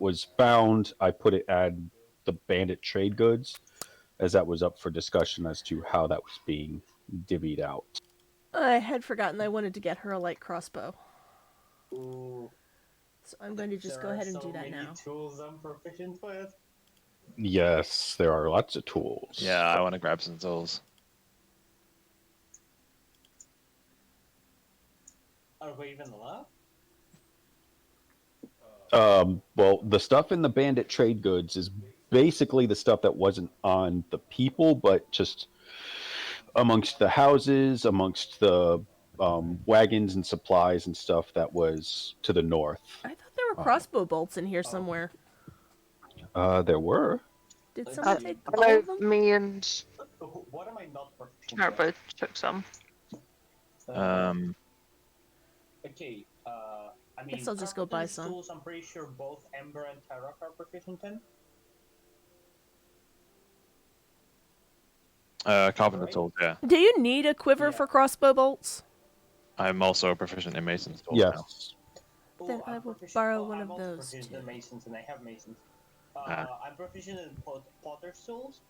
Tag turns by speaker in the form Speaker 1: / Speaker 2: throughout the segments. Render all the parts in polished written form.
Speaker 1: was found, I put it at the bandit trade goods, as that was up for discussion as to how that was being divvied out.
Speaker 2: I had forgotten I wanted to get her a light crossbow.
Speaker 3: Ooh,
Speaker 2: So I'm going to just
Speaker 3: there
Speaker 2: go
Speaker 3: are
Speaker 2: ahead and
Speaker 3: so
Speaker 2: do that
Speaker 3: many
Speaker 2: now.
Speaker 3: tools I'm proficient with.
Speaker 1: Yes, there are lots of tools.
Speaker 4: Yeah, I want to grab some tools.
Speaker 3: Are we even allowed?
Speaker 1: Well, the stuff in the bandit trade goods is basically the stuff that wasn't on the people, but just amongst the houses, amongst the wagons and supplies and stuff that was to the north.
Speaker 2: I thought there were crossbow bolts in here somewhere.
Speaker 1: There were.
Speaker 2: Did
Speaker 3: Let's
Speaker 2: someone
Speaker 3: see.
Speaker 2: take
Speaker 5: I
Speaker 2: all
Speaker 5: know
Speaker 2: of them?
Speaker 5: me and
Speaker 3: What am I not proficient
Speaker 5: Tara
Speaker 3: with?
Speaker 5: both took some.
Speaker 3: Okay, I mean,
Speaker 2: Guess I'll just go buy
Speaker 3: carpenter's
Speaker 2: some.
Speaker 3: tools, I'm pretty sure both Ember and Tarok are proficient in.
Speaker 4: Carpenter
Speaker 3: Right.
Speaker 4: tools, yeah.
Speaker 2: Do you need a quiver
Speaker 3: Yeah.
Speaker 2: for crossbow bolts?
Speaker 4: I'm also proficient in Mason's tools now.
Speaker 1: Yes.
Speaker 2: Then
Speaker 3: I'm
Speaker 2: I will
Speaker 3: proficient-
Speaker 2: borrow one
Speaker 3: I'm
Speaker 2: of
Speaker 3: also
Speaker 2: those,
Speaker 3: proficient
Speaker 2: too.
Speaker 3: in Masons, and I have Masons.
Speaker 4: Ah.
Speaker 3: I'm proficient in Potter's tools.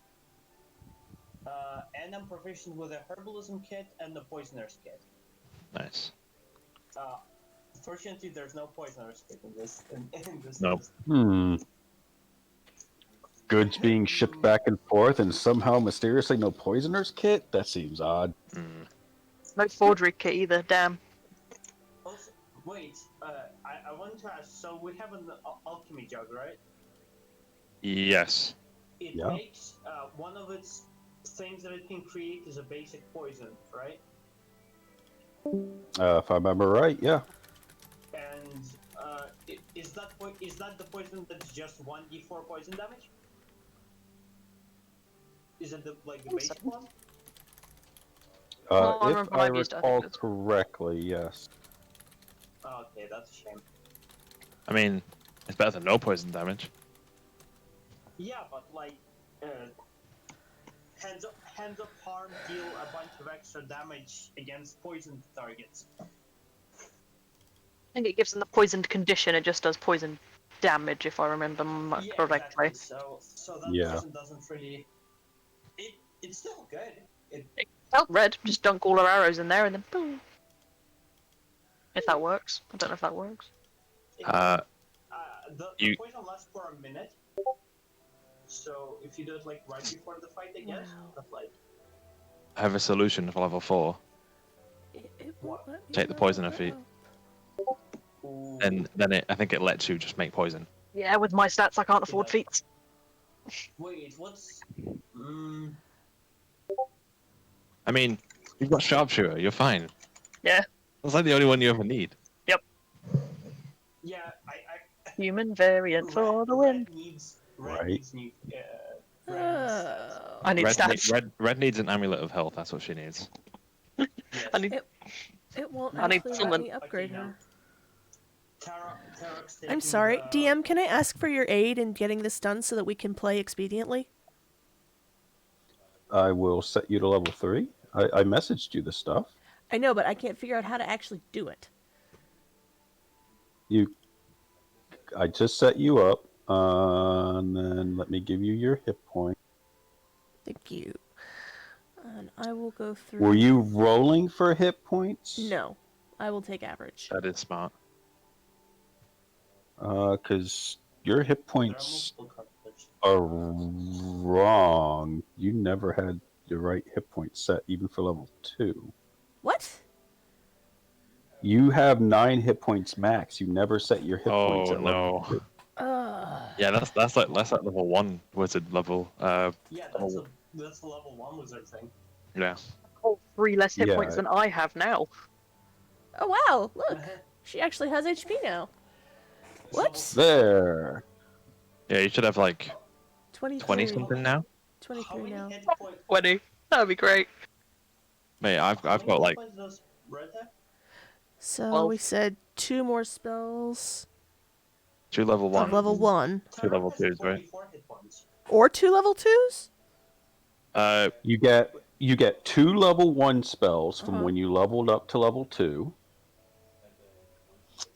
Speaker 3: And I'm proficient with a herbalism kit and a poisoner's kit.
Speaker 4: Nice.
Speaker 3: Fortunately, there's no poisoner's kit in this. In this
Speaker 4: Nope.
Speaker 3: list.
Speaker 1: Goods being shipped back and forth, and somehow mysteriously no poisoner's kit? That seems odd.
Speaker 4: Mm.
Speaker 5: No forgery kit either, damn.
Speaker 3: Also, wait, I wanted to ask. So we have an alchemy jug, right?
Speaker 4: Yes.
Speaker 3: It
Speaker 1: Yeah.
Speaker 3: makes one of its things that it can create is a basic poison, right?
Speaker 1: If I remember right, yeah.
Speaker 3: And is that the poison that's just 1d4 poison damage? Is it the basic one?
Speaker 5: Well, I
Speaker 1: If
Speaker 5: remember
Speaker 1: I
Speaker 5: I've used it, I
Speaker 1: recall
Speaker 5: think it's-
Speaker 1: correctly, yes.
Speaker 3: Oh, okay, that's a shame.
Speaker 4: I mean, it's better than no poison damage.
Speaker 3: Yeah, but hands of harm deal a bunch of extra damage against poisoned targets.
Speaker 5: I think it gives them the poisoned condition, it just does poison damage, if I remember
Speaker 3: Yeah,
Speaker 5: correctly.
Speaker 3: exactly. So that
Speaker 1: Yeah.
Speaker 3: poison doesn't really. It's still good.
Speaker 5: Oh, red, just dunk all our arrows in there and then boom. If that works. I don't know if that works.
Speaker 3: The
Speaker 4: You-
Speaker 3: poison lasts for a minute. So if you do it right before the fight, I guess.
Speaker 2: Wow.
Speaker 3: But
Speaker 4: I have a solution for level 4.
Speaker 2: It won't let me
Speaker 4: Take the
Speaker 2: level
Speaker 4: poisoner
Speaker 2: it
Speaker 4: feat.
Speaker 2: up.
Speaker 3: ooh,
Speaker 4: And then I think it lets you just make poison.
Speaker 5: Yeah, with my stats, I can't afford feats.
Speaker 3: wait, what's?
Speaker 4: I mean, you've got Sharpshooter, you're fine.
Speaker 5: Yeah.
Speaker 4: That's like the only one you ever need.
Speaker 3: Yeah,
Speaker 5: Human variant for the
Speaker 3: Red
Speaker 5: win.
Speaker 3: needs
Speaker 1: Right.
Speaker 3: new. Red needs
Speaker 2: Oh.
Speaker 5: I need stats.
Speaker 4: Red needs an amulet of health, that's what she needs.
Speaker 3: yes.
Speaker 5: I need.
Speaker 2: It won't
Speaker 5: I need
Speaker 2: actually let
Speaker 5: someone-
Speaker 2: me upgrade
Speaker 3: Okay,
Speaker 2: her.
Speaker 3: Tarok's
Speaker 2: I'm
Speaker 3: taking
Speaker 2: sorry,
Speaker 3: the-
Speaker 2: DM, can I ask for your aid in getting this done so that we can play expediently?
Speaker 1: I will set you to level 3. I messaged you the stuff.
Speaker 2: I know, but I can't figure out how to actually do it.
Speaker 1: I just set you up, and then let me give you your hit point.
Speaker 2: Thank you. And I will go through...
Speaker 1: Were you rolling for hit points?
Speaker 2: No. I will take average.
Speaker 4: That is smart.
Speaker 1: Because your hit
Speaker 3: There are
Speaker 1: points
Speaker 3: multiple cartridges.
Speaker 1: are wrong. You never had the right hit point set, even for level 2.
Speaker 2: What?
Speaker 1: You have 9 hit points max. You never set your hit points
Speaker 4: Oh
Speaker 1: at level
Speaker 4: no.
Speaker 1: 2.
Speaker 4: Yeah, that's like level 1 wizard level.
Speaker 3: Yeah, that's the level 1 wizard thing.
Speaker 4: Yeah.
Speaker 5: Oh, 3 less hit
Speaker 1: Yeah.
Speaker 5: points than I have now.
Speaker 2: Oh, wow. Look. She actually has HP now. What?
Speaker 1: There.
Speaker 4: Yeah, you should have like
Speaker 2: 23.
Speaker 4: 20 something now.
Speaker 3: How
Speaker 2: 23
Speaker 3: many
Speaker 2: now.
Speaker 3: hit points?
Speaker 5: 20. That'd be great.
Speaker 4: Mate, I've
Speaker 3: How
Speaker 4: got
Speaker 3: many
Speaker 4: like
Speaker 3: hit points does Red have?
Speaker 2: So
Speaker 5: 12.
Speaker 2: we said 2 more spells
Speaker 4: 2 level
Speaker 2: of
Speaker 4: 1.
Speaker 2: level 1.
Speaker 4: Two level
Speaker 3: Tarok has
Speaker 4: twos, right?
Speaker 3: 44 hit points.
Speaker 2: Or 2 level 2s?
Speaker 1: You get 2 level 1 spells from
Speaker 2: Uh-huh.
Speaker 1: when you leveled up to level 2.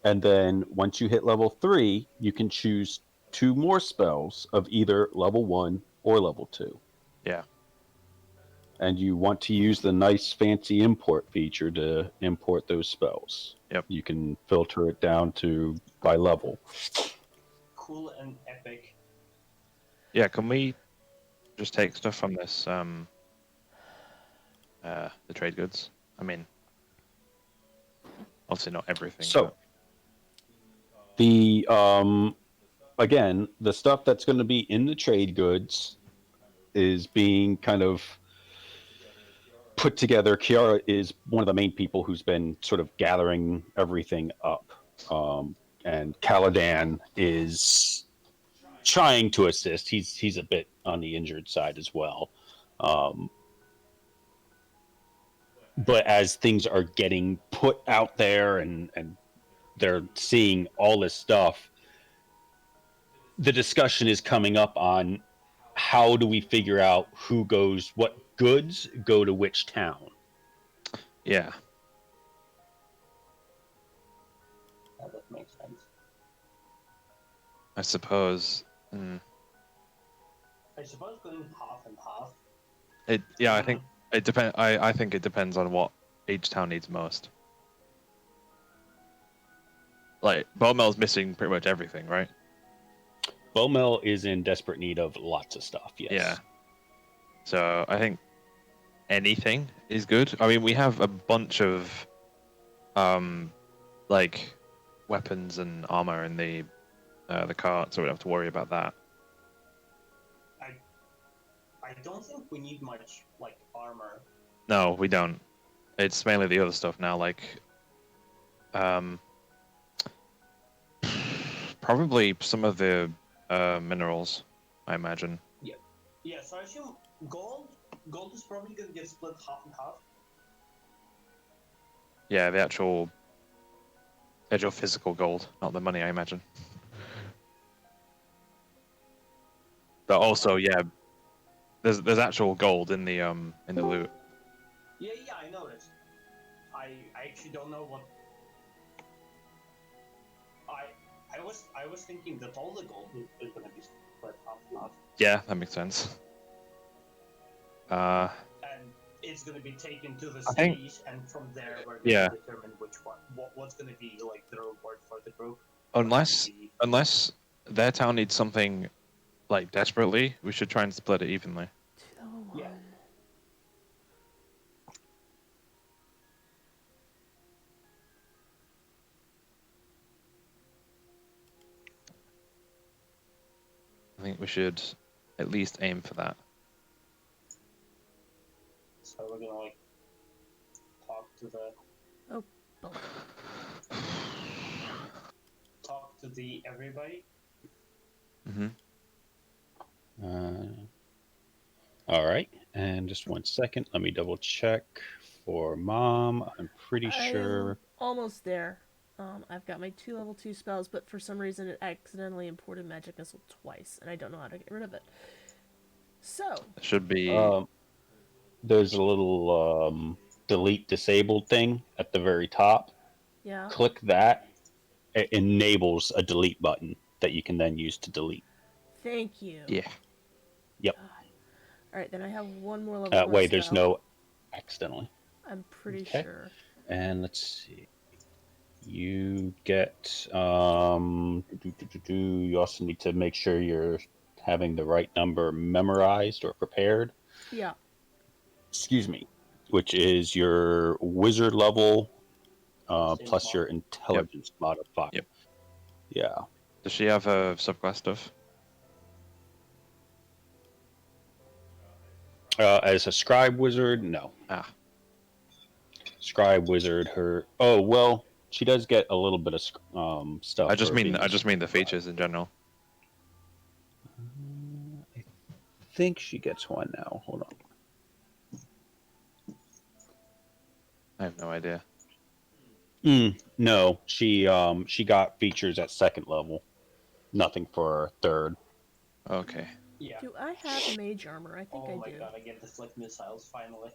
Speaker 1: And then once you hit level 3, you can choose 2 more spells of either level 1 or level 2.
Speaker 4: Yeah.
Speaker 1: And you want to use the nice fancy import feature to import those spells.
Speaker 4: Yep.
Speaker 1: You can filter it down to by level.
Speaker 3: Cool and epic.
Speaker 4: Yeah, can we just take stuff from this, the trade goods? I mean, obviously not everything.
Speaker 1: So,
Speaker 4: but-
Speaker 1: the again, the stuff that's going to be in the trade goods is being kind of put together. Kiara is one of the main people who's been sort of gathering everything up, and Caladan is trying to assist. He's a bit on the injured side as well. But as things are getting put out there and they're seeing all this stuff, the discussion is coming up on how do we figure out what goods go to which town.
Speaker 4: Yeah.
Speaker 3: Yeah, that makes sense.
Speaker 4: I suppose.
Speaker 3: I suppose going half and half.
Speaker 4: I think it depends. I think it depends on what each town needs most. Like Beaumel's missing pretty much everything, right?
Speaker 1: Beaumel is in desperate need of lots of stuff. Yes.
Speaker 4: Yeah. So I think anything is good. I mean, we have a bunch of like weapons and armor in the cart, so we don't have to worry about that.
Speaker 3: I don't think we need much like armor.
Speaker 4: No, we don't. It's mainly the other stuff now, like probably some of the minerals, I imagine.
Speaker 3: Yeah, so I assume gold is probably gonna get split half and half.
Speaker 4: Yeah, the actual physical gold, not the money, I imagine. But also, yeah, there's actual gold in the loot.
Speaker 3: Yeah, I noticed. I actually don't know what. I was thinking that all the gold is gonna be split half and half,
Speaker 4: Yeah, that makes sense.
Speaker 3: and it's gonna be taken to the
Speaker 4: I think-
Speaker 3: cities, and from there we're gonna
Speaker 4: Yeah.
Speaker 3: determine what's gonna be like the reward for the group.
Speaker 4: Unless
Speaker 3: The-
Speaker 4: unless their town needs something like desperately, we should try and split it evenly.
Speaker 2: 201.
Speaker 3: Yeah.
Speaker 4: I think we should at least aim for that.
Speaker 3: So we're gonna like talk to the
Speaker 2: Oh,
Speaker 3: talk to the everybody.
Speaker 4: Mm-hmm.
Speaker 1: All right, and just 1 second. Let me double check for Mom. I'm pretty sure.
Speaker 2: Almost there. I've got my 2 level 2 spells, but for some reason it accidentally imported Magic Missile twice, and I don't know how to get rid of it. So,
Speaker 4: It should be.
Speaker 1: There's a little delete disabled thing at the very top.
Speaker 2: yeah.
Speaker 1: Click that. It enables a delete button that you can then use to delete.
Speaker 2: Thank you.
Speaker 4: Yeah.
Speaker 1: Yep.
Speaker 2: Alright, then I have 1 more level
Speaker 1: That
Speaker 2: 4
Speaker 1: way, there's
Speaker 2: spell.
Speaker 1: no accidentally.
Speaker 2: I'm pretty
Speaker 1: Okay.
Speaker 2: sure.
Speaker 1: And let's see. You get you also need to make sure you're having the right number memorized or prepared.
Speaker 2: Yeah.
Speaker 1: Excuse me, which is your wizard level plus your intelligence modifier.
Speaker 4: Yep.
Speaker 1: Yeah.
Speaker 4: Does she have subclass stuff?
Speaker 1: As a scribe wizard, no.
Speaker 4: Ah.
Speaker 1: Scribe wizard, oh well, she does get a little bit of stuff.
Speaker 4: I just
Speaker 1: for
Speaker 4: mean
Speaker 1: being
Speaker 4: the features in general.
Speaker 1: I think she gets one now. Hold on.
Speaker 4: I have no idea.
Speaker 1: No, she got features at 2nd level. Nothing for 3rd.
Speaker 4: Okay.
Speaker 3: Yeah.
Speaker 2: Do I have mage armor? I think
Speaker 3: Oh
Speaker 2: I
Speaker 3: my
Speaker 2: do.
Speaker 3: god, I get the flick missiles finally.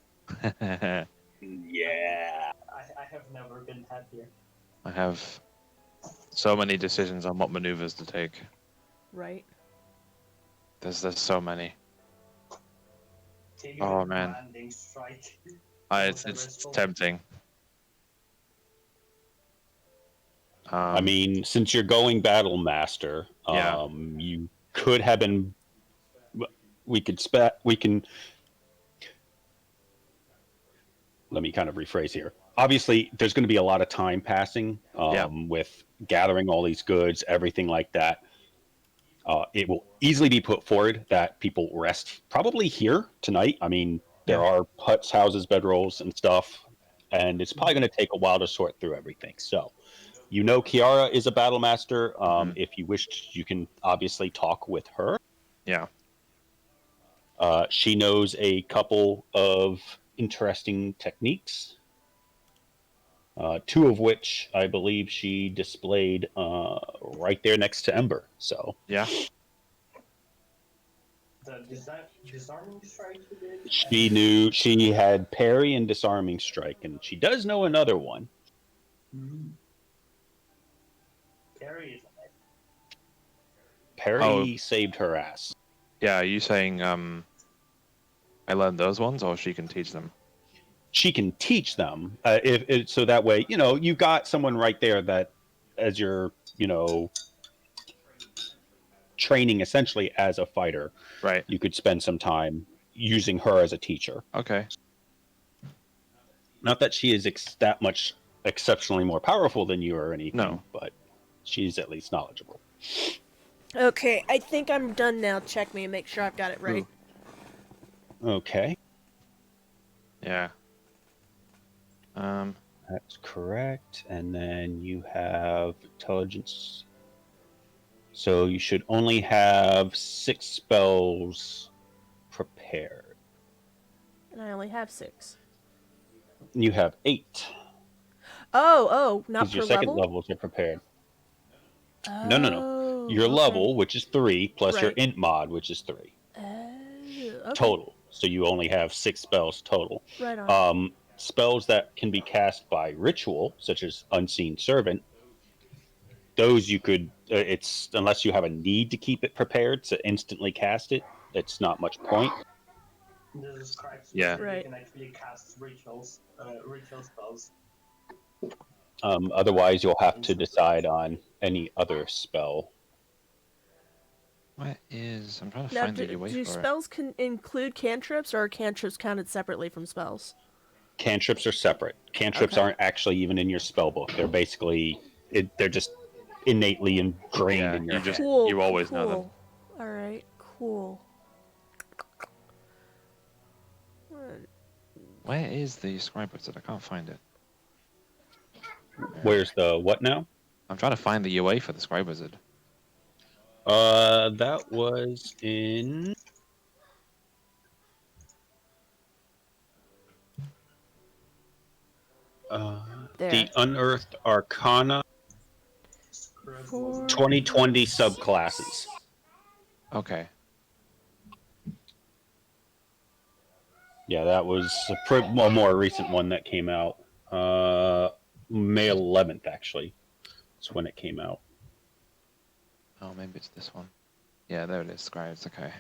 Speaker 1: Yeah.
Speaker 3: I have never been happier.
Speaker 4: I have so many decisions on what maneuvers to take.
Speaker 2: right?
Speaker 4: There's so many.
Speaker 3: Take
Speaker 4: Oh,
Speaker 3: a
Speaker 4: man.
Speaker 3: commanding strike.
Speaker 4: It's tempting.
Speaker 1: I mean, since you're going Battle Master,
Speaker 4: Yeah.
Speaker 1: you could have been. We can. Let me kind of rephrase here. Obviously, there's going to be a lot of time passing
Speaker 4: Yeah.
Speaker 1: with gathering all these goods, everything like that. It will easily be put forward that people rest probably here tonight. I mean, there
Speaker 4: Yeah.
Speaker 1: are huts, houses, bedrolls, and stuff, and it's probably going to take a while to sort through everything. So, you know, Kiara is a battle master.
Speaker 4: Mhm.
Speaker 1: If you wished, you can obviously talk with her.
Speaker 4: Yeah.
Speaker 1: She knows a couple of interesting techniques, two of which I believe she displayed right there next to Ember. So
Speaker 4: Yeah.
Speaker 3: The disarming strike you did.
Speaker 1: she knew she had parry and disarming strike, and she does know another one.
Speaker 3: Parry is nice.
Speaker 1: Parry saved her ass.
Speaker 4: Yeah. Are you saying I learned those ones, or she can teach them?
Speaker 1: She can teach them if so that way you got someone right there that as you're training essentially as a fighter,
Speaker 4: Right.
Speaker 1: you could spend some time using her as a teacher.
Speaker 4: Okay.
Speaker 1: Not that she is that much exceptionally more powerful than you or anything,
Speaker 4: No.
Speaker 1: but she's at least knowledgeable.
Speaker 2: Okay, I think I'm done now. Check me and make sure I've got it right.
Speaker 1: Okay,
Speaker 4: Yeah.
Speaker 1: that's correct. And then you have intelligence. So you should only have 6 spells prepared.
Speaker 2: And I only have 6.
Speaker 1: You have 8.
Speaker 2: Oh, not
Speaker 1: Because
Speaker 2: per
Speaker 1: your second
Speaker 2: level?
Speaker 1: levels are prepared.
Speaker 2: Oh,
Speaker 1: No. Your
Speaker 2: okay.
Speaker 1: level, which is 3, plus your
Speaker 2: Right.
Speaker 1: int mod, which is 3.
Speaker 2: Okay.
Speaker 1: Total. So you only have 6 spells total.
Speaker 2: Right on.
Speaker 1: Spells that can be cast by ritual, such as Unseen Servant, those you could. It's unless you have a need to keep it prepared to instantly cast it. It's not much point.
Speaker 3: The scribe
Speaker 4: Yeah.
Speaker 2: Right.
Speaker 3: can actually cast ritual spells.
Speaker 1: Otherwise, you'll have to decide on any other spell.
Speaker 4: Where is? I'm trying to
Speaker 2: Now,
Speaker 4: find the UA
Speaker 2: do
Speaker 4: for it.
Speaker 2: spells include cantrips, or are cantrips counted separately from spells?
Speaker 1: Cantrips are separate. Cantrips
Speaker 2: Okay.
Speaker 1: aren't actually even in your spell book. They're basically they're just innately ingrained in your
Speaker 4: you just
Speaker 1: head.
Speaker 2: Cool.
Speaker 4: you always know them.
Speaker 2: cool. All right. Cool.
Speaker 4: Where is the scribe wizard? I can't find it.
Speaker 1: Where's the what now?
Speaker 4: I'm trying to find the UA for the scribe wizard.
Speaker 1: That was in.
Speaker 2: There.
Speaker 1: The Unearthed Arcana
Speaker 2: For-
Speaker 1: 2020 subclasses.
Speaker 4: Okay.
Speaker 1: Yeah, that was a more recent one that came out. May 11th, actually. That's when it came out.
Speaker 4: Oh, maybe it's this one. Yeah, there it is. Scribes. Okay.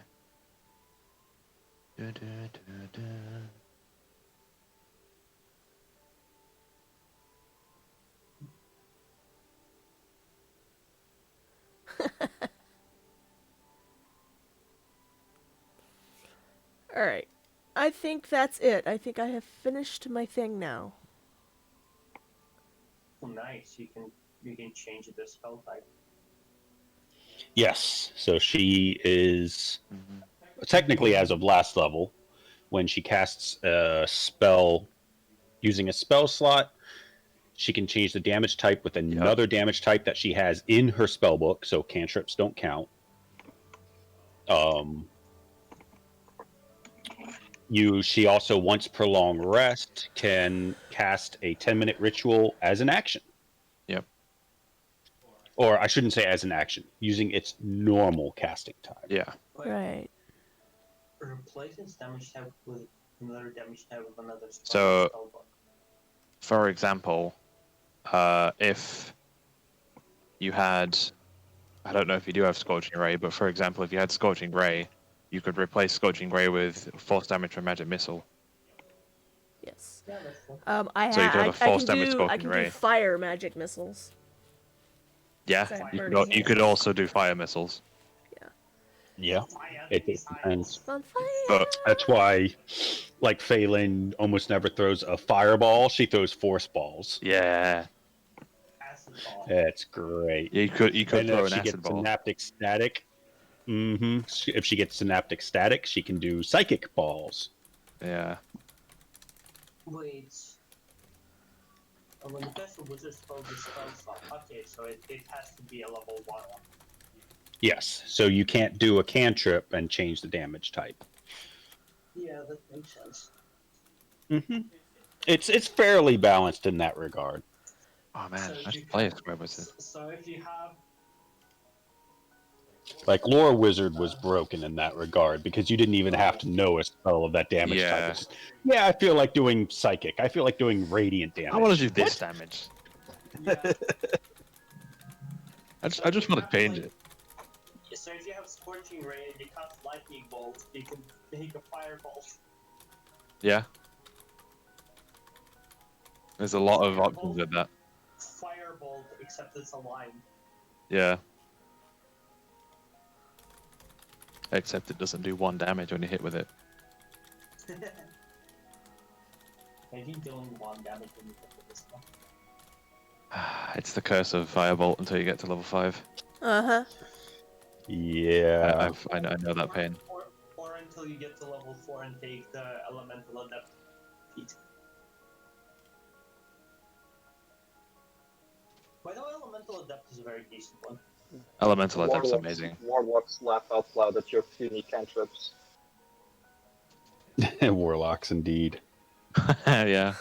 Speaker 2: All right. I think that's it. I think I have finished my thing now.
Speaker 3: Oh, nice. You can change the spell type.
Speaker 1: Yes, so she is
Speaker 4: Mhm.
Speaker 1: technically, as of last level, when she casts a spell using a spell slot, she can change the damage type with another damage type that she has in her spell book, so cantrips don't count. She also, once per long rest, can cast a 10-minute ritual as an action.
Speaker 4: Yep.
Speaker 1: Or I shouldn't say as an action, using its normal casting time.
Speaker 4: Yeah.
Speaker 2: Right.
Speaker 3: Replace its damage type with another damage type with another
Speaker 4: So-
Speaker 3: spell book.
Speaker 4: For example, if you had I don't know if you do have Scorching Ray, but for example, if you had Scorching Ray, you could replace Scorching Ray with force damage from Magic Missile.
Speaker 2: Yes.
Speaker 3: Yeah, that's true.
Speaker 4: So you could have a
Speaker 2: I
Speaker 4: force
Speaker 2: can
Speaker 4: damage
Speaker 2: do I
Speaker 4: Scorching
Speaker 2: can
Speaker 4: Ray.
Speaker 2: do fire magic missiles.
Speaker 4: Yeah,
Speaker 2: Sorry,
Speaker 4: you
Speaker 2: burning
Speaker 4: could, you could
Speaker 2: hands.
Speaker 4: also do fire missiles.
Speaker 1: Yeah,
Speaker 3: Fire
Speaker 1: it
Speaker 3: design.
Speaker 1: depends.
Speaker 2: On fire.
Speaker 4: But
Speaker 1: That's why, like, Phelan almost never throws a fireball. She throws force balls.
Speaker 4: yeah,
Speaker 3: Acid ball.
Speaker 1: That's great.
Speaker 4: you could
Speaker 1: And
Speaker 4: throw
Speaker 1: if
Speaker 4: an
Speaker 1: she
Speaker 4: acid
Speaker 1: gets
Speaker 4: ball.
Speaker 1: synaptic static, if she gets synaptic static, she can do psychic balls.
Speaker 4: Yeah.
Speaker 3: Wait. When the Vessel Wizard spell the spell slot. Okay, so it has to be a level 1.
Speaker 1: Yes, so you can't do a cantrip and change the damage type.
Speaker 3: Yeah, that makes sense.
Speaker 1: It's fairly balanced in that regard.
Speaker 4: Oh man,
Speaker 3: So
Speaker 4: I
Speaker 3: you
Speaker 4: should play a
Speaker 3: can-
Speaker 4: Square Wizard.
Speaker 3: So if you have
Speaker 1: Like Lore Wizard was broken in that regard because you didn't even have to know a spell of that damage
Speaker 4: Yeah.
Speaker 1: type. It's just, yeah, I feel like doing psychic. I feel like doing radiant damage.
Speaker 4: I want to do this damage.
Speaker 3: yeah,
Speaker 4: I just want to change it.
Speaker 3: so if you have Scorching Ray and you cast Lightning Bolt, you can make a Fireball.
Speaker 4: Yeah. There's a lot of options with that.
Speaker 3: Firebolt, except it's a line.
Speaker 4: Yeah. Except it doesn't do 1 damage when you hit with it.
Speaker 3: Maybe doing 1 damage when you get to this one.
Speaker 4: It's the curse of Firebolt until you get to level 5.
Speaker 2: Uh-huh.
Speaker 1: Yeah.
Speaker 4: I know that pain.
Speaker 3: Or until you get to level 4 and take the Elemental Adept feat. By the way, Elemental Adept is a very decent one.
Speaker 4: Elemental Adept's
Speaker 6: Warlocks-
Speaker 4: amazing.
Speaker 6: Warlocks laugh out loud at your puny cantrips.
Speaker 1: Warlocks, indeed.
Speaker 4: Yeah.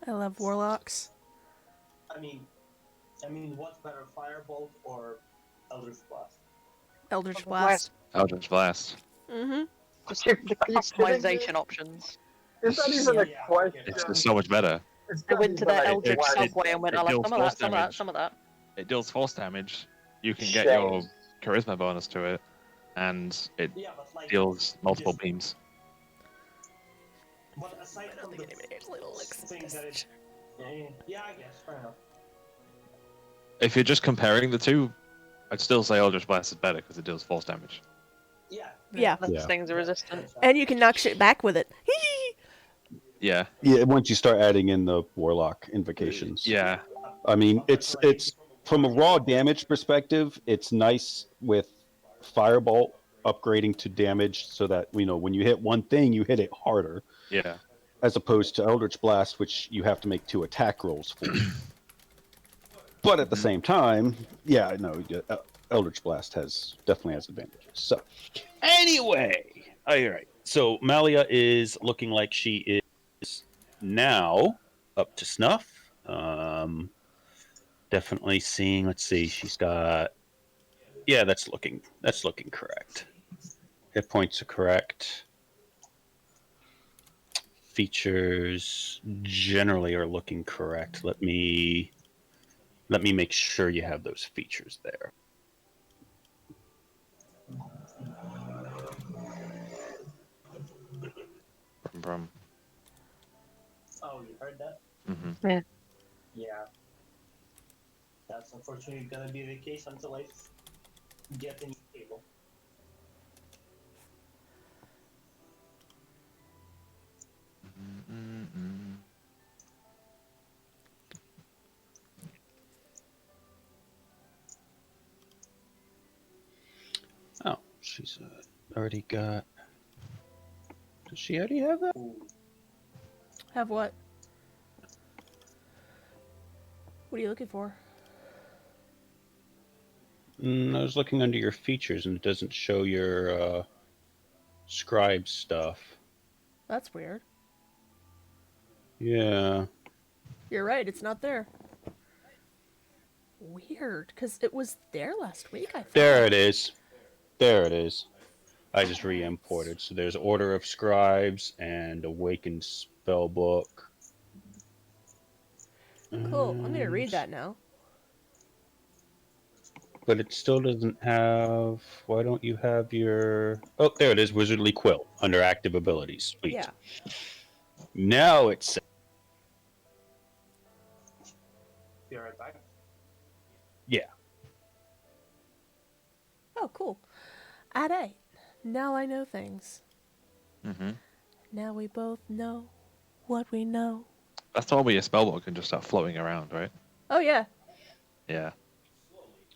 Speaker 2: I love warlocks.
Speaker 3: I mean, what's better, Firebolt or Eldritch Blast?
Speaker 2: Eldritch Blast.
Speaker 4: Eldritch Blast.
Speaker 2: Mm-hmm.
Speaker 5: Just the customization options.
Speaker 6: Is that even a
Speaker 3: Yeah,
Speaker 6: question?
Speaker 4: It's just so much better.
Speaker 6: It's
Speaker 5: I
Speaker 6: not
Speaker 5: went to
Speaker 6: even
Speaker 5: the
Speaker 6: a
Speaker 5: Eldritch
Speaker 6: question.
Speaker 5: Subway and went,
Speaker 4: it
Speaker 5: I'll have
Speaker 4: deals
Speaker 5: some of that,
Speaker 4: force
Speaker 5: some of that,
Speaker 4: damage.
Speaker 5: some of that.
Speaker 4: It deals force damage. You can get
Speaker 6: Shame.
Speaker 4: your charisma bonus to it, and it
Speaker 3: Yeah, but like,
Speaker 4: deals multiple
Speaker 3: just-
Speaker 4: beams.
Speaker 3: But aside
Speaker 2: I don't
Speaker 3: from
Speaker 2: think
Speaker 3: the
Speaker 2: anybody actually looks at
Speaker 3: thing
Speaker 2: this.
Speaker 3: that it, yeah, I guess, fair enough.
Speaker 4: If you're just comparing the two, I'd still say Eldritch Blast is better because it deals force damage.
Speaker 3: Yeah.
Speaker 2: Yeah.
Speaker 5: Those
Speaker 1: Yeah.
Speaker 5: things are resistant.
Speaker 2: And you can knock shit back with it. Hee!
Speaker 4: Yeah.
Speaker 1: Yeah, once you start adding in the Warlock invocations.
Speaker 4: Yeah.
Speaker 1: I mean, it's from a raw damage perspective, it's nice with Firebolt upgrading to damage so that, you know, when you hit one thing, you hit it harder,
Speaker 4: Yeah.
Speaker 1: as opposed to Eldritch Blast, which you have to make 2 attack rolls for. But at the same time, yeah, no, Eldritch Blast definitely has advantages. So, anyway, all right. So Malia is looking like she is now up to snuff. Definitely seeing. Let's see. She's got. Yeah, that's looking correct. Hit points are correct. Features generally are looking correct. Let me make sure you have those features there.
Speaker 4: From.
Speaker 3: Oh, you heard that?
Speaker 4: Mm-hmm.
Speaker 3: Yeah. That's unfortunately gonna be the case until I get a new table.
Speaker 1: Oh, she's already got. Does she already have that?
Speaker 3: Ooh.
Speaker 2: Have what? What are you looking for?
Speaker 1: I was looking under your features and it doesn't show your scribe stuff.
Speaker 2: That's weird.
Speaker 1: Yeah.
Speaker 2: You're right, it's not there. Weird, because it was there last week, I thought.
Speaker 1: There it is. There it is. I just re-imported. So there's Order of Scribes and Awakened Spellbook.
Speaker 2: Cool, I'm gonna read that now.
Speaker 1: but it still doesn't have. Why don't you have your? Oh, there it is. Wizardly Quill under active abilities. Sweet.
Speaker 2: Yeah.
Speaker 1: Now it's
Speaker 3: Be right back.
Speaker 2: Oh, cool. At 8. Now I know things.
Speaker 4: Mm-hmm.
Speaker 2: Now we both know what we know.
Speaker 4: That's the one where your spellbook can just start floating around, right?
Speaker 2: Oh, yeah.
Speaker 4: Yeah.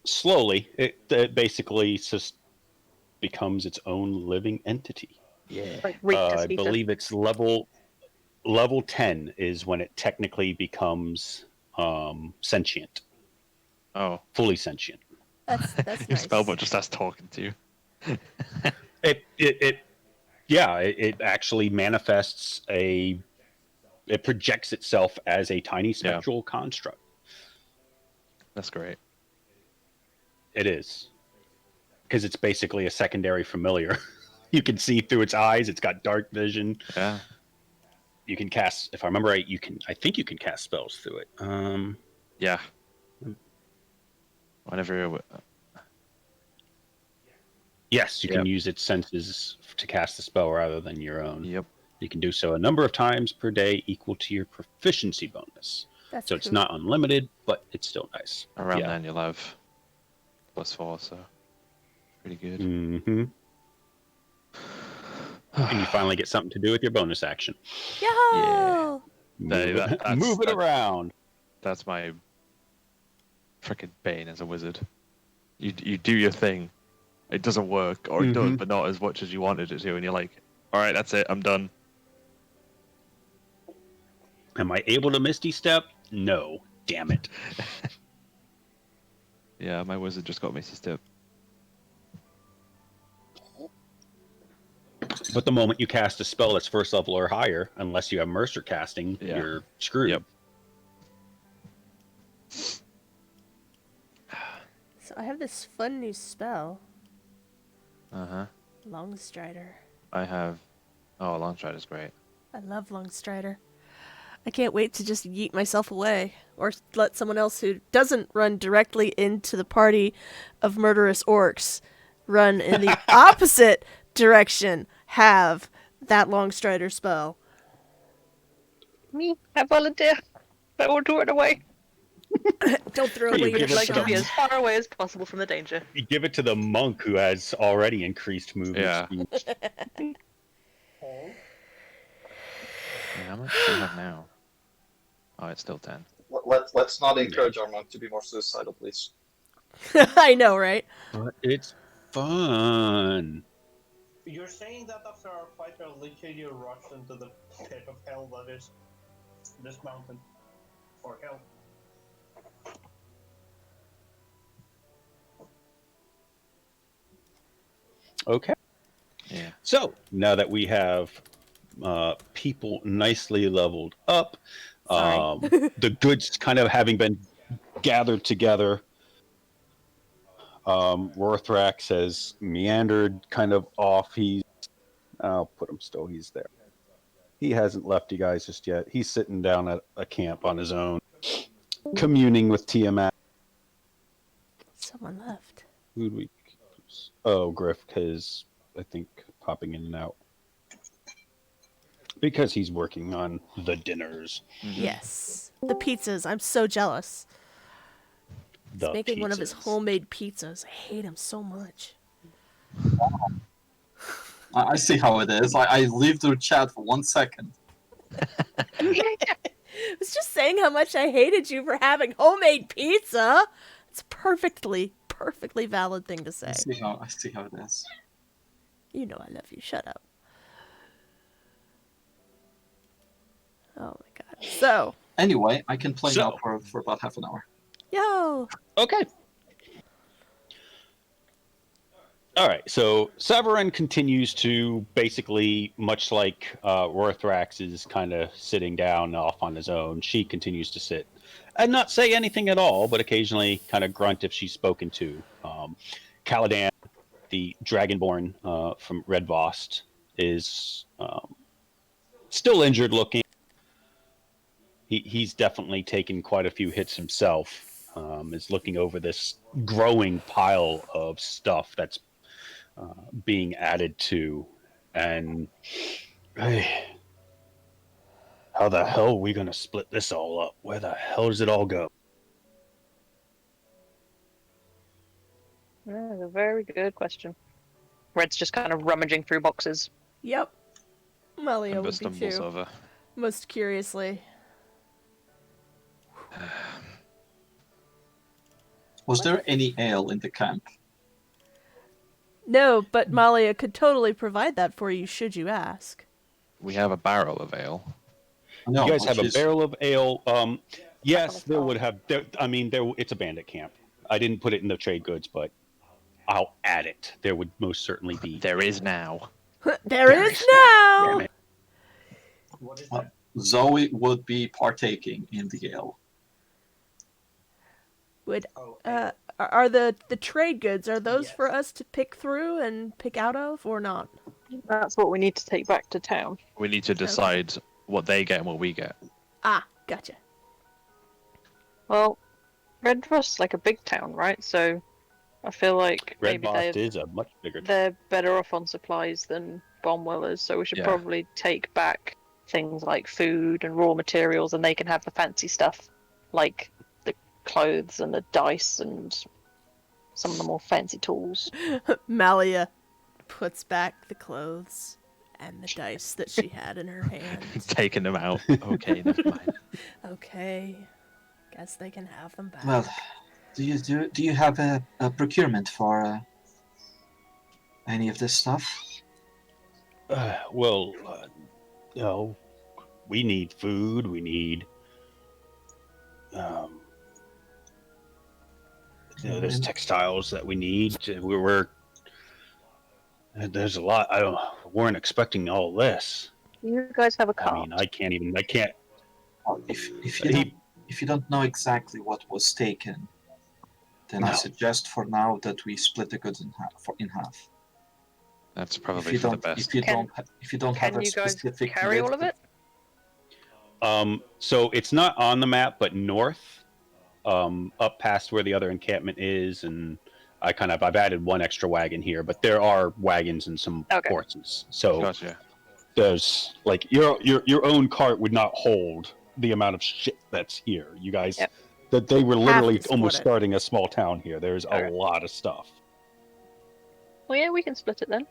Speaker 1: slowly. It basically just becomes its own living entity.
Speaker 4: Yeah.
Speaker 5: Like Reek to
Speaker 1: I
Speaker 5: Speaker.
Speaker 1: believe it's level 10 is when it technically becomes sentient,
Speaker 4: Oh,
Speaker 1: fully sentient.
Speaker 2: That's
Speaker 4: your
Speaker 2: nice.
Speaker 4: spellbook just starts talking to you.
Speaker 1: It actually manifests it projects itself as a tiny spectral construct.
Speaker 4: That's great.
Speaker 1: It is. Because it's basically a secondary familiar. You can see through its eyes, it's got dark vision.
Speaker 4: Yeah.
Speaker 1: You can cast, if I remember right, I think you can cast spells through it.
Speaker 4: Yeah. Whenever you're...
Speaker 1: Yes, you can
Speaker 4: Yep.
Speaker 1: use its senses to cast the spell rather than your own.
Speaker 4: Yep.
Speaker 1: You can do so a number of times per day equal to your proficiency bonus.
Speaker 2: That's
Speaker 1: So it's
Speaker 2: cool.
Speaker 1: not unlimited, but it's still nice.
Speaker 4: Around
Speaker 1: Yeah.
Speaker 4: then you'll have +4, so pretty good.
Speaker 1: Mm-hmm. And you finally get something to do with your bonus action.
Speaker 2: Yo!
Speaker 1: Move it around.
Speaker 4: That's my freaking bane as a wizard. You do your thing. It doesn't work, or it does,
Speaker 1: Mhm.
Speaker 4: but not as much as you wanted it to, and you're like, all right, that's it, I'm done.
Speaker 1: Am I able to Misty Step? No. Damn it.
Speaker 4: Yeah, my wizard just got Misty Step.
Speaker 1: But the moment you cast a spell that's first level or higher, unless you have Mercer casting,
Speaker 4: Yeah.
Speaker 1: you're screwed.
Speaker 4: Yep.
Speaker 2: So I have this fun new spell,
Speaker 4: Uh-huh.
Speaker 2: Longstrider.
Speaker 4: I have... Oh, Longstrider's great.
Speaker 2: I love Longstrider. I can't wait to just yeet myself away, or let someone else who doesn't run directly into the party of murderous orcs run in the opposite direction, have that Longstrider spell.
Speaker 5: Me, I volunteer. I will do it away.
Speaker 2: Don't throw
Speaker 1: You
Speaker 2: away your
Speaker 1: give us
Speaker 5: Like to
Speaker 1: some-
Speaker 5: be
Speaker 2: shot.
Speaker 5: as far away as possible from the danger.
Speaker 1: You give it to the monk who has already increased movement
Speaker 4: Yeah.
Speaker 1: speed.
Speaker 3: Paul?
Speaker 4: Yeah, how much do you have now? Oh, it's still 10.
Speaker 6: Let's not encourage our monk to be more suicidal, please.
Speaker 2: I know, right?
Speaker 1: But it's fun.
Speaker 3: You're saying that after our fight, I literally rushed into the pit of hell that is this mountain. Or hell.
Speaker 1: Okay.
Speaker 4: Yeah.
Speaker 1: So now that we have people nicely leveled up,
Speaker 2: Sorry.
Speaker 1: the goods kind of having been gathered together, Rorthrax has meandered kind of off. I'll put him still. He's there. He hasn't left you guys just yet. He's sitting down at a camp on his own, communing with Tiamat.
Speaker 2: Someone left.
Speaker 1: Who'd we? Oh, Griff is, I think, popping in and out because he's working on the dinners.
Speaker 2: Yes. The pizzas. I'm so jealous.
Speaker 1: The
Speaker 2: Making one of his
Speaker 1: pizzas.
Speaker 2: homemade pizzas. I hate him so much.
Speaker 7: I see how it is. I leave the chat for 1 second.
Speaker 2: I was just saying how much I hated you for having homemade pizza. It's a perfectly valid thing to say.
Speaker 7: I see how it is.
Speaker 2: You know I love you. Shut up. Oh my god. So,
Speaker 7: Anyway, I can play
Speaker 1: So-
Speaker 7: now for about half an hour.
Speaker 2: yo.
Speaker 1: Okay. All right. So Severin continues to basically, much like Rorthrax is kind of sitting down off on his own. She continues to sit and not say anything at all, but occasionally kind of grunt if she's spoken to. Caladan, the Dragonborn from Red Vost, is still injured looking. He's definitely taken quite a few hits himself. is looking over this growing pile of stuff that's being added to, and hey, how the hell are we gonna split this all up? Where the hell does it all go?
Speaker 5: That's a very good question. Red's just kind of rummaging through boxes.
Speaker 2: Yep. Malia
Speaker 4: Ember
Speaker 2: would be
Speaker 4: stumbles
Speaker 2: too.
Speaker 4: over.
Speaker 2: Most curiously.
Speaker 7: Was there any ale in the camp?
Speaker 2: No, but Malia could totally provide that for you should you ask.
Speaker 4: We have a barrel of ale.
Speaker 7: No,
Speaker 1: You guys
Speaker 7: but
Speaker 1: have a
Speaker 7: she's-
Speaker 1: barrel of ale. Yes,
Speaker 5: Back
Speaker 1: there
Speaker 5: on the
Speaker 1: would have. It's a bandit camp. I didn't put it in the trade goods, but I'll add it. There would most certainly be.
Speaker 4: There is now.
Speaker 2: There is now!
Speaker 1: Damn it.
Speaker 3: What is
Speaker 7: Well,
Speaker 3: that?
Speaker 7: Zoe would be partaking in the ale.
Speaker 2: Would
Speaker 3: Oh,
Speaker 2: are the trade goods, are those
Speaker 3: Yes.
Speaker 2: for us to pick through and pick out of or not?
Speaker 5: That's what we need to take back to town.
Speaker 4: We need to decide what they get and what we get.
Speaker 2: Ah, gotcha.
Speaker 5: Well, Redrust's like a big town, right? So I feel like
Speaker 1: Red
Speaker 5: maybe
Speaker 1: Moth is a much bigger.
Speaker 5: they're better off on supplies than Bonwell is, so we should
Speaker 4: Yeah.
Speaker 5: probably take back things like food and raw materials, and they can have the fancy stuff, like the clothes and the dice and some of the more fancy tools.
Speaker 2: Malia puts back the clothes and the dice that she had in her hand.
Speaker 4: Taking them out. Okay, never mind.
Speaker 2: Okay. Guess they can have them back.
Speaker 7: Well, do you have a procurement for any of this stuff?
Speaker 1: Well, you know, we need food. We need. There's textiles that we need. There's a lot. Weren't expecting all this.
Speaker 5: You guys have a
Speaker 1: I
Speaker 5: cart.
Speaker 1: mean, I can't.
Speaker 7: Well, if you don't know exactly what was taken, then I
Speaker 1: No.
Speaker 7: suggest for now that we split the goods in half.
Speaker 4: That's
Speaker 7: If
Speaker 4: probably
Speaker 7: you
Speaker 4: for the
Speaker 7: don't,
Speaker 4: best.
Speaker 7: if you don't have
Speaker 5: Can
Speaker 7: a
Speaker 5: you guys
Speaker 7: specific
Speaker 5: carry all
Speaker 7: list
Speaker 5: of it?
Speaker 1: So it's not on the map, but north, up past where the other encampment is, and I've added one extra wagon here, but there are wagons and some
Speaker 5: Okay.
Speaker 1: horses. So
Speaker 4: Gotcha.
Speaker 1: there's like your own cart would not hold the amount of shit that's here. You guys,
Speaker 5: Yep.
Speaker 1: that they were literally
Speaker 2: to split
Speaker 1: almost
Speaker 2: it.
Speaker 1: starting a small town here. There's
Speaker 5: Okay.
Speaker 1: a lot of stuff.
Speaker 5: Well, yeah, we can split it then.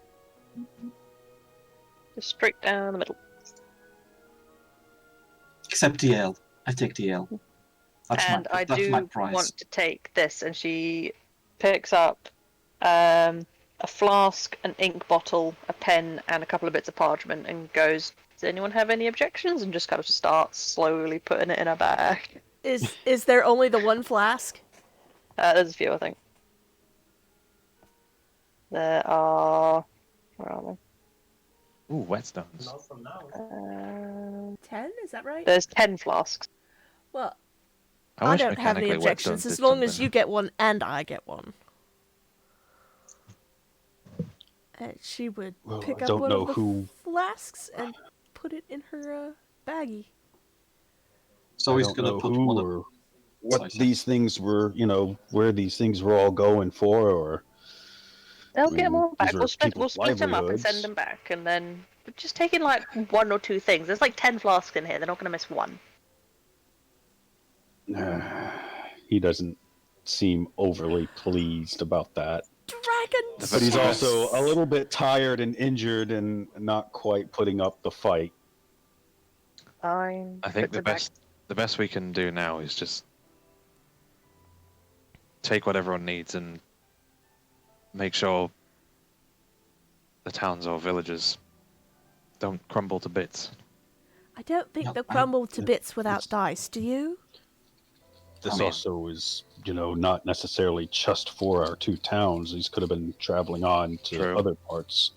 Speaker 5: Just straight down the middle.
Speaker 7: except the ale. I take the ale.
Speaker 5: And I
Speaker 7: That's
Speaker 5: do
Speaker 7: my price.
Speaker 5: want to take this. And she picks up a flask, an ink bottle, a pen, and a couple of bits of parchment, and goes, "Does anyone have any objections?" And just kind of starts slowly putting it in her bag.
Speaker 2: Is there only the one flask?
Speaker 5: There's a few, I think. There are. Where are they?
Speaker 4: Ooh, whetstones.
Speaker 3: not from now.
Speaker 2: 10, is that right?
Speaker 5: There's 10 flasks.
Speaker 2: Well,
Speaker 4: I
Speaker 2: I
Speaker 4: wish
Speaker 2: don't have any
Speaker 4: mechanically
Speaker 2: objections
Speaker 4: whetstones
Speaker 2: as
Speaker 4: did
Speaker 2: long as
Speaker 4: something.
Speaker 2: you get one and I get one. She would
Speaker 1: Well,
Speaker 2: pick
Speaker 1: I
Speaker 2: up
Speaker 1: don't
Speaker 2: one
Speaker 1: know
Speaker 2: of the
Speaker 1: who.
Speaker 2: flasks and put it in her baggie.
Speaker 7: So
Speaker 1: I
Speaker 7: he's
Speaker 1: don't
Speaker 7: gonna
Speaker 1: know
Speaker 7: put
Speaker 1: who
Speaker 7: one of
Speaker 1: or what
Speaker 7: Sorry.
Speaker 1: these things were. Where these things were all going for, or.
Speaker 5: They'll
Speaker 1: I
Speaker 5: get them
Speaker 1: mean,
Speaker 5: all back.
Speaker 1: these are
Speaker 5: We'll split
Speaker 1: people's
Speaker 5: them up and send
Speaker 1: livelihoods.
Speaker 5: them back, and then we're just taking like one or two things. There's like 10 flasks in here. They're not going to miss one.
Speaker 1: He doesn't seem overly pleased about that.
Speaker 2: Dragons!
Speaker 1: But he's
Speaker 4: Yes.
Speaker 1: also a little bit tired and injured and not quite putting up the fight.
Speaker 5: Fine.
Speaker 4: I think
Speaker 5: puts
Speaker 4: the
Speaker 5: it back.
Speaker 4: best we can do now is just take what everyone needs and make sure the towns or villages don't crumble to bits.
Speaker 2: I don't think
Speaker 7: No,
Speaker 2: they'll
Speaker 7: I-
Speaker 2: crumble to
Speaker 7: it-
Speaker 2: bits without
Speaker 7: it's-
Speaker 2: dice, do you?
Speaker 1: This
Speaker 7: I mean-
Speaker 1: also is, not necessarily just for our two towns. These could have been traveling on to
Speaker 4: True.
Speaker 1: other parts.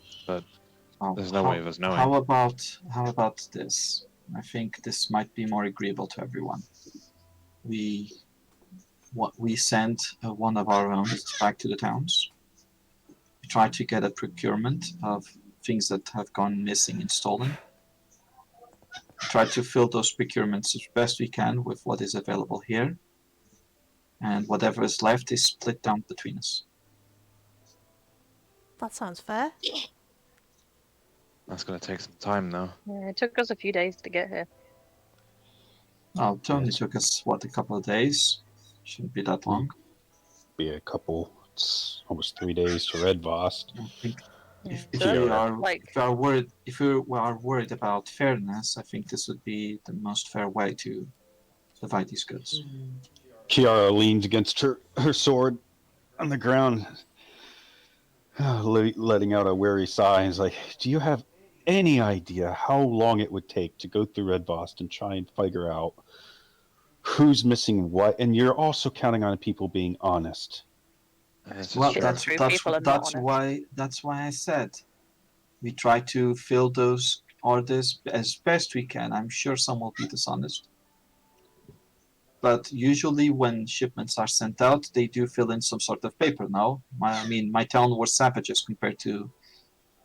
Speaker 7: Oh,
Speaker 4: There's no way of us knowing.
Speaker 7: How about this? I think this might be more agreeable to everyone. We send one of our own back to the towns. We try to get a procurement of things that have gone missing and stolen. Try to fill those procurements as best we can with what is available here. and whatever is left is split down between us.
Speaker 2: That sounds fair.
Speaker 4: That's gonna take some time though.
Speaker 5: Yeah, it took us a few days to get here.
Speaker 7: Oh, it only
Speaker 1: Yes.
Speaker 7: took us what, a couple of days? Shouldn't be that long.
Speaker 1: Be a couple. It's almost 3 days to Red Vost.
Speaker 7: I think
Speaker 5: Yeah,
Speaker 7: if
Speaker 5: so
Speaker 7: we
Speaker 5: that's
Speaker 7: are
Speaker 5: like
Speaker 7: if we are worried about fairness, I think this would be the most fair way to divide these goods.
Speaker 1: Kiara leans against her sword on the ground, letting out a weary sigh. He's like, "Do you have any idea how long it would take to go through Red Vost and try and figure out who's missing what? And you're also counting on people being honest."
Speaker 4: It's
Speaker 7: Well,
Speaker 4: just
Speaker 5: Shit,
Speaker 7: that's
Speaker 5: true,
Speaker 7: that's
Speaker 5: people are not
Speaker 7: that's why I said we try to fill those orders as best we can. I'm sure some will be dishonest, but usually when shipments are sent out, they do fill in some sort of paper. No, I mean my town was savages compared to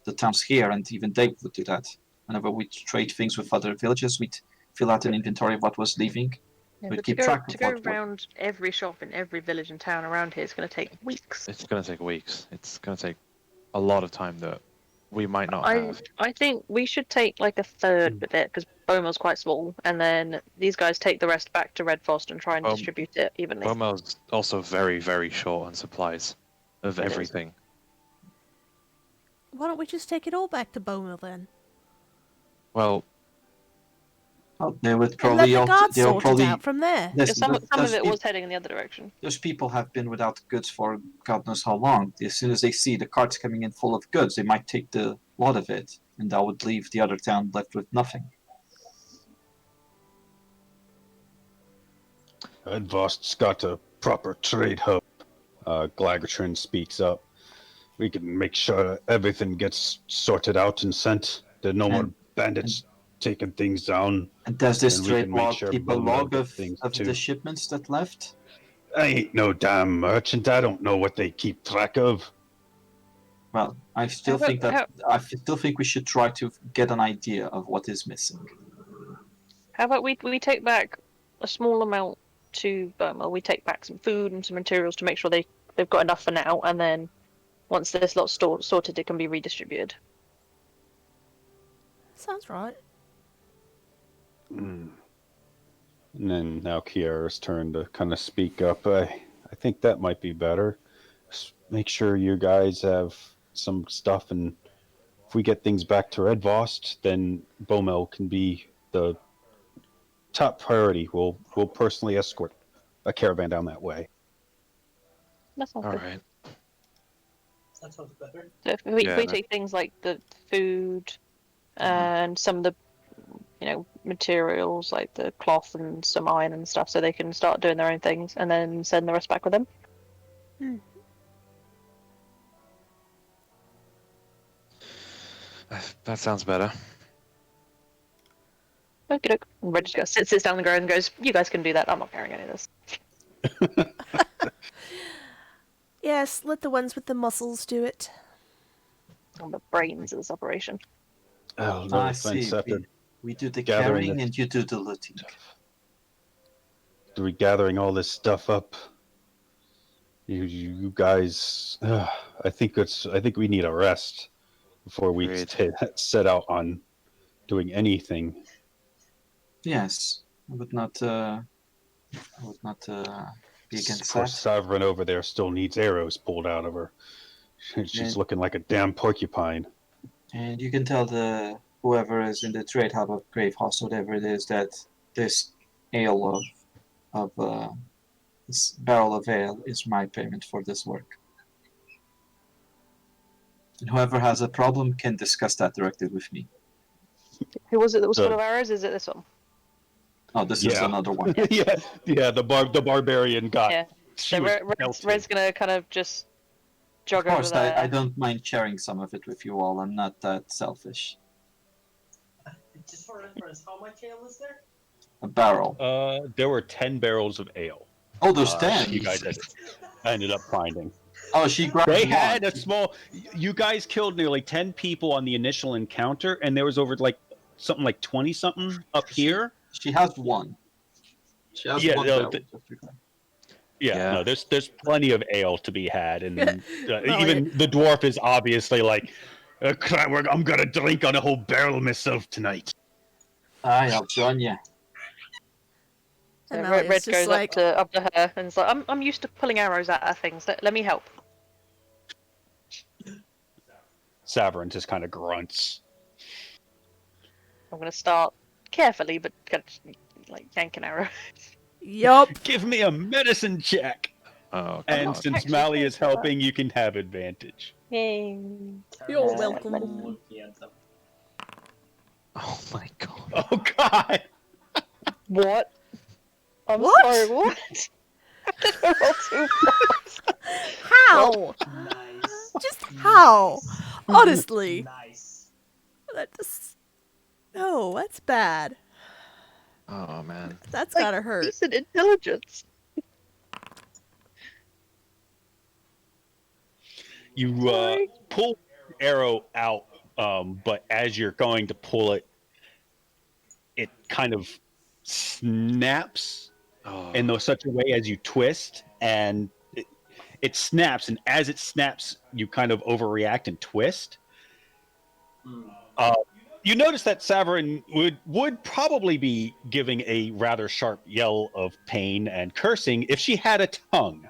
Speaker 7: the towns here, and even they would do that. Whenever we trade things with other villages, we'd fill out an inventory of what was leaving.
Speaker 5: Yeah,
Speaker 7: We'd
Speaker 5: but
Speaker 7: keep
Speaker 5: to go,
Speaker 7: track
Speaker 5: to
Speaker 7: of
Speaker 5: go
Speaker 7: what.
Speaker 5: around every shop in every village and town around here is going to take weeks.
Speaker 4: it's gonna take weeks. It's gonna take a lot of time that we might not have.
Speaker 5: I think we should take like a third of it because Beaumont's quite small, and then these guys take the rest back to Red Foster and try and distribute it evenly.
Speaker 4: Beaumont's also very, very short on supplies of
Speaker 5: It is.
Speaker 4: everything.
Speaker 2: Why don't we just take it all back to Beaumont then?
Speaker 4: Well,
Speaker 7: Oh, they would
Speaker 2: And let
Speaker 7: probably
Speaker 2: the
Speaker 7: all.
Speaker 2: guards
Speaker 7: They'll
Speaker 2: sort it
Speaker 7: probably.
Speaker 2: out from there.
Speaker 5: Because
Speaker 7: Listen,
Speaker 5: some of
Speaker 7: those
Speaker 5: it
Speaker 7: peop-
Speaker 5: was heading in the other direction.
Speaker 7: Those people have been without goods for God knows how long. As soon as they see the carts coming in full of goods, they might take the lot of it, and that would leave the other town left with nothing.
Speaker 1: Red Vost's got a proper trade hub. Glagratrin speaks up. We can make sure everything gets sorted out and sent. There are no more bandits taking things down.
Speaker 7: And does this
Speaker 1: And we
Speaker 7: trade
Speaker 1: can make
Speaker 7: log
Speaker 1: sure
Speaker 7: keep a
Speaker 1: Beaumont
Speaker 7: log
Speaker 1: gets
Speaker 7: of
Speaker 1: things
Speaker 7: the
Speaker 1: too.
Speaker 7: shipments that left?
Speaker 1: I ain't no damn merchant. I don't know what they keep track of.
Speaker 7: Well, I still
Speaker 5: How
Speaker 7: think
Speaker 5: about-
Speaker 7: that I still think we should try to get an idea of what is missing.
Speaker 5: How about we take back a small amount to Burma? We take back some food and some materials to make sure they've got enough for now, and then once this lot's sorted, it can be redistributed.
Speaker 2: Sounds right.
Speaker 1: And then now Kiara's turn to kind of speak up. I think that might be better. Just make sure you guys have some stuff, and if we get things back to Red Vost, then Beaumont can be the top priority. We'll personally escort a caravan down that way.
Speaker 5: That sounds
Speaker 4: all
Speaker 5: good.
Speaker 4: right.
Speaker 3: That sounds better.
Speaker 5: So if we
Speaker 4: Yeah,
Speaker 5: take things like the food and some of the materials like the cloth and some iron and stuff, so they can start doing their own things, and then send the rest back with them.
Speaker 4: That sounds better.
Speaker 5: Okie doke. And Red just goes, sits down on the ground and goes, "You guys can do that. I'm not carrying any of this."
Speaker 2: Yes, let the ones with the muscles do it.
Speaker 5: I'm the brains of this operation.
Speaker 1: Oh, no
Speaker 7: I
Speaker 1: offense
Speaker 7: see.
Speaker 1: after
Speaker 7: We do the
Speaker 1: gathering
Speaker 7: carrying
Speaker 1: the-
Speaker 7: and you do the looting.
Speaker 1: gathering all this stuff up. You guys, I think we need a rest before we
Speaker 4: Agreed.
Speaker 1: set out on doing anything.
Speaker 7: Yes, I would not be against
Speaker 1: Poor
Speaker 7: that.
Speaker 1: Sovereign over there still needs arrows pulled out of her. She's
Speaker 7: Yeah.
Speaker 1: looking like a damn porcupine.
Speaker 7: And you can tell the whoever is in the trade hub of Gravehouse, whatever it is, that this ale this barrel of ale is my payment for this work. And whoever has a problem can discuss that directly with me.
Speaker 5: Who was it that was
Speaker 1: So-
Speaker 5: full of arrows? Is it this one?
Speaker 7: Oh, this is
Speaker 1: Yeah.
Speaker 7: another one.
Speaker 1: yeah. The barbarian got.
Speaker 5: Yeah.
Speaker 1: She
Speaker 5: So
Speaker 1: was
Speaker 5: Red's
Speaker 1: melted.
Speaker 5: gonna kind of just jog
Speaker 7: Of course,
Speaker 5: over there.
Speaker 7: I don't mind sharing some of it with you all. I'm not that selfish.
Speaker 3: Just for reference, how much ale is there?
Speaker 7: A barrel.
Speaker 1: There were 10 barrels of ale.
Speaker 7: Oh, there's 10.
Speaker 1: You guys ended up finding.
Speaker 7: Oh, she grabbed
Speaker 1: They
Speaker 7: one.
Speaker 1: had a small. You guys killed nearly 10 people on the initial encounter, and there was over something like 20 something up here.
Speaker 7: She has one. She has
Speaker 1: Yeah,
Speaker 7: one
Speaker 1: no,
Speaker 7: barrel.
Speaker 1: th-
Speaker 7: just to be clear.
Speaker 4: Yeah.
Speaker 1: no, there's plenty of ale to be had, and
Speaker 2: Well,
Speaker 1: even the dwarf is obviously like, I'm gonna drink on a whole barrel myself tonight.
Speaker 7: Aye, I'll join you.
Speaker 5: So
Speaker 2: And
Speaker 5: Red,
Speaker 2: Malia's
Speaker 5: Red
Speaker 2: just
Speaker 5: goes
Speaker 2: like,
Speaker 5: up to her and is like, I'm used to pulling arrows out of things. Let me help.
Speaker 1: Savrin just kind of grunts.
Speaker 5: I'm gonna start carefully, but kind of, like yank an arrow.
Speaker 2: yup.
Speaker 1: Give me a medicine check.
Speaker 4: Oh,
Speaker 1: And
Speaker 4: God.
Speaker 1: since
Speaker 5: actually
Speaker 1: Mally
Speaker 5: think
Speaker 1: is
Speaker 5: so.
Speaker 1: helping, you can have advantage.
Speaker 5: Yay.
Speaker 2: You're
Speaker 5: Uh,
Speaker 2: welcome.
Speaker 4: Oh my God.
Speaker 1: Oh God!
Speaker 5: What? I'm
Speaker 2: What?
Speaker 5: sorry, what? I didn't roll 2 points.
Speaker 2: How?
Speaker 3: Nice.
Speaker 2: Just how? Honestly,
Speaker 3: Nice.
Speaker 2: that just no, that's bad.
Speaker 4: Oh man.
Speaker 2: That's
Speaker 5: Like,
Speaker 2: gotta hurt.
Speaker 5: Decent intelligence.
Speaker 1: You
Speaker 5: Sorry.
Speaker 1: pull your arrow out, but as you're going to pull it, it kind of snaps
Speaker 4: Oh.
Speaker 1: in such a way as you twist, and it snaps. And as it snaps, you kind of overreact and twist. You notice that Savrin would probably be giving a rather sharp yell of pain and cursing if she had a tongue.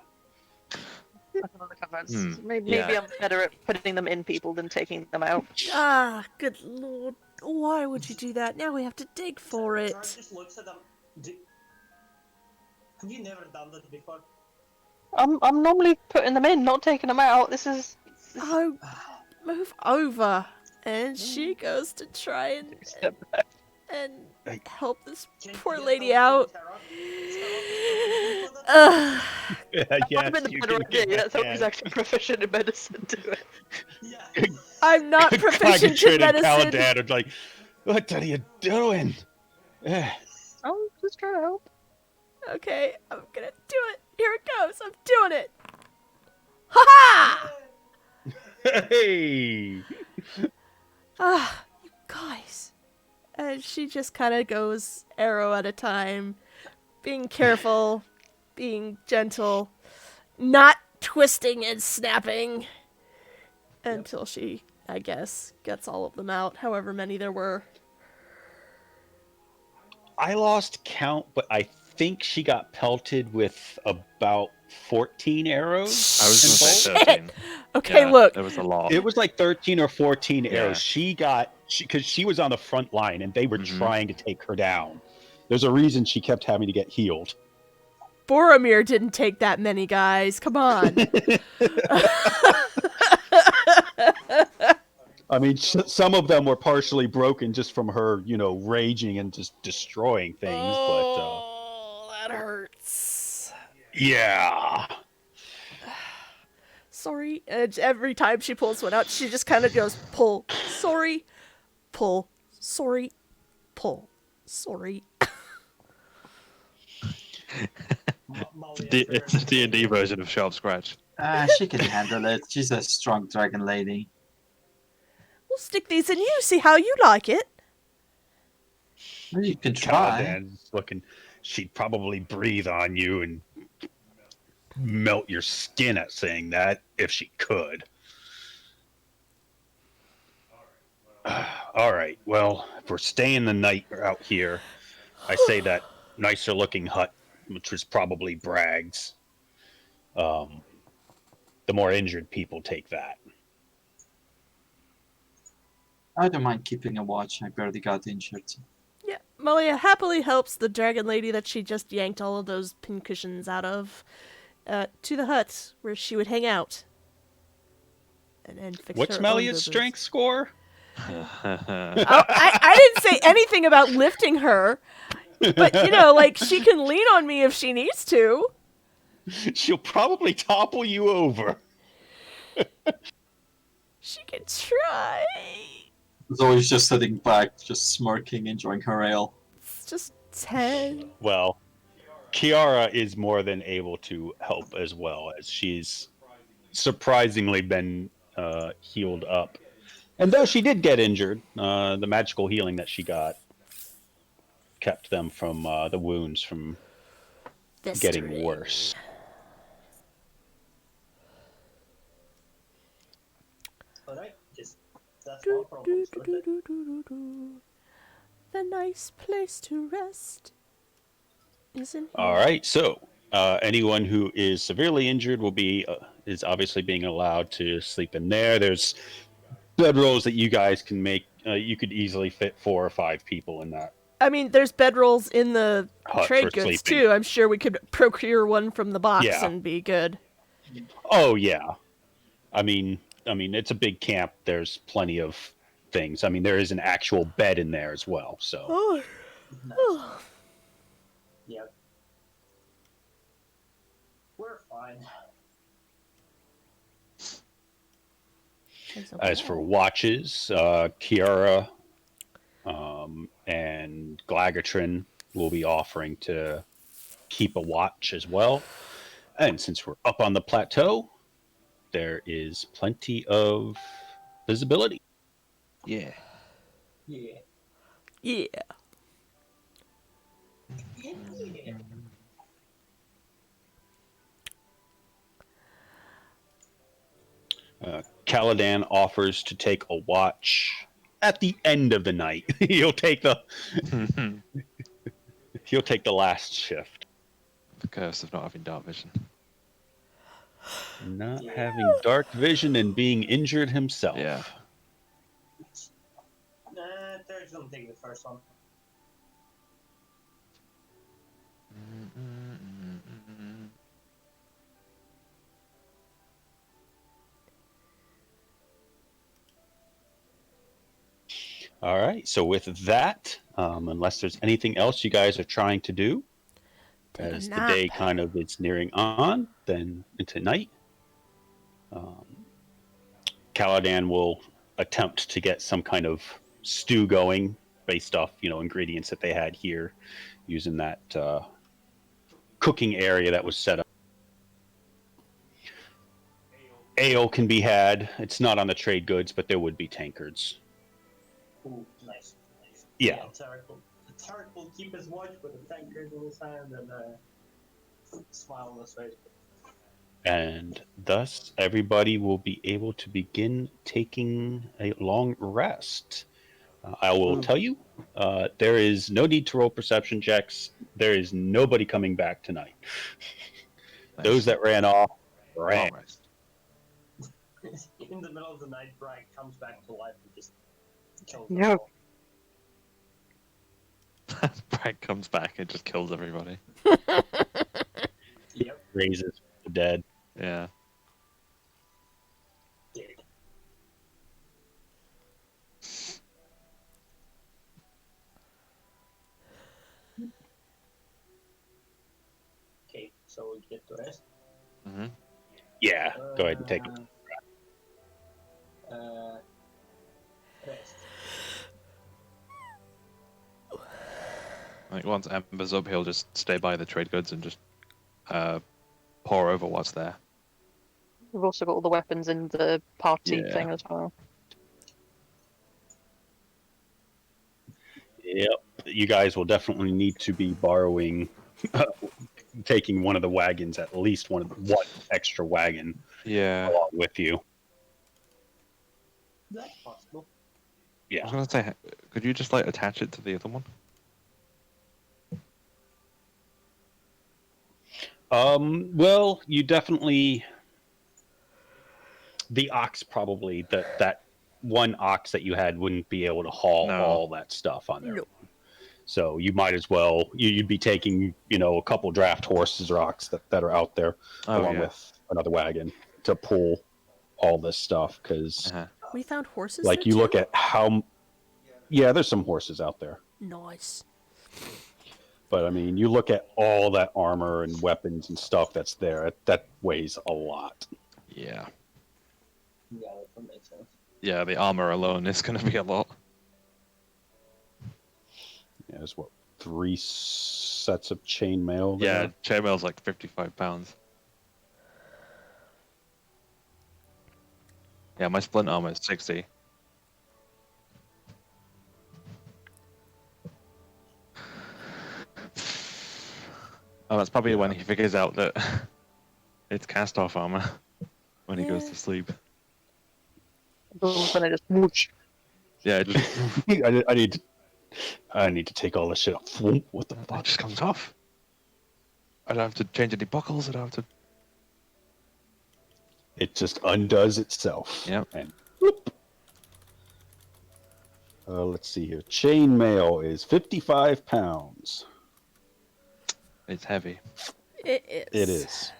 Speaker 5: Maybe
Speaker 4: yeah.
Speaker 5: I'm better at putting them in people than taking them out.
Speaker 2: Ah, good lord. Why would you do that? Now we have to dig for
Speaker 3: Gerard
Speaker 2: it.
Speaker 3: just looks at them. Have you never done that before?
Speaker 5: I'm normally putting them in, not taking them out. This is
Speaker 2: Oh, move over. And she goes to try and help this
Speaker 3: Can you
Speaker 2: poor
Speaker 3: get
Speaker 2: lady
Speaker 3: them
Speaker 2: out.
Speaker 3: from Tara?
Speaker 2: Ugh.
Speaker 5: I've
Speaker 1: Yes,
Speaker 5: been the
Speaker 1: you
Speaker 5: better
Speaker 1: can
Speaker 5: idea.
Speaker 1: get
Speaker 5: That's
Speaker 1: that.
Speaker 5: someone's actually proficient in medicine. Do it.
Speaker 3: Yeah.
Speaker 2: I'm not proficient in
Speaker 1: Cognitrated
Speaker 2: medicine.
Speaker 1: Paladin are like, what are you doing?
Speaker 5: I'm just trying to help.
Speaker 2: Okay, I'm gonna do it. Here it goes. I'm doing it. Ha ha!
Speaker 1: Hey!
Speaker 2: Ah, you guys. And she just kind of goes arrow at a time, being careful, being gentle, not twisting and snapping until she, I guess, gets all of them out, however many there were.
Speaker 1: I lost count, but I think she got pelted with about 14 arrows.
Speaker 4: I was gonna say
Speaker 2: Shit.
Speaker 4: 13.
Speaker 2: Okay,
Speaker 4: Yeah,
Speaker 2: look.
Speaker 4: There was a lot.
Speaker 1: It was like 13 or 14
Speaker 4: Yeah.
Speaker 1: arrows. She got, because she was on the front line and they were
Speaker 4: Mhm.
Speaker 1: trying to take her down. There's a reason she kept having to get healed.
Speaker 2: Boromir didn't take that many, guys. Come on.
Speaker 1: I mean, some of them were partially broken just from her, raging and just destroying things.
Speaker 2: Oh, that hurts.
Speaker 1: But yeah.
Speaker 2: Sorry. And every time she pulls one out, she just kind of goes, pull, sorry, pull, sorry, pull, sorry.
Speaker 4: It's a D&D version of Sharp Scratch.
Speaker 7: She can handle it. She's a strong dragon lady.
Speaker 2: We'll stick these in you, see how you like it.
Speaker 7: Well, you can try.
Speaker 1: Caladan's looking, she'd probably breathe on you and melt your skin at saying that if she could. All right, well, if we're staying the night out here, I say that nicer looking hut, which was probably Bragg's. The more injured people take that.
Speaker 7: I don't mind keeping a watch. I barely got injured.
Speaker 2: Yeah, Malia happily helps the dragon lady that she just yanked all of those pincushions out of to the hut where she would hang out. And fix
Speaker 1: What's
Speaker 2: her own
Speaker 1: Melia's
Speaker 2: boo-boos.
Speaker 1: strength score?
Speaker 2: I didn't say anything about lifting her, but like she can lean on me if she needs to.
Speaker 1: She'll probably topple you over.
Speaker 2: She can try.
Speaker 7: Zoe's just sitting back, just smirking, enjoying her ale.
Speaker 2: It's just 10.
Speaker 1: Well, Kiara is more than able to help as well, as she's surprisingly been healed up. And though she did get injured, the magical healing that she got kept them from the wounds from getting worse.
Speaker 3: small problems with it.
Speaker 2: The nice place to rest isn't here.
Speaker 1: All right, so anyone who is severely injured will be is obviously being allowed to sleep in there. There's bedrolls that you guys can make. You could easily fit 4 or 5 people in that
Speaker 2: I mean, there's bedrolls in the
Speaker 1: hut
Speaker 2: trade
Speaker 1: for
Speaker 2: goods
Speaker 1: sleeping.
Speaker 2: too. I'm sure we could procure one from the box
Speaker 1: Yeah.
Speaker 2: and be good.
Speaker 1: Oh yeah, I mean it's a big camp. There's plenty of things. I mean, there is an actual bed in there as well. So
Speaker 2: Oh,
Speaker 3: Nice. Yep. We're fine.
Speaker 2: there's a
Speaker 1: as for
Speaker 2: wall.
Speaker 1: watches, Kiara and Glagatrin will be offering to keep a watch as well. And since we're up on the plateau, there is plenty of visibility.
Speaker 4: Yeah.
Speaker 3: Yeah.
Speaker 2: Yeah.
Speaker 3: Yeah.
Speaker 1: Caladan offers to take a watch at the end of the night. He'll take the last shift.
Speaker 4: The curse of not having dark vision.
Speaker 1: Not
Speaker 3: Yeah.
Speaker 1: having dark vision and being injured himself.
Speaker 4: Yeah.
Speaker 3: There's gonna take the first one.
Speaker 1: All right. So with that, unless there's anything else you guys are trying to do,
Speaker 2: Take a
Speaker 1: as the
Speaker 2: nap.
Speaker 1: day kind of is nearing on, then into night, Caladan will attempt to get some kind of stew going based off ingredients that they had here, using that cooking area that was set up. Ale can be had. It's not on the trade goods, but there would be tankards.
Speaker 3: Ooh, nice. Nice.
Speaker 1: Yeah.
Speaker 3: Tarek will keep his watch with a tankard in his hand and smile on his face.
Speaker 1: And thus, everybody will be able to begin taking a long rest. I will tell you, there is no need to roll perception checks. There is nobody coming back tonight. Those that ran off, ran.
Speaker 4: Long rest.
Speaker 3: In the middle of the night, Bragg comes back to life and just kills
Speaker 5: No.
Speaker 3: them all.
Speaker 4: Bragg comes back and just kills everybody.
Speaker 3: Yep.
Speaker 1: Raises the dead.
Speaker 4: Yeah.
Speaker 3: Did. Okay, so we get to rest.
Speaker 4: hmm
Speaker 1: Yeah, go ahead and take it.
Speaker 3: Rest.
Speaker 4: Like once Ember's up, he'll just stay by the trade goods and just pour over what's there.
Speaker 5: We've also got all the weapons in the party
Speaker 4: Yeah.
Speaker 5: thing as well.
Speaker 1: Yep. You guys will definitely need to be borrowing, taking one of the wagons, at least one extra wagon
Speaker 4: Yeah.
Speaker 1: along with you.
Speaker 3: That's possible.
Speaker 4: I
Speaker 1: Yeah.
Speaker 4: was gonna say, could you just like attach it to the other one?
Speaker 1: Well, you definitely the ox probably that one ox that you had wouldn't be able to haul
Speaker 4: No.
Speaker 1: all that stuff on there.
Speaker 2: Nope.
Speaker 1: So you might as well you'd be taking a couple draft horses or ox that are out there along with another wagon to pull all this stuff because
Speaker 4: Uh-huh.
Speaker 2: We found horses.
Speaker 1: like
Speaker 2: there
Speaker 1: you
Speaker 2: too?
Speaker 1: look at how there's some horses out there.
Speaker 2: Nice.
Speaker 1: But I mean, you look at all that armor and weapons and stuff that's there. That weighs a lot.
Speaker 4: Yeah.
Speaker 3: Yeah, that makes sense.
Speaker 4: Yeah, the armor alone is gonna be a lot.
Speaker 1: Yeah, there's 3 sets of chainmail.
Speaker 4: Yeah,
Speaker 1: there?
Speaker 4: chainmail's like 55 pounds. Yeah, my splint armor is 60. Oh, that's probably when he figures out that it's cast off armor when he goes
Speaker 2: Yeah.
Speaker 4: to sleep.
Speaker 5: When I just whoosh.
Speaker 4: Yeah, it just,
Speaker 1: I need to take all this shit off. What the
Speaker 4: it
Speaker 1: fuck?
Speaker 4: just comes off. I don't have to change any buckles. I don't have to.
Speaker 1: It just undoes itself.
Speaker 4: Yep.
Speaker 1: And whoop. Let's see here. Chainmail is 55 pounds.
Speaker 4: It's heavy.
Speaker 2: It is.
Speaker 1: It is.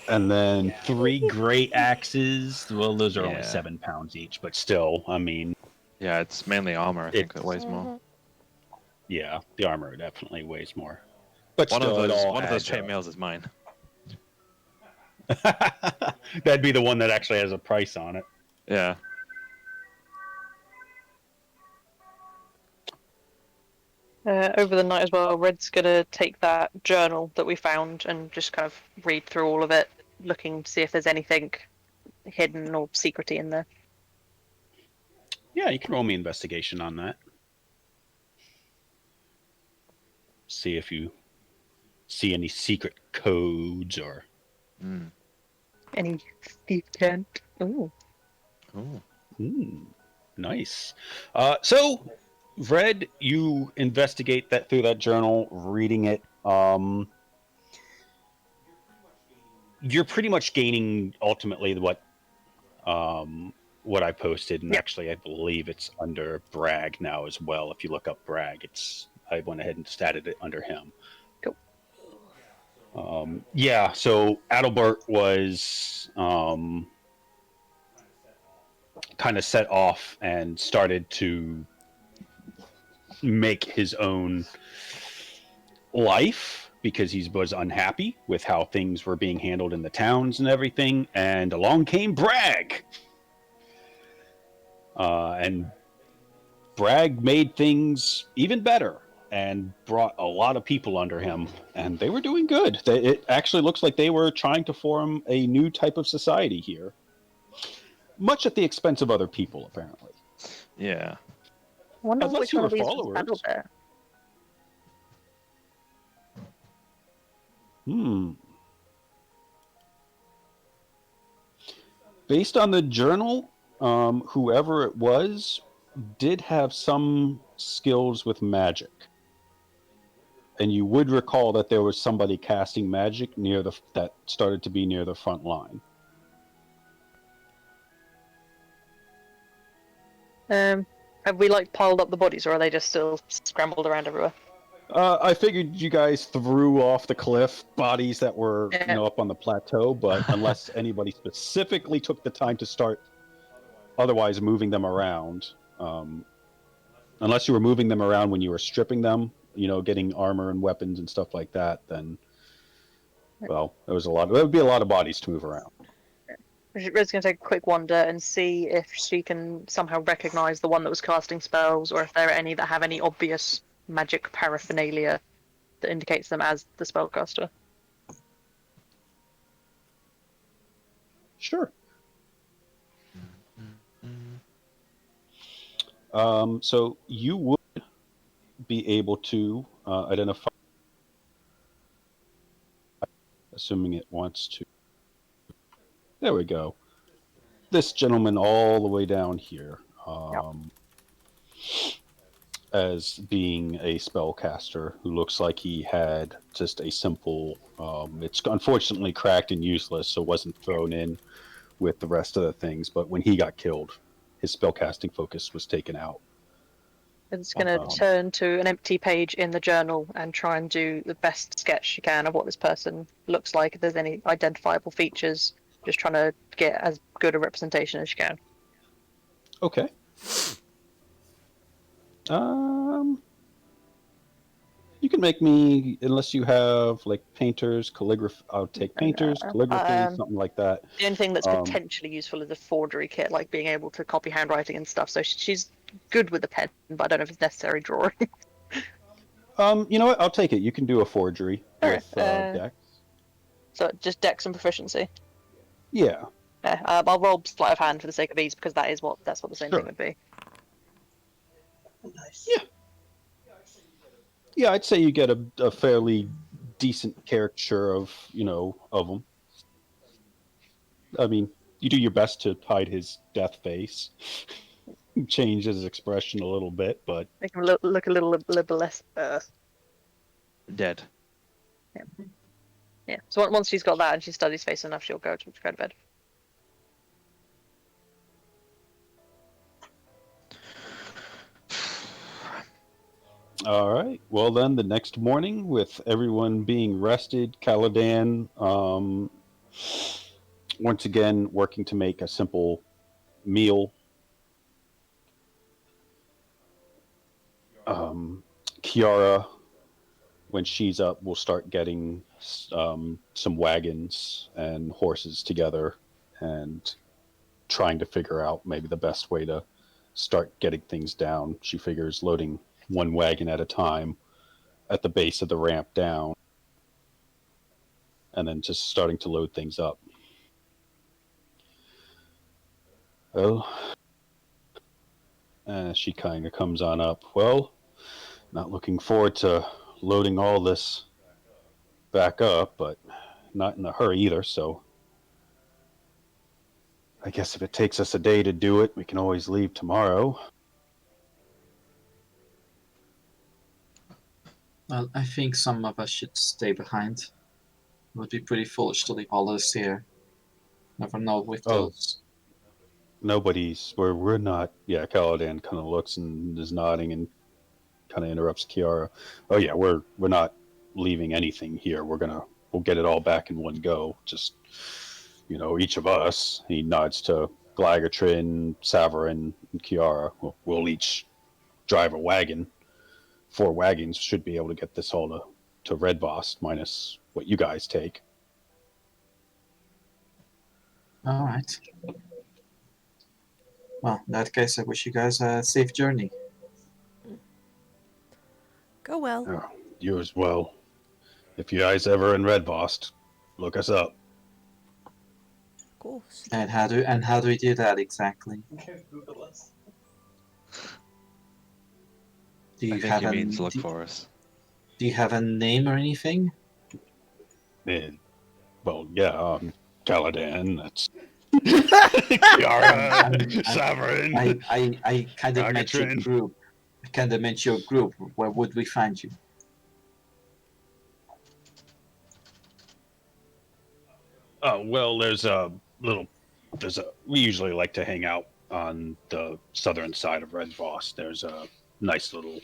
Speaker 1: And then
Speaker 8: 3 great axes. Well, those are only
Speaker 4: Yeah.
Speaker 8: 7 pounds each, but still, I mean,
Speaker 4: Yeah, it's mainly armor. I think that weighs more.
Speaker 8: yeah, the armor definitely weighs more. But
Speaker 4: One of
Speaker 8: still, it
Speaker 4: those,
Speaker 8: all
Speaker 4: one of those
Speaker 8: adds up.
Speaker 4: chainmails is mine.
Speaker 8: That'd be the one that actually has a price on it.
Speaker 4: Yeah.
Speaker 5: Over the night as well, Red's gonna take that journal that we found and just kind of read through all of it, looking to see if there's anything hidden or secrety in there.
Speaker 8: Yeah, you can roll me investigation on that. See if you see any secret codes or.
Speaker 4: Mm.
Speaker 5: Any thief tent? Ooh.
Speaker 4: Ooh.
Speaker 8: Nice. So, Red, you investigate that through that journal, reading it. You're pretty much gaining ultimately what I posted, and
Speaker 5: Yep.
Speaker 8: actually, I believe it's under Bragg now as well. If you look up Bragg, I went ahead and statted it under him.
Speaker 5: Cool.
Speaker 8: Yeah, so Adalbert was kind of set off and started to make his own life because he was unhappy with how things were being handled in the towns and everything. And along came Bragg. And Bragg made things even better and brought a lot of people under him, and they were doing good. It actually looks like they were trying to form a new type of society here, much at the expense of other people, apparently.
Speaker 4: Yeah.
Speaker 5: I wonder
Speaker 8: Unless
Speaker 5: which
Speaker 8: you
Speaker 5: one of
Speaker 8: were
Speaker 5: these was
Speaker 8: followers.
Speaker 5: Adalbert.
Speaker 1: Based on the journal, whoever it was did have some skills with magic. And you would recall that there was somebody casting magic that started to be near the front line.
Speaker 5: Have we piled up the bodies, or are they just still scrambled around everywhere?
Speaker 1: I figured you guys threw off the cliff bodies that were
Speaker 5: Yeah.
Speaker 1: up on the plateau, but unless anybody specifically took the time to start otherwise moving them around, unless you were moving them around when you were stripping them, getting armor and weapons and stuff like that, then, well, there would be a lot of bodies to move around.
Speaker 5: Red's going to take a quick wander and see if she can somehow recognize the one that was casting spells, or if there are any that have any obvious magic paraphernalia that indicates them as the spellcaster.
Speaker 1: Sure. So you would be able to identify, assuming it wants to. There we go. This gentleman all the way down here, as being a spellcaster who looks like he had just a simple. It's unfortunately cracked and useless, so it wasn't thrown in with the rest of the things. But when he got killed, his spellcasting focus was taken out.
Speaker 5: It's going to turn to an empty page in the journal and try and do the best sketch she can of what this person looks like. If there's any identifiable features, just trying to get as good a representation as she can.
Speaker 1: Okay. You can make me, unless you have painters, calligraphy. I'll take painters, calligraphy, something like that.
Speaker 5: The only thing that's potentially useful is a forgery kit, like being able to copy handwriting and stuff. So she's good with a pen, but I don't know if it's necessary drawing.
Speaker 1: You know what? I'll take it. You can do a forgery with Dex.
Speaker 5: So just Dex and proficiency.
Speaker 1: Yeah.
Speaker 5: Yeah, I'll roll sleight of hand for the sake of ease, because that's what the same
Speaker 1: Sure.
Speaker 5: thing would be.
Speaker 3: Nice.
Speaker 1: Yeah. Yeah, I'd say you get a fairly decent caricature of them. I mean,
Speaker 8: you do your best to hide his death face, change his expression a little bit, but
Speaker 5: Make him look a little less.
Speaker 4: Dead.
Speaker 5: Yeah. So once she's got that and she's studied his face enough, she'll go to bed.
Speaker 8: all right. Well, then the next morning, with everyone being rested, Caladan, once again working to make a simple meal. Kiara, when she's up, will start getting some wagons and horses together and trying to figure out maybe the best way to start getting things down. She figures loading one wagon at a time at the base of the ramp down and then just starting to load things up. Well, she kind of comes on up. Well, not looking forward to loading all this back up, but not in a hurry either, so I guess if it takes us a day to do it, we can always leave tomorrow.
Speaker 7: Well, I think some of us should stay behind. It would be pretty foolish to leave all this here. Never know with
Speaker 8: Oh.
Speaker 7: those.
Speaker 8: We're not. Yeah, Caladan kind of looks and is nodding and kind of interrupts Kiara. Oh yeah, we're not leaving anything here. We'll get it all back in one go. Just, each of us. He nods to Glagotrin, Savarin, and Kiara. We'll each drive a wagon. 4 wagons should be able to get this all to Red Voss, minus what you guys take.
Speaker 7: All right. Well, in that case, I wish you guys a safe journey.
Speaker 2: Go well.
Speaker 8: Oh, you as well. If you guys ever in Red Voss, look us up.
Speaker 2: Cool.
Speaker 7: And how do we do that exactly?
Speaker 3: Google us.
Speaker 7: Do you
Speaker 4: I think
Speaker 7: have
Speaker 4: he
Speaker 7: a
Speaker 4: means look for us.
Speaker 7: Do you have a name or anything?
Speaker 8: Well, yeah, Caladan, that's Kiara, Savarin.
Speaker 7: I kind of meant your
Speaker 8: Glagotrin.
Speaker 7: group. I kind of meant your group. Where would we find you?
Speaker 8: Oh, well, we usually like to hang out on the southern side of Red Voss. There's a nice little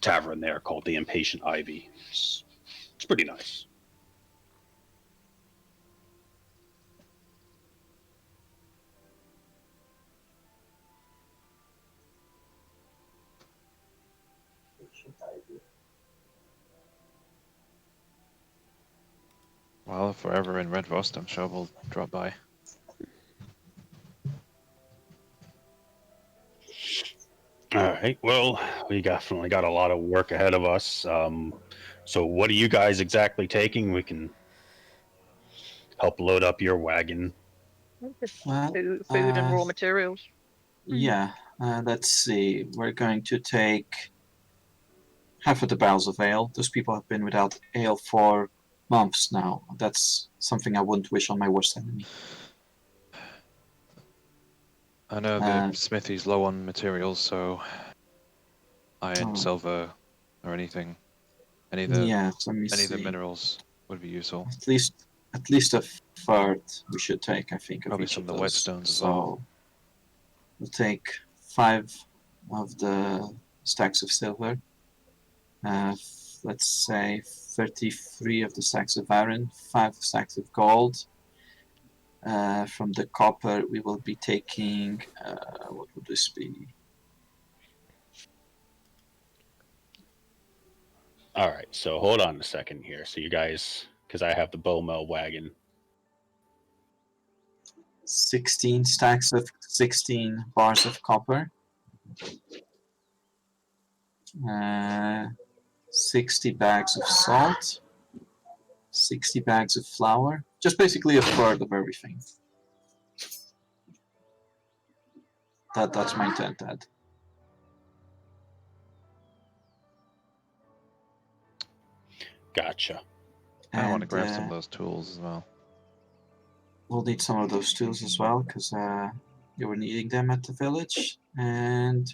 Speaker 8: tavern there called the Impatient Ivy. It's pretty nice.
Speaker 4: Well, if we're ever in Red Vost, I'm sure we'll drop by.
Speaker 8: All right. Well, we definitely got a lot of work ahead of us. So what are you guys exactly taking? We can help load up your wagon.
Speaker 5: Just
Speaker 7: Well,
Speaker 5: food and raw materials.
Speaker 7: Yeah. Let's see. We're going to take half of the barrels of ale. Those people have been without ale for months now. That's something I wouldn't wish on my worst enemy.
Speaker 4: I know the smithy's low on materials, so iron, silver, or anything, any of the
Speaker 7: let me
Speaker 4: any of the
Speaker 7: see.
Speaker 4: minerals would be useful.
Speaker 7: At least a third we should take, I think.
Speaker 4: Probably
Speaker 7: of each
Speaker 4: some
Speaker 7: of
Speaker 4: of the
Speaker 7: those.
Speaker 4: whetstones as
Speaker 7: So
Speaker 4: well.
Speaker 7: we'll take 5 of the stacks of silver. Let's say 33 of the stacks of iron, 5 stacks of gold. From the copper, we will be taking, what would this be?
Speaker 8: All right. So hold on a second here. So you guys, because I have the Bowmel wagon.
Speaker 7: 16 stacks of 16 bars of copper. 60 bags of salt. 60 bags of flour. Just basically a third of everything. That's my intent, Ed.
Speaker 8: Gotcha.
Speaker 4: I want to grab some
Speaker 7: And,
Speaker 4: of those tools as well.
Speaker 7: we'll need some of those tools as well, because you were needing them at the village. And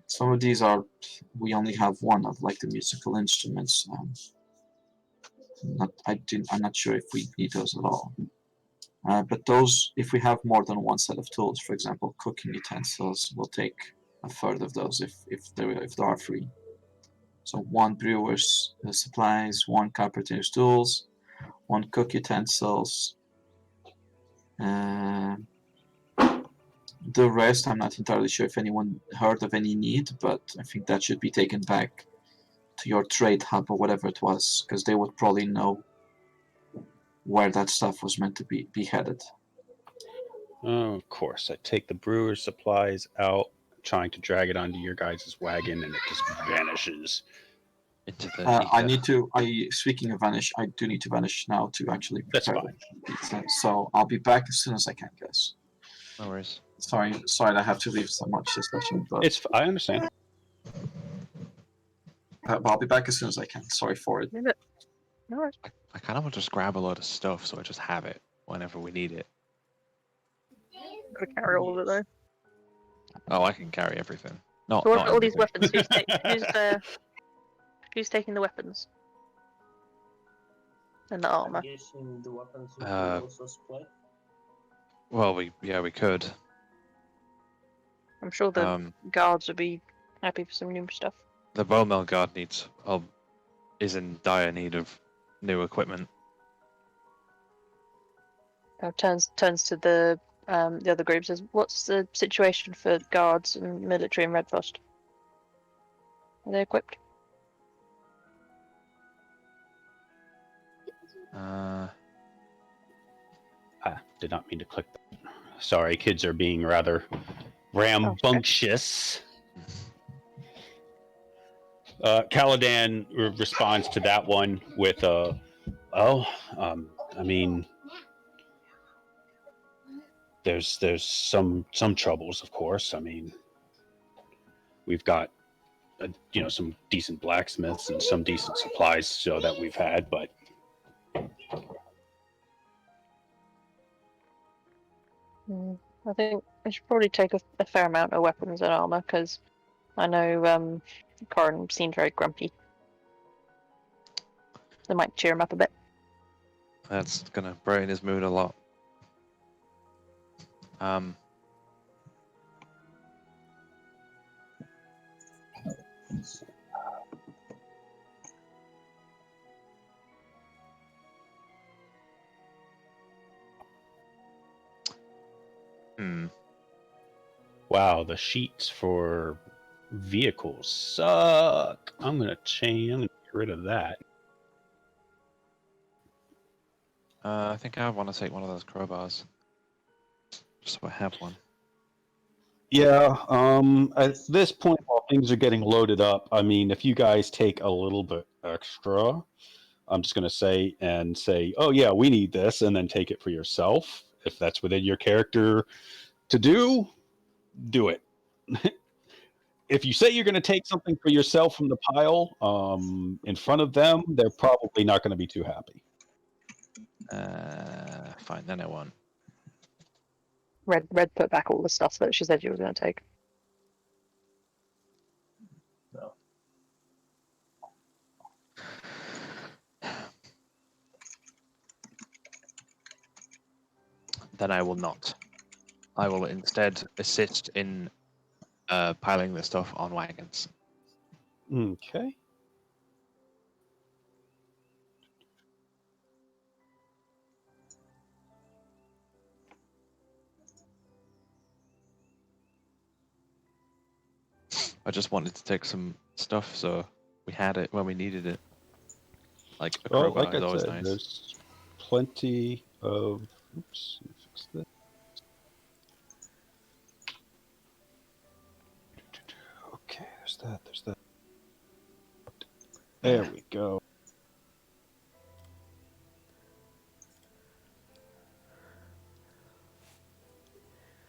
Speaker 7: some of these are, we only have one of, like the musical instruments. I'm not sure if we need those at all. But those, if we have more than one set of tools, for example, cooking utensils, we'll take a third of those if they are free. So one brewer's supplies, one carpenter's tools, one cook utensils. The rest, I'm not entirely sure if anyone heard of any need, but I think that should be taken back to your trade hub or whatever it was, because they would probably know where that stuff was meant to be headed.
Speaker 8: Oh, of course. I take the brewer's supplies out, trying to drag it onto your guys' wagon, and it just vanishes.
Speaker 4: Into the
Speaker 7: I
Speaker 4: ether.
Speaker 7: need to. Speaking of vanish, I do need to vanish now to actually
Speaker 8: That's
Speaker 7: prepare
Speaker 8: fine.
Speaker 7: the pizza. So I'll be back as soon as I can, guys.
Speaker 4: No worries.
Speaker 7: Sorry that I have to leave so much this session, but
Speaker 8: I understand.
Speaker 7: I'll be back as soon as I can. Sorry for it.
Speaker 5: No worries.
Speaker 4: I kind of want to just grab a load of stuff so I just have it whenever we need it.
Speaker 5: Gotta carry all of it though.
Speaker 4: Oh, I can carry everything. Not,
Speaker 5: So what
Speaker 4: not
Speaker 5: about all these
Speaker 4: everything.
Speaker 5: weapons? Who's taking the weapons? And the armor.
Speaker 3: I'm guessing the weapons will
Speaker 4: Uh,
Speaker 3: also split.
Speaker 4: Well, we could.
Speaker 5: I'm sure the guards would be happy for some new stuff.
Speaker 4: The bowmill guard is in dire need of new equipment.
Speaker 5: Turns to the other group, says, "What's the situation for guards and military in Redfrost? Are they equipped?"
Speaker 8: Did not mean to click that. Sorry, kids are being rather rambunctious. Caladan responds to that one with I mean, there's some troubles, of course. I mean, we've got some decent blacksmiths and some decent supplies so that we've had, but
Speaker 5: I think I should probably take a fair amount of weapons and armor, because I know Corin seemed very grumpy. They might cheer him up a bit.
Speaker 4: That's gonna brighten his mood a lot.
Speaker 8: Wow, the sheets for vehicles suck. I'm gonna get rid of that.
Speaker 4: I think I want to take one of those crowbars. Just so I have one.
Speaker 8: Yeah, at this point, while things are getting loaded up, I mean, if you guys take a little bit extra, I'm just going to say, oh, yeah, we need this, and then take it for yourself. If that's within your character to do it. If you say you're going to take something for yourself from the pile in front of them, they're probably not going to be too happy.
Speaker 4: Fine, then I won't.
Speaker 5: Red put back all the stuff that she said you were going to take.
Speaker 3: No.
Speaker 4: Then I will not. I will instead assist in piling the stuff on wagons.
Speaker 8: Okay.
Speaker 4: I just wanted to take some stuff so we had it when we needed it. Like a
Speaker 8: Well,
Speaker 4: crowbar
Speaker 8: like
Speaker 4: is
Speaker 8: I
Speaker 4: always
Speaker 8: said,
Speaker 4: nice.
Speaker 8: there's plenty of. Oops, let me fix that. Okay, there's that. There's that. There we go.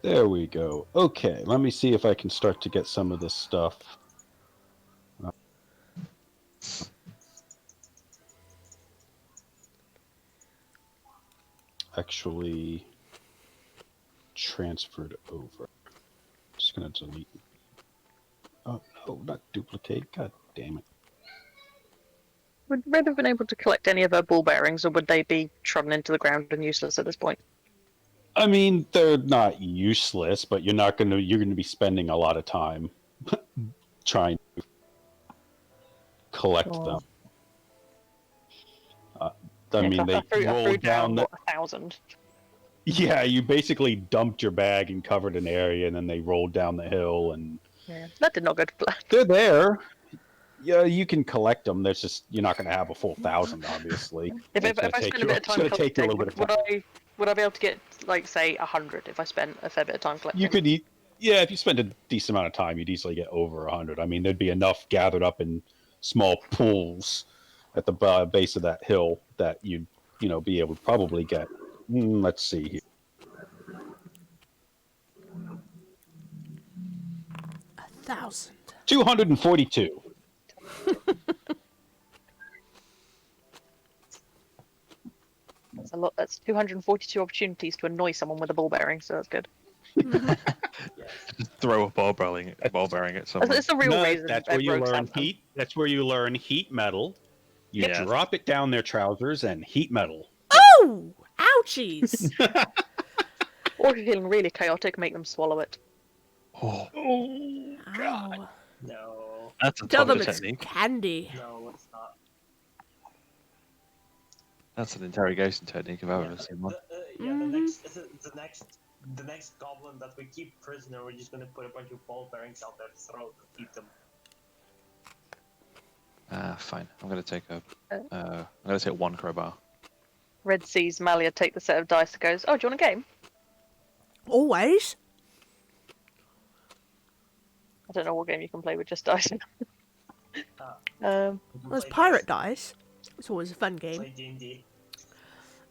Speaker 8: There we go. Okay, let me see if I can start to get some of this stuff. actually transferred over. Just gonna delete. Oh no, not duplicate. God damn it.
Speaker 5: Would Red have been able to collect any of her ball bearings, or would they be trodden into the ground and useless at this point?
Speaker 8: I mean, they're not useless, but you're gonna be spending a lot of time trying to collect
Speaker 5: Sure.
Speaker 8: them. I
Speaker 5: Yeah,
Speaker 8: mean,
Speaker 5: 'cause
Speaker 8: they
Speaker 5: I threw
Speaker 8: rolled down the.
Speaker 5: what, 1,000.
Speaker 8: Yeah, you basically dumped your bag and covered an area, and then they rolled down the hill, and
Speaker 5: Yeah, that did not go to plan.
Speaker 8: they're there. Yeah, you can collect them. There's just you're not going to have a full 1,000, obviously.
Speaker 5: If
Speaker 8: It's
Speaker 5: I
Speaker 8: gonna take
Speaker 5: spend a
Speaker 8: you.
Speaker 5: bit of
Speaker 8: It's
Speaker 5: time
Speaker 8: going to take you a
Speaker 5: collecting,
Speaker 8: little bit of time.
Speaker 5: would I be able to get, like, say, 100 if I spent a fair bit of time collecting?
Speaker 8: You could, yeah, if you spend a decent amount of time, you'd easily get over 100. I mean, there'd be enough gathered up in small pools at the base of that hill that you'd, be able to probably get. Let's see here.
Speaker 2: 1,000.
Speaker 8: 242.
Speaker 5: That's a lot. That's 242 opportunities to annoy someone with a ball bearing, so that's good.
Speaker 4: Just throw a ball bearing at someone.
Speaker 5: That's the real
Speaker 8: No,
Speaker 5: reason.
Speaker 8: that's where you
Speaker 5: rogues
Speaker 8: learn
Speaker 5: have them.
Speaker 8: heat. That's where you learn heat metal. You
Speaker 4: Yeah.
Speaker 8: drop it down their trousers and heat metal.
Speaker 2: Oh! Ouchies!
Speaker 5: Or if you're feeling really chaotic, make them swallow it.
Speaker 4: Oh,
Speaker 2: Ow.
Speaker 3: No,
Speaker 4: that's a
Speaker 2: Tell them
Speaker 4: torture
Speaker 2: it's
Speaker 4: technique.
Speaker 2: candy.
Speaker 3: no, it's not.
Speaker 4: That's an interrogation technique if I've ever seen one.
Speaker 3: The next goblin that we keep prisoner, we're just gonna put a bunch of ball bearings out their throat and eat them.
Speaker 4: Fine. I'm gonna take one crowbar.
Speaker 5: Red sees Malia take the set of dice and goes, "Oh, do you want a game?"
Speaker 2: Always.
Speaker 5: I don't know what game you can play with just dice.
Speaker 3: Ah.
Speaker 5: um,
Speaker 2: There's pirate dice. It's always a fun game.
Speaker 3: Play D&D.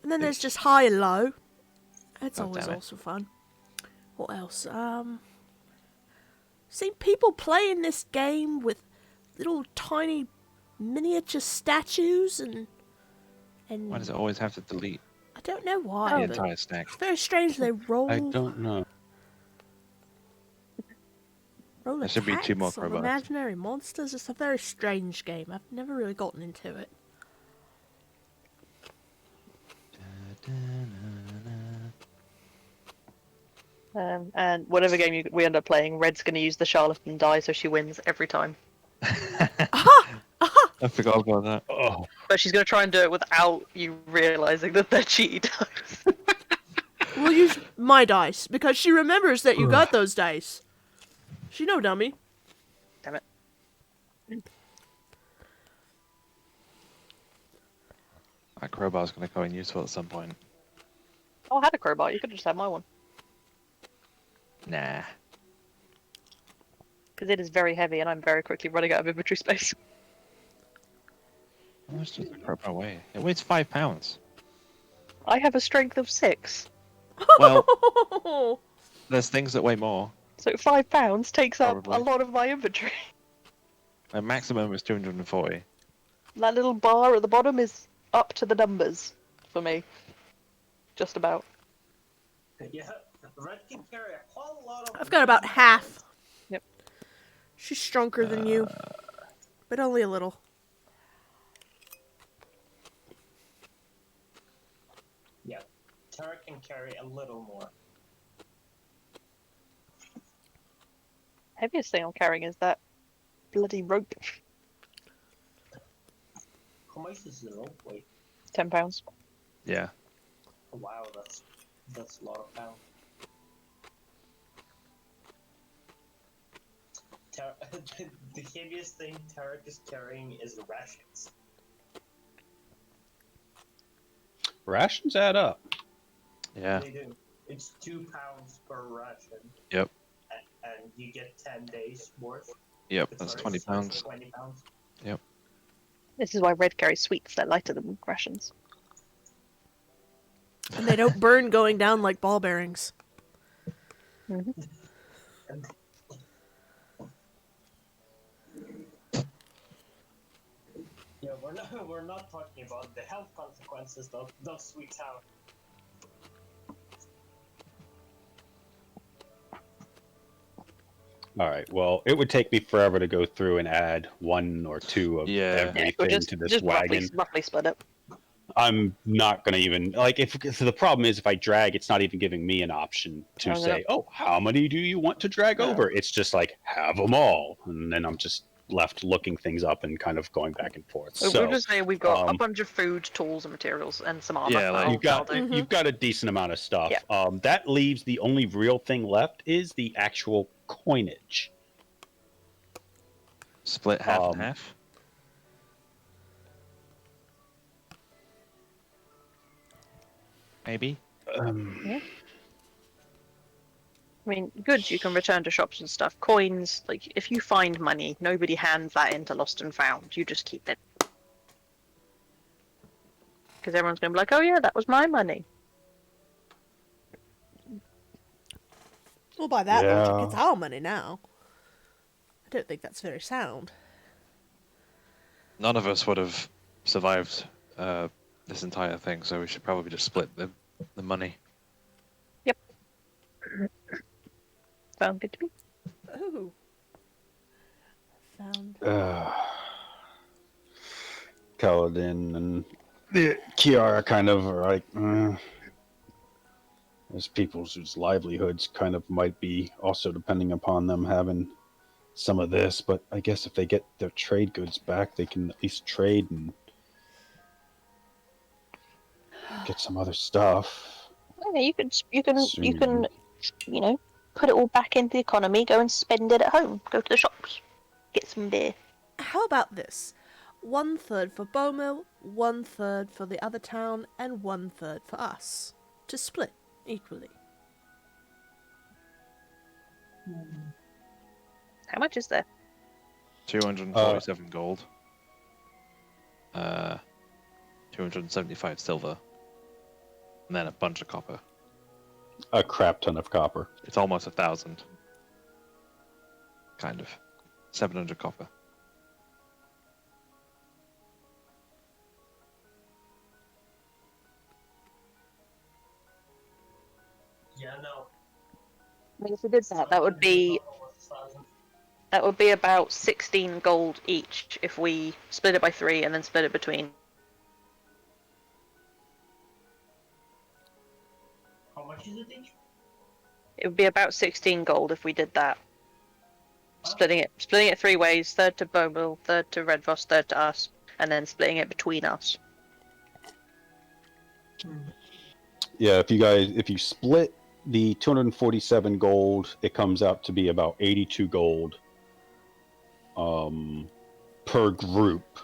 Speaker 2: And then there's just high and low. That's
Speaker 4: Oh,
Speaker 2: always
Speaker 4: damn it.
Speaker 2: also fun. What else? Seen people playing this game with little tiny miniature statues and
Speaker 4: Why does it always have to delete
Speaker 2: I don't know
Speaker 4: the
Speaker 2: why. but
Speaker 4: entire stack?
Speaker 2: it's very strange. They roll.
Speaker 8: I don't know.
Speaker 2: Roll
Speaker 4: There should be two more
Speaker 2: attacks on
Speaker 4: crowbars.
Speaker 2: imaginary monsters. It's a very strange game. I've never really gotten into it.
Speaker 5: and whatever game we end up playing, Red's going to use the charlatan die, so she wins every time.
Speaker 4: I forgot about that.
Speaker 8: Oh,
Speaker 5: But she's going to try and do it without you realizing that they're cheaty dice.
Speaker 2: We'll use my dice because she remembers that you got those dice. She no dummy.
Speaker 5: Damn it.
Speaker 4: That crowbar's gonna come in useful at some point.
Speaker 5: Oh, I had a crowbar. You could have just had my one.
Speaker 4: Nah.
Speaker 5: Because it is very heavy and I'm very quickly running out of inventory space.
Speaker 4: How much does the crowbar weigh? It weighs 5 pounds.
Speaker 5: I have a strength of 6.
Speaker 4: Well, there's things that weigh more.
Speaker 5: So 5 pounds takes up
Speaker 4: Probably.
Speaker 5: a lot of my inventory.
Speaker 4: My maximum is 240.
Speaker 5: That little bar at the bottom is up to the numbers for me. Just about.
Speaker 3: Yeah, Red can carry a whole lot of.
Speaker 2: I've got about half.
Speaker 5: Yep.
Speaker 2: She's stronger than you, but only a little.
Speaker 3: Yeah, Tara can carry a little more.
Speaker 5: Heaviest thing I'm carrying is that bloody rope.
Speaker 3: How much is the rope weight?
Speaker 5: 10 pounds.
Speaker 4: Yeah.
Speaker 3: Oh, wow, that's a lot of pounds. The heaviest thing Tarek is carrying is rations.
Speaker 8: rations add up.
Speaker 4: Yeah.
Speaker 3: They do. It's 2 pounds per ration.
Speaker 4: Yep.
Speaker 3: And you get 10 days worth.
Speaker 4: Yep. That's 20
Speaker 3: So
Speaker 4: pounds.
Speaker 3: it's 20 pounds.
Speaker 5: This is why Red carries sweets. They're lighter than rations.
Speaker 2: And they don't burn going down like ball bearings.
Speaker 3: And yeah, we're not talking about the health consequences that those sweets have.
Speaker 8: All right. Well, it would take me forever to go through and add one or two of
Speaker 4: Yeah.
Speaker 5: Yeah,
Speaker 8: everything
Speaker 5: we'll just
Speaker 8: to this
Speaker 5: just
Speaker 8: wagon.
Speaker 5: roughly split it.
Speaker 8: I'm not going to even like if so the problem is if I drag, it's not even giving me an option to
Speaker 5: Oh, no.
Speaker 8: say, "Oh, how many do you want to drag
Speaker 5: No.
Speaker 8: over?" It's just like have them all, and then I'm just left looking things up and kind of going back and forth.
Speaker 5: We'll
Speaker 8: So
Speaker 5: just say we've got a
Speaker 8: um,
Speaker 5: bunch of food, tools, and materials, and some armor.
Speaker 4: Yeah, like-
Speaker 5: That'll-
Speaker 8: you've got
Speaker 5: that'll do.
Speaker 8: you've got a decent amount of stuff.
Speaker 5: Yeah.
Speaker 8: That leaves the only real thing left is the actual coinage.
Speaker 4: Split half
Speaker 8: Um,
Speaker 4: and half. Maybe.
Speaker 8: Um,
Speaker 5: I mean, goods you can return to shops and stuff. Coins, like if you find money, nobody hands that into Lost and Found. You just keep it. Because everyone's gonna be like, "Oh yeah, that was my money."
Speaker 2: Well, by that logic,
Speaker 8: Yeah.
Speaker 2: it's our money now. I don't think that's very sound.
Speaker 4: None of us would have survived this entire thing, so we should probably just split the money.
Speaker 5: Sound good to me?
Speaker 2: Oh. Found.
Speaker 8: Kaladin and Kiara kind of are like, there's people whose livelihoods kind of might be also depending upon them having some of this, but I guess if they get their trade goods back, they can at least trade and get some other stuff.
Speaker 5: Yeah, you can,
Speaker 8: Soon.
Speaker 5: you know, put it all back into the economy. Go and spend it at home. Go to the shops, get some beer.
Speaker 2: How about this? 1/3 for Beaumont, 1/3 for the other town, and 1/3 for us. To split equally.
Speaker 5: How much is there?
Speaker 4: 247 gold. 275 silver. And then a bunch of copper.
Speaker 8: A crap ton of copper.
Speaker 4: It's almost 1,000. Kind of. 700 copper.
Speaker 3: Yeah, no.
Speaker 5: I mean, if we did that, that would be about 16 gold each if we split it by 3 and then split it between.
Speaker 3: How much is it each?
Speaker 5: It would be about 16 gold if we did that. Splitting it 3 ways: third to Bobil, third to Redvoss, third to us, and then splitting it between us.
Speaker 8: Yeah, if you split the 247 gold, it comes out to be about 82 gold per group.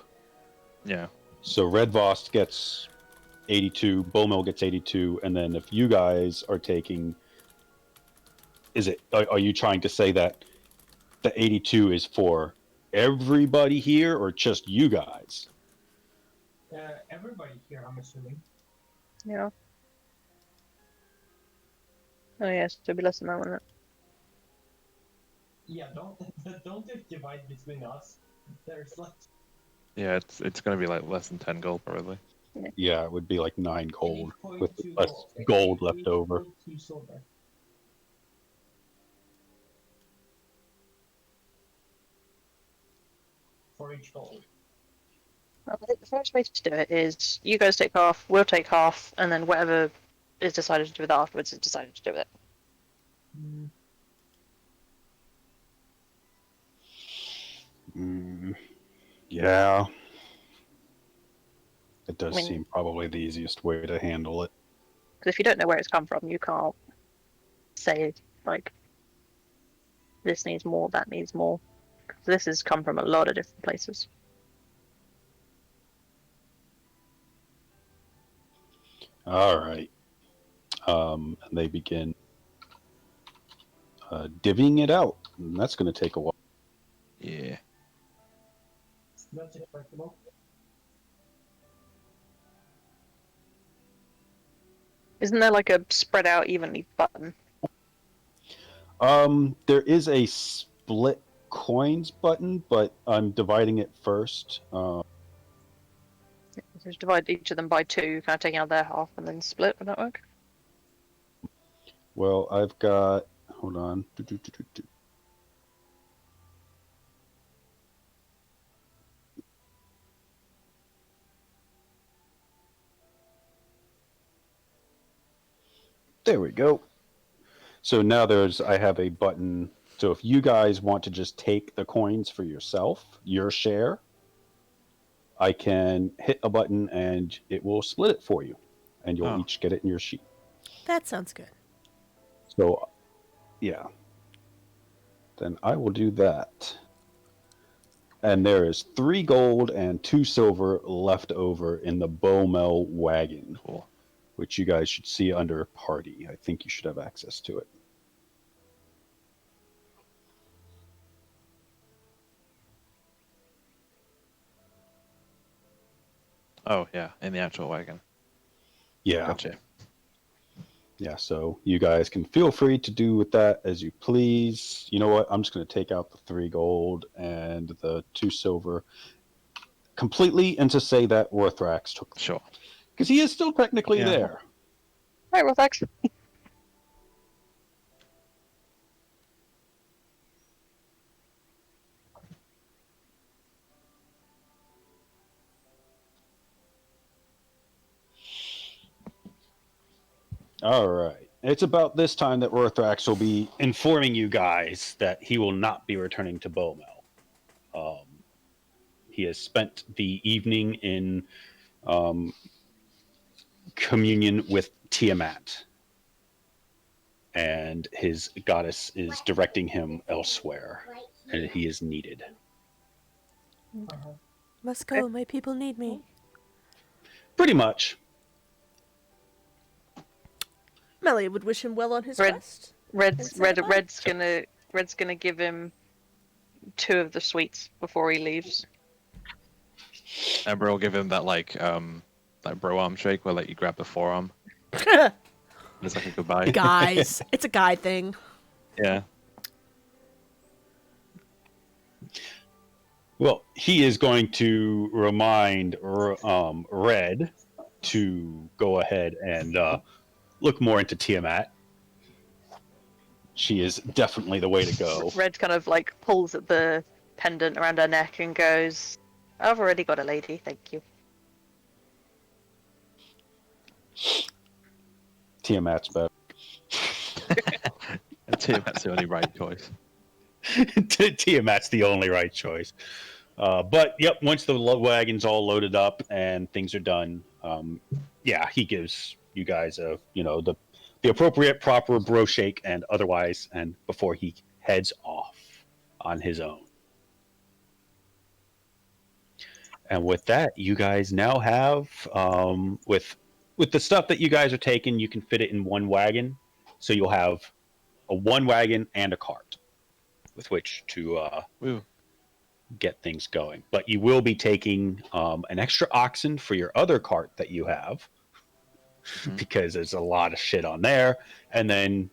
Speaker 4: Yeah.
Speaker 8: So Red Voss gets 82, Beaumont gets 82, and then if you guys are taking, are you trying to say that the 82 is for everybody here or just you guys?
Speaker 3: Everybody here, I'm assuming.
Speaker 5: Yeah. Oh yes, it'd be less than that, wouldn't it?
Speaker 3: Yeah, don't just divide between us. There's like
Speaker 4: Yeah, it's going to be like less than 10 gold probably.
Speaker 8: Yeah, it would be like 9 gold with
Speaker 3: 8.2
Speaker 8: less gold left over.
Speaker 3: 8.2 silver. For each gold.
Speaker 5: Well, I think the first way to do it is you guys take half, we'll take half, and then whatever is decided to do with it afterwards is decided to do with it.
Speaker 8: Yeah. It does
Speaker 5: I mean-
Speaker 8: seem probably the easiest way to handle it.
Speaker 5: Because if you don't know where it's come from, you can't say, like, this needs more, that needs more. 'Cause this has come from a lot of different places.
Speaker 8: All right. And they begin divvying it out. And that's going to take a while.
Speaker 4: Yeah.
Speaker 3: That's acceptable.
Speaker 5: Isn't there like a spread out evenly button?
Speaker 8: There is a split coins button, but I'm dividing it first.
Speaker 5: Just divide each of them by 2, kind of taking out their half and then split. Would that work?
Speaker 8: Well, I've got. Hold on.
Speaker 1: There we go. So now I have a button. So if you guys want to just take the coins for yourself, your share, I can hit a button and it will split it for you. And you'll
Speaker 4: Oh.
Speaker 1: each get it in your sheet.
Speaker 2: That sounds good.
Speaker 1: So, yeah. Then I will do that. And there is 3 gold and 2 silver left over in the Bowmel wagon,
Speaker 4: Cool.
Speaker 1: which you guys should see under party. I think you should have access to it.
Speaker 4: Oh yeah, in the actual wagon.
Speaker 1: Yeah.
Speaker 4: Gotcha.
Speaker 1: Yeah, so you guys can feel free to do with that as you please. You know what? I'm just going to take out the 3 gold and the 2 silver completely and to say that Orthrax took them.
Speaker 4: Sure.
Speaker 1: Because he is still technically
Speaker 4: Yeah.
Speaker 1: there.
Speaker 5: Right, well, thanks.
Speaker 1: All right. It's about this time that Orthrax will be informing you guys that he will not be returning to Bowmel. He has spent the evening in communion with Tiamat, and his goddess is directing him elsewhere, and he is needed.
Speaker 2: Must go. My people need me.
Speaker 1: Pretty much.
Speaker 2: Melia would wish him well on his
Speaker 5: Red-
Speaker 2: quest.
Speaker 5: Red's gonna give him 2 of the sweets before he leaves.
Speaker 4: Ember will give him that like bro arm shake where like you grab the forearm. It's like a goodbye.
Speaker 2: Guys, it's a guy thing.
Speaker 4: Yeah.
Speaker 1: Well, he is going to remind Red to go ahead and look more into Tiamat. She is definitely the way to go.
Speaker 5: Red kind of like pulls at the pendant around her neck and goes, "I've already got a lady, thank you."
Speaker 1: Tiamat's better.
Speaker 4: That's the only right choice.
Speaker 1: Tiamat's the only right choice. But yep, once the wagon's all loaded up and things are done, yeah, he gives you guys the appropriate proper bro shake and otherwise, and before he heads off on his own. And with that, you guys now have with the stuff that you guys are taking, you can fit it in one wagon, so you'll have a one wagon and a cart with which to
Speaker 4: Woo.
Speaker 1: get things going. But you will be taking an extra oxen for your other cart that you have, because there's a lot of shit on there. And then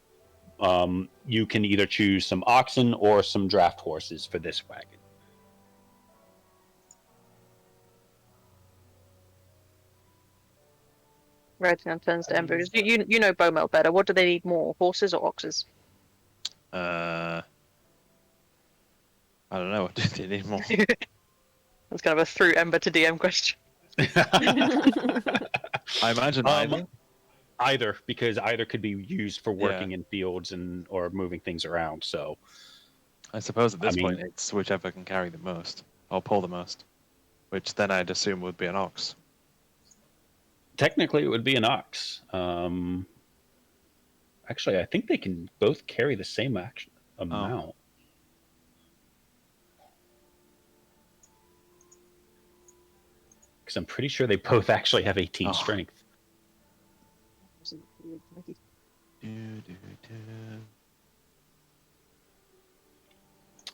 Speaker 1: you can either choose some oxen or some draft horses for this wagon.
Speaker 5: Red now turns to Ember. You know Bowmel better. What do they need more, horses or oxes?
Speaker 4: I don't know. What do they need more?
Speaker 5: That's kind of a through Ember to DM question.
Speaker 4: I imagine
Speaker 1: Either, because either could be used for working in fields or moving things around. So
Speaker 4: I suppose at this
Speaker 1: I mean-
Speaker 4: point it's whichever can carry the most or pull the most, which then I'd assume would be an ox.
Speaker 1: technically it would be an ox. Actually, I think they can both carry the same amount. Because I'm pretty sure they both actually have 18
Speaker 4: Oh.
Speaker 1: strength.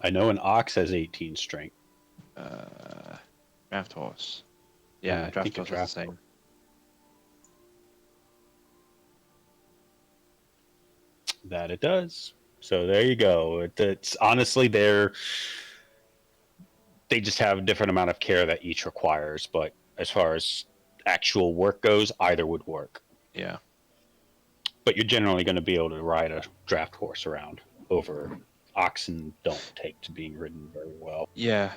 Speaker 1: I know an ox has 18 strength.
Speaker 4: Draft horse.
Speaker 1: Yeah,
Speaker 4: Yeah,
Speaker 1: I
Speaker 4: draft
Speaker 1: think a
Speaker 4: horse is the
Speaker 1: draft
Speaker 4: same.
Speaker 1: That it does. So there you go. It's honestly they just have a different amount of care that each requires. But as far as actual work goes, either would work.
Speaker 4: Yeah.
Speaker 1: But you're generally going to be able to ride a draft horse around. Over oxen don't take to being ridden very well.
Speaker 4: Yeah.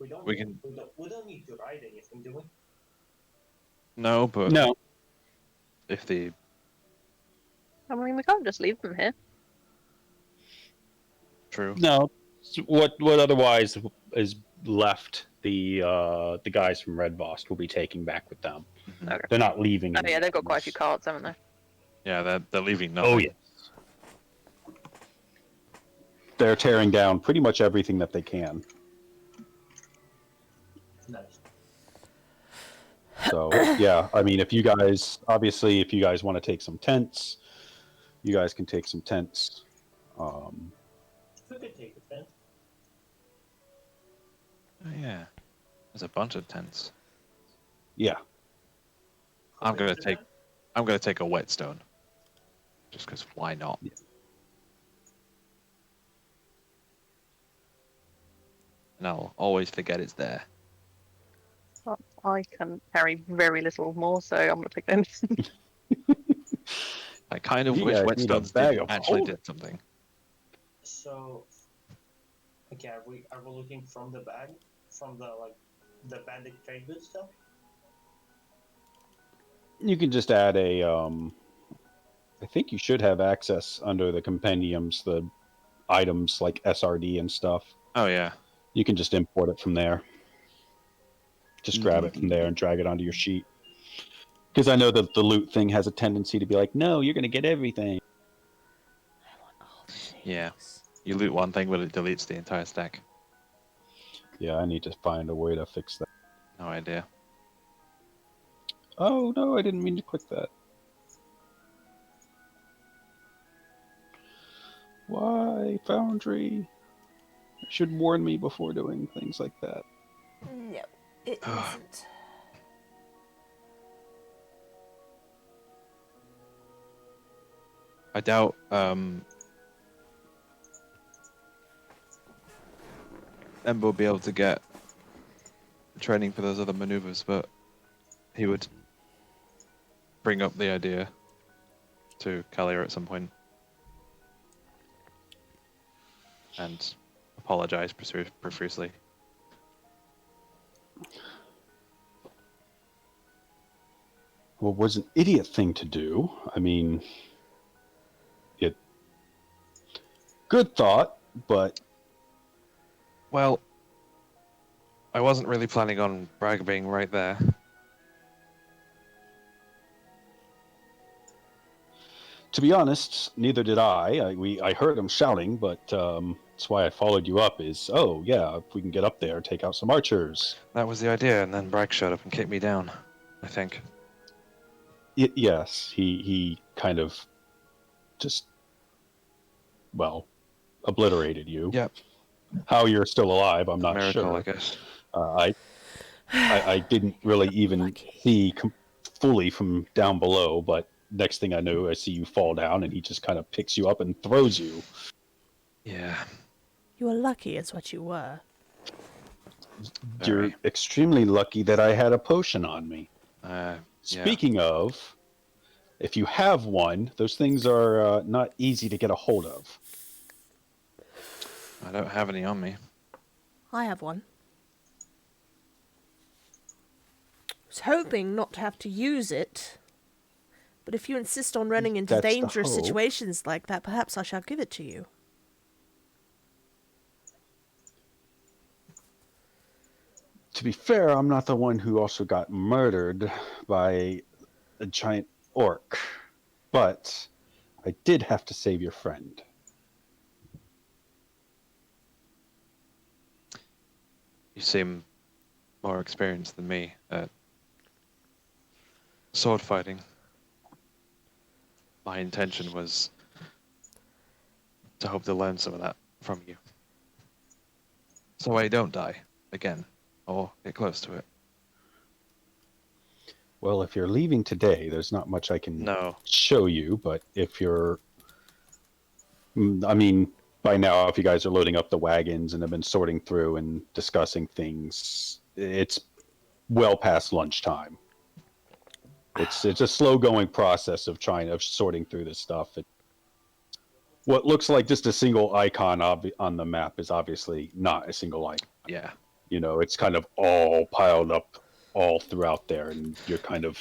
Speaker 3: We don't.
Speaker 4: We can-
Speaker 3: We don't need to ride anything, do we?
Speaker 4: No, but
Speaker 8: No,
Speaker 4: if the
Speaker 5: I mean, we can't just leave them here.
Speaker 4: true.
Speaker 8: no. What otherwise is left? The guys from Red Vost will be taking back with them.
Speaker 4: Mhm.
Speaker 5: Okay.
Speaker 8: They're not leaving.
Speaker 5: Oh yeah, they've got quite a few
Speaker 8: anything.
Speaker 5: carts, haven't they?
Speaker 4: Yeah, they're leaving nothing.
Speaker 8: Oh yes. They're tearing down pretty much everything that they can.
Speaker 3: Nice.
Speaker 8: So yeah, I mean, if you guys want to take some tents, you guys can take some tents.
Speaker 3: We could take a tent.
Speaker 4: Oh, yeah, there's a bunch of tents.
Speaker 8: Yeah,
Speaker 4: I'm gonna
Speaker 3: Pitch the
Speaker 4: take-
Speaker 3: tent?
Speaker 4: I'm gonna take a whetstone. Just because why not? And I'll always forget it's there.
Speaker 5: I can carry very little more, so I'm gonna take them.
Speaker 4: I kind of
Speaker 8: You
Speaker 4: wish
Speaker 8: guys need a
Speaker 4: whetstones
Speaker 8: bag
Speaker 4: did
Speaker 8: of
Speaker 4: actually
Speaker 8: holding.
Speaker 4: did something.
Speaker 3: So, okay, are we looking from the bag, from the bandit trade goods stuff?
Speaker 8: you can just add a. I think you should have access under the compendiums, the items like SRD and stuff.
Speaker 4: Oh yeah,
Speaker 8: You can just import it from there. Just grab it from there and drag it onto your sheet. Because I know that the loot thing has a tendency to be like, no, you're going to get everything.
Speaker 2: I want all the
Speaker 4: Yeah.
Speaker 2: things.
Speaker 4: you loot one thing, but it deletes the entire stack.
Speaker 8: Yeah, I need to find a way to fix that.
Speaker 4: No idea.
Speaker 8: Oh, no, I didn't mean to click that. Why, Foundry? It should warn me before doing things like that.
Speaker 2: No, it isn't.
Speaker 4: I doubt Ember will be able to get training for those other maneuvers, but he would bring up the idea to Kalia at some point and apologize profusely.
Speaker 8: Well, it was an idiot thing to do. I mean, good thought, but
Speaker 4: Well, I wasn't really planning on Bragg being right there.
Speaker 8: to be honest, neither did I. I heard him shouting, but that's why I followed you up. Is oh yeah, if we can get up there, take out some archers.
Speaker 4: That was the idea, and then Bragg showed up and kicked me down, I think.
Speaker 8: Yes, he kind of just obliterated you.
Speaker 4: Yep.
Speaker 8: How you're still alive, I'm not
Speaker 4: Miracle,
Speaker 8: sure.
Speaker 4: I guess.
Speaker 8: I didn't really even
Speaker 2: Lucky.
Speaker 8: see fully from down below, but next thing I knew, I see you fall down, and he just kind of picks you up and throws you.
Speaker 4: Yeah.
Speaker 2: You were lucky, is what you were.
Speaker 8: You're
Speaker 4: Very.
Speaker 8: extremely lucky that I had a potion on me.
Speaker 4: Yeah.
Speaker 8: Speaking of, if you have one, those things are not easy to get a hold of.
Speaker 4: I don't have any on me.
Speaker 2: I have one. Was hoping not to have to use it, but if you insist on running into
Speaker 8: That's the
Speaker 2: dangerous
Speaker 8: hope.
Speaker 2: situations like that, perhaps I shall give it to you.
Speaker 8: To be fair, I'm not the one who also got murdered by a giant orc, but I did have to save your friend.
Speaker 4: You seem more experienced than me at sword fighting. My intention was to hope to learn some of that from you. So I don't die again, or get close to it.
Speaker 8: Well, if you're leaving today, there's not much I can
Speaker 4: No.
Speaker 8: show you, but if you're... I mean, by now, if you guys are loading up the wagons and have been sorting through and discussing things, it's well past lunchtime. It's a slow-going process of sorting through this stuff. What looks like just a single icon on the map is obviously not a single icon.
Speaker 4: Yeah.
Speaker 8: it's kind of all piled up all throughout there, and you're kind of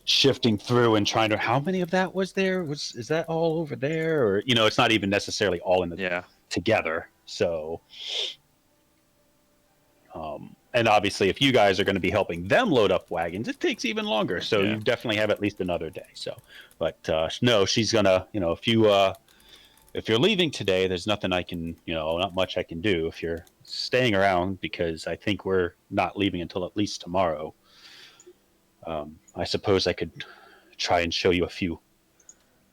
Speaker 8: shifting through and trying to, how many of that was there? Is that all over there? Or, it's not even necessarily all in the
Speaker 4: Yeah.
Speaker 8: together. So, and obviously if you guys are going to be helping them load up wagons, it takes even longer. So
Speaker 4: Yeah.
Speaker 8: you definitely have at least another day. So, but no, she's gonna, if you're leaving today, there's nothing I can, not much I can do. If you're staying around, because I think we're not leaving until at least tomorrow, I suppose I could try and show you a few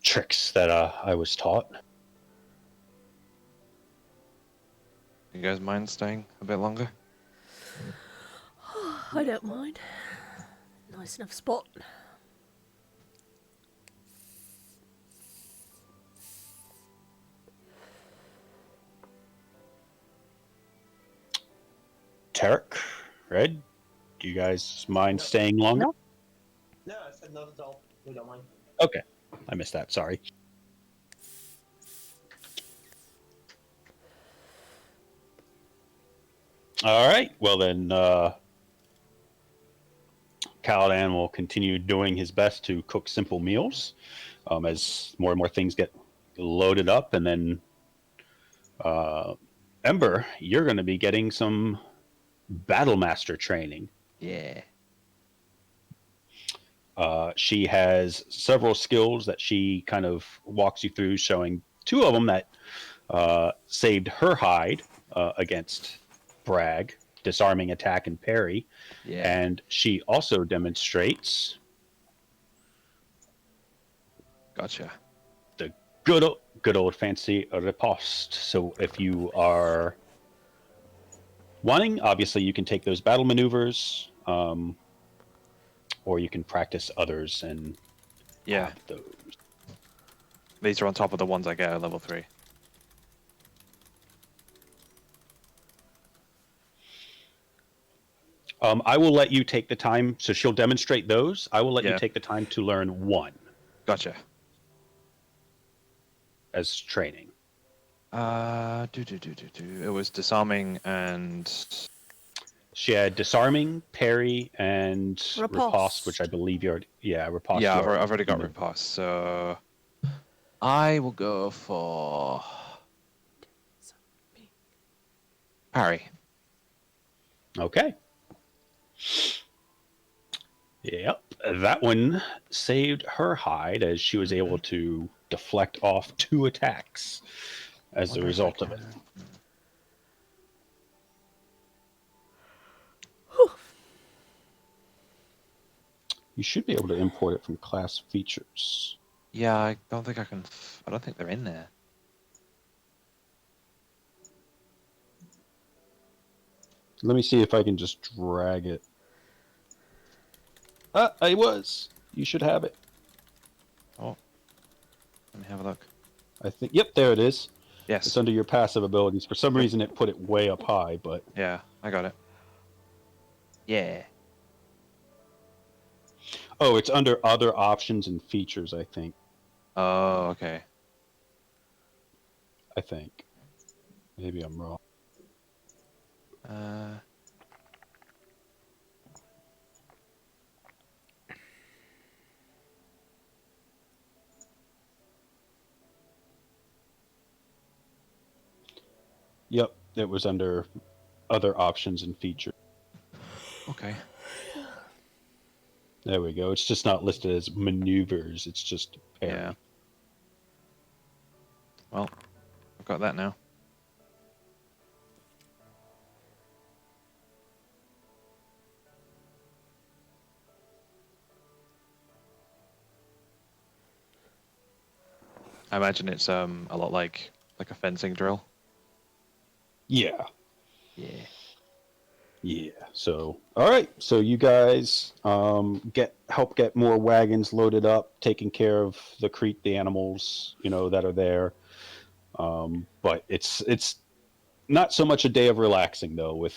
Speaker 8: tricks that I was taught.
Speaker 4: You guys mind staying a bit longer?
Speaker 2: I don't mind. Nice enough spot.
Speaker 8: Tarek, Red, do you guys mind staying longer?
Speaker 3: No, I said not at all. We don't mind.
Speaker 8: Okay, I missed that. Sorry. All right. Well then, Caladan will continue doing his best to cook simple meals as more and more things get loaded up, and then Ember, you're going to be getting some Battle Master training.
Speaker 4: Yeah.
Speaker 8: She has several skills that she kind of walks you through, showing two of them that saved her hide against Bragg, disarming attack and parry.
Speaker 4: Yeah.
Speaker 8: And she also demonstrates
Speaker 4: Gotcha.
Speaker 8: the good old fancy riposte. So if you are wanting, obviously you can take those battle maneuvers, or you can practice others and
Speaker 4: Yeah.
Speaker 8: have those.
Speaker 4: These are on top of the ones I get at level 3.
Speaker 8: I will let you take the time. So she'll demonstrate those. I will let
Speaker 4: Yeah.
Speaker 8: you take the time to learn one
Speaker 4: Gotcha.
Speaker 8: as training.
Speaker 4: It was disarming and
Speaker 8: She had disarming, parry, and riposte, which I believe you already. Yeah, riposte.
Speaker 4: yeah,
Speaker 8: you
Speaker 4: I've already got
Speaker 8: know.
Speaker 4: riposte, so I will go for parry.
Speaker 8: Okay. Yep, that one saved her hide as she was able to deflect off 2 attacks as a result of it. You should be able to import it from class features.
Speaker 4: Yeah, I don't think I can. I don't think they're in there.
Speaker 8: Let me see if I can just drag it. Ah, I was. You should have it.
Speaker 4: Let me have a look.
Speaker 8: I think. Yep, there it is.
Speaker 4: Yes.
Speaker 8: It's under your passive abilities. For some reason, it put it way up high, but
Speaker 4: Yeah, I got it. Yeah.
Speaker 8: oh, it's under other options and features. I think.
Speaker 4: Oh, okay.
Speaker 8: Maybe I'm wrong. Yep, it was under other options and features.
Speaker 4: Okay.
Speaker 8: There we go. It's just not listed as maneuvers. It's just parry.
Speaker 4: Yeah. Well, I've got that now. I imagine it's a lot like a fencing drill.
Speaker 8: Yeah.
Speaker 4: Yeah.
Speaker 8: Yeah. So, all right. So you guys help get more wagons loaded up, taking care of the animals, that are there. But it's not so much a day of relaxing though, with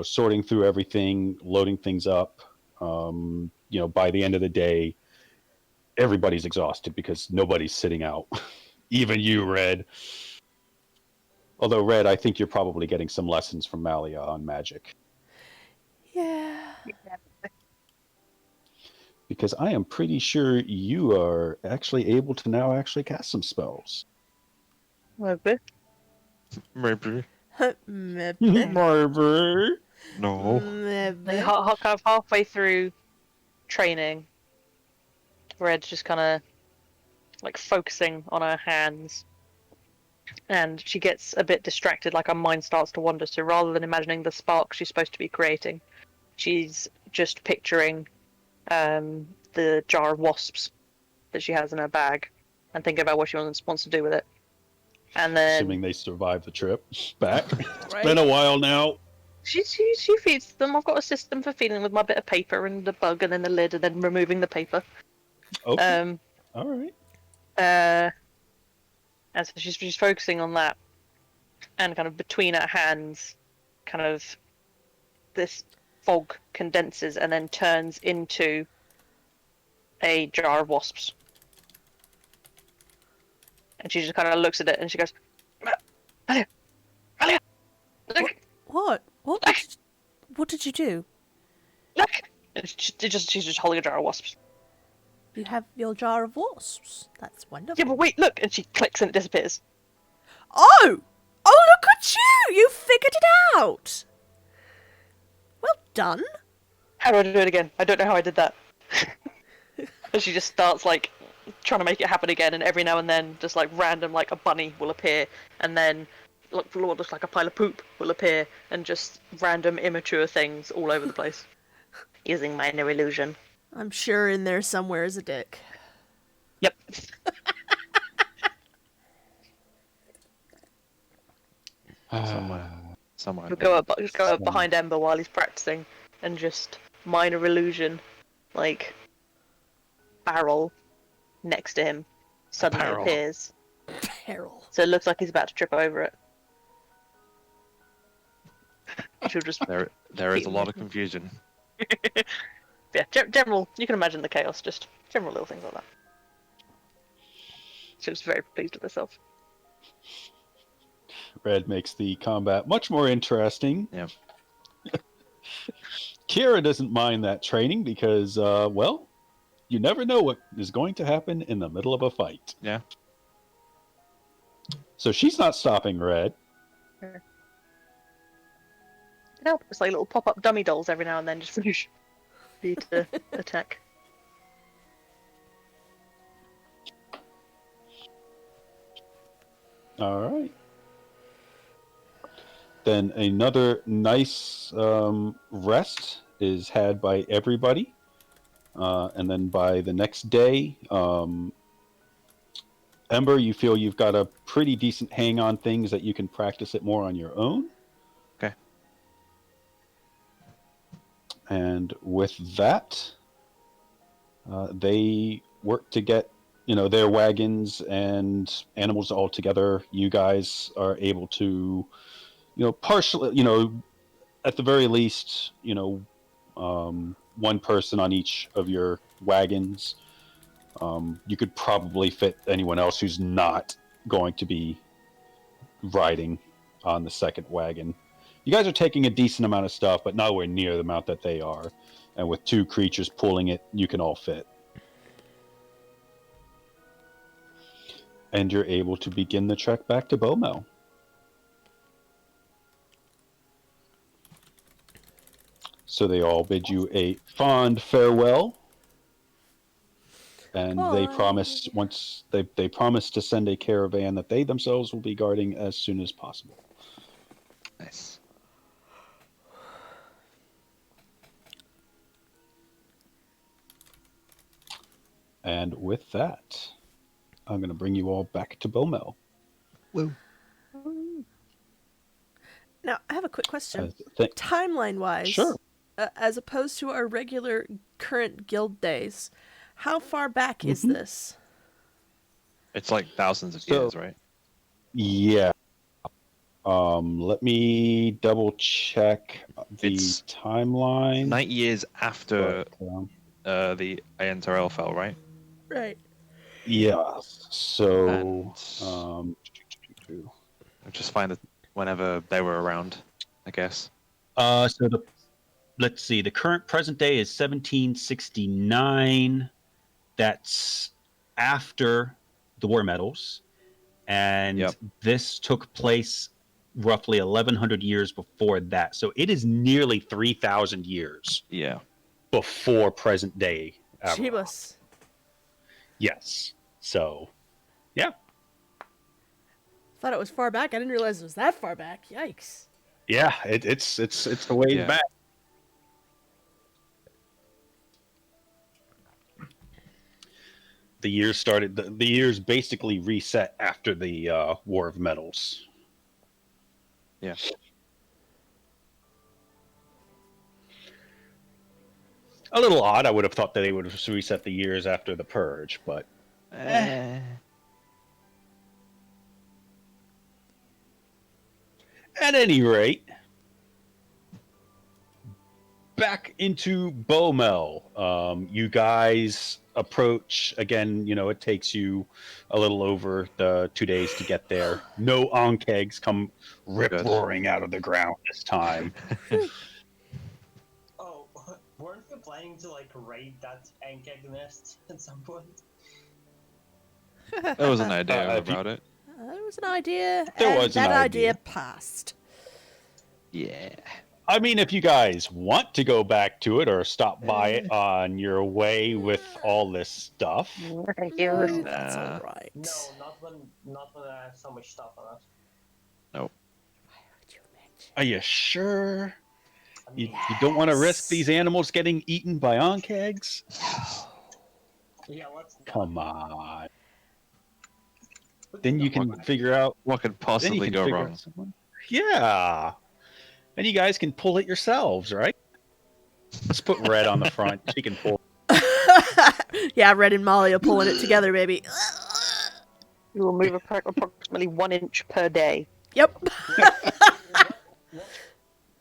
Speaker 8: sorting through everything, loading things up. By the end of the day, everybody's exhausted because nobody's sitting out. Even you, Red. Although, Red, I think you're probably getting some lessons from Malia on magic.
Speaker 2: Yeah.
Speaker 8: Because I am pretty sure you are actually able to now actually cast some spells.
Speaker 5: Maybe.
Speaker 4: Maybe.
Speaker 2: Maybe.
Speaker 8: Marver.
Speaker 4: No.
Speaker 5: Like,
Speaker 2: Maybe.
Speaker 5: kind of halfway through training, Red's just kind of like focusing on her hands, and she gets a bit distracted. Like her mind starts to wander. So rather than imagining the spark she's supposed to be creating, she's just picturing the jar of wasps that she has in her bag, and thinking about what she wants to do with it. And then
Speaker 8: Assuming they survive the trip back. It's
Speaker 2: Right?
Speaker 8: been a while now.
Speaker 5: she feeds them. I've got a system for feeding with my bit of paper and the bug, and then the lid, and then removing the paper.
Speaker 8: Okay. All right.
Speaker 5: And so she's focusing on that, and kind of between her hands, kind of this fog condenses and then turns into a jar of wasps. And she just kind of looks at it and she goes, Malia, Malia, look,
Speaker 2: What? What did you do?
Speaker 5: look. And she's just holding a jar of wasps.
Speaker 2: You have your jar of wasps. That's wonderful.
Speaker 5: Yeah, but wait, look. And she clicks and it disappears.
Speaker 2: Oh! Oh, look at you! You figured it out! Well done.
Speaker 5: How do I do it again? I don't know how I did that. And she just starts like trying to make it happen again, and every now and then just like random, like a bunny will appear, and then what looks like a pile of poop will appear, and just random immature things all over the place. Using minor illusion.
Speaker 2: I'm sure in there somewhere is a dick.
Speaker 5: Yep.
Speaker 4: Somewhere.
Speaker 5: He'll go up behind Ember while he's practicing, and just minor illusion, like barrel next to him suddenly
Speaker 4: Barrel.
Speaker 5: appears.
Speaker 2: Peril.
Speaker 5: So it looks like he's about to trip over it. She'll just
Speaker 4: There is a lot of confusion.
Speaker 5: yeah, general. You can imagine the chaos, just general little things like that. She was very pleased with herself.
Speaker 8: Red makes the combat much more interesting.
Speaker 4: Yeah.
Speaker 8: Kira doesn't mind that training because, well, you never know what is going to happen in the middle of a fight.
Speaker 4: Yeah.
Speaker 8: So she's not stopping Red.
Speaker 5: No, it's like little pop-up dummy dolls every now and then, just for you to attack.
Speaker 8: All right. Then another nice rest is had by everybody. And then by the next day, Ember, you feel you've got a pretty decent hang on things that you can practice it more on your own.
Speaker 4: Okay.
Speaker 8: And with that, they work to get, their wagons and animals all together. You guys are able to, partially, at the very least, one person on each of your wagons. You could probably fit anyone else who's not going to be riding on the second wagon. You guys are taking a decent amount of stuff, but nowhere near the amount that they are. And with two creatures pulling it, you can all fit. And you're able to begin the trek back to Beaumel. So they all bid you a fond farewell. And they
Speaker 2: Bye.
Speaker 8: promise they promise to send a caravan that they themselves will be guarding as soon as possible.
Speaker 4: Nice.
Speaker 8: And with that, I'm going to bring you all back to Beaumel.
Speaker 4: Woo.
Speaker 2: Now, I have a quick question.
Speaker 8: Thank-
Speaker 2: Timeline-wise,
Speaker 8: Sure.
Speaker 2: As opposed to our regular current guild days, how far back is
Speaker 8: Mhm.
Speaker 2: this?
Speaker 4: It's like thousands of
Speaker 8: So-
Speaker 4: years, right?
Speaker 8: Yeah. Let me double check the
Speaker 4: It's
Speaker 8: timeline.
Speaker 4: 90 years after
Speaker 8: But,
Speaker 4: the Aen Terrell fell, right?
Speaker 2: Right.
Speaker 8: yeah. So,
Speaker 4: And-
Speaker 8: um,
Speaker 4: I'll just find the whenever they were around, I guess.
Speaker 8: Let's see. The current present day is 1769. That's after the war medals, and
Speaker 4: Yep.
Speaker 8: this took place roughly 1100 years before that. So it is nearly 3000 years
Speaker 4: Yeah.
Speaker 8: before present day. Avarok.
Speaker 2: Jeebus.
Speaker 8: Yes. So, yeah.
Speaker 2: Thought it was far back. I didn't realize it was that far back. Yikes.
Speaker 8: Yeah, it's the way
Speaker 4: Yeah.
Speaker 8: back. The years started. The years basically reset after the War of Metals.
Speaker 4: Yeah.
Speaker 8: A little odd. I would have thought that they would have reset the years after the Purge, but at any rate, back into Beaumel. You guys approach again. You know, it takes you a little over the 2 days to get there. No onkegs come rip
Speaker 4: Good.
Speaker 8: roaring out of the ground this time.
Speaker 3: Oh, weren't we planning to like raid that Ankeg nest at some point?
Speaker 4: There was an idea
Speaker 8: if you-
Speaker 4: about it.
Speaker 2: There was an idea.
Speaker 8: There
Speaker 2: and
Speaker 8: was an
Speaker 2: that
Speaker 8: idea.
Speaker 2: passed.
Speaker 4: Yeah.
Speaker 8: I mean, if you guys want to go back to it or stop by it on your way with all this stuff,
Speaker 2: No, that's
Speaker 4: Nah.
Speaker 2: all right.
Speaker 3: No, not when I have so much stuff on us.
Speaker 2: Why would you mention?
Speaker 8: are you sure?
Speaker 3: I
Speaker 8: You,
Speaker 3: mean,
Speaker 8: you don't want to risk
Speaker 2: Yes.
Speaker 8: these animals getting eaten by onkegs?
Speaker 3: yeah, let's not.
Speaker 8: Come on.
Speaker 3: But
Speaker 8: Then
Speaker 3: no,
Speaker 8: you can
Speaker 3: what-
Speaker 8: figure out.
Speaker 4: What could
Speaker 8: Then you
Speaker 4: possibly
Speaker 8: can
Speaker 4: go
Speaker 8: figure
Speaker 4: wrong?
Speaker 8: out someone. Yeah. And you guys can pull it yourselves, right? Let's put Red on the front. She can pull.
Speaker 2: Yeah, Red and Molly are pulling it together, baby.
Speaker 5: You will move approximately 1 inch per day.
Speaker 2: Yep.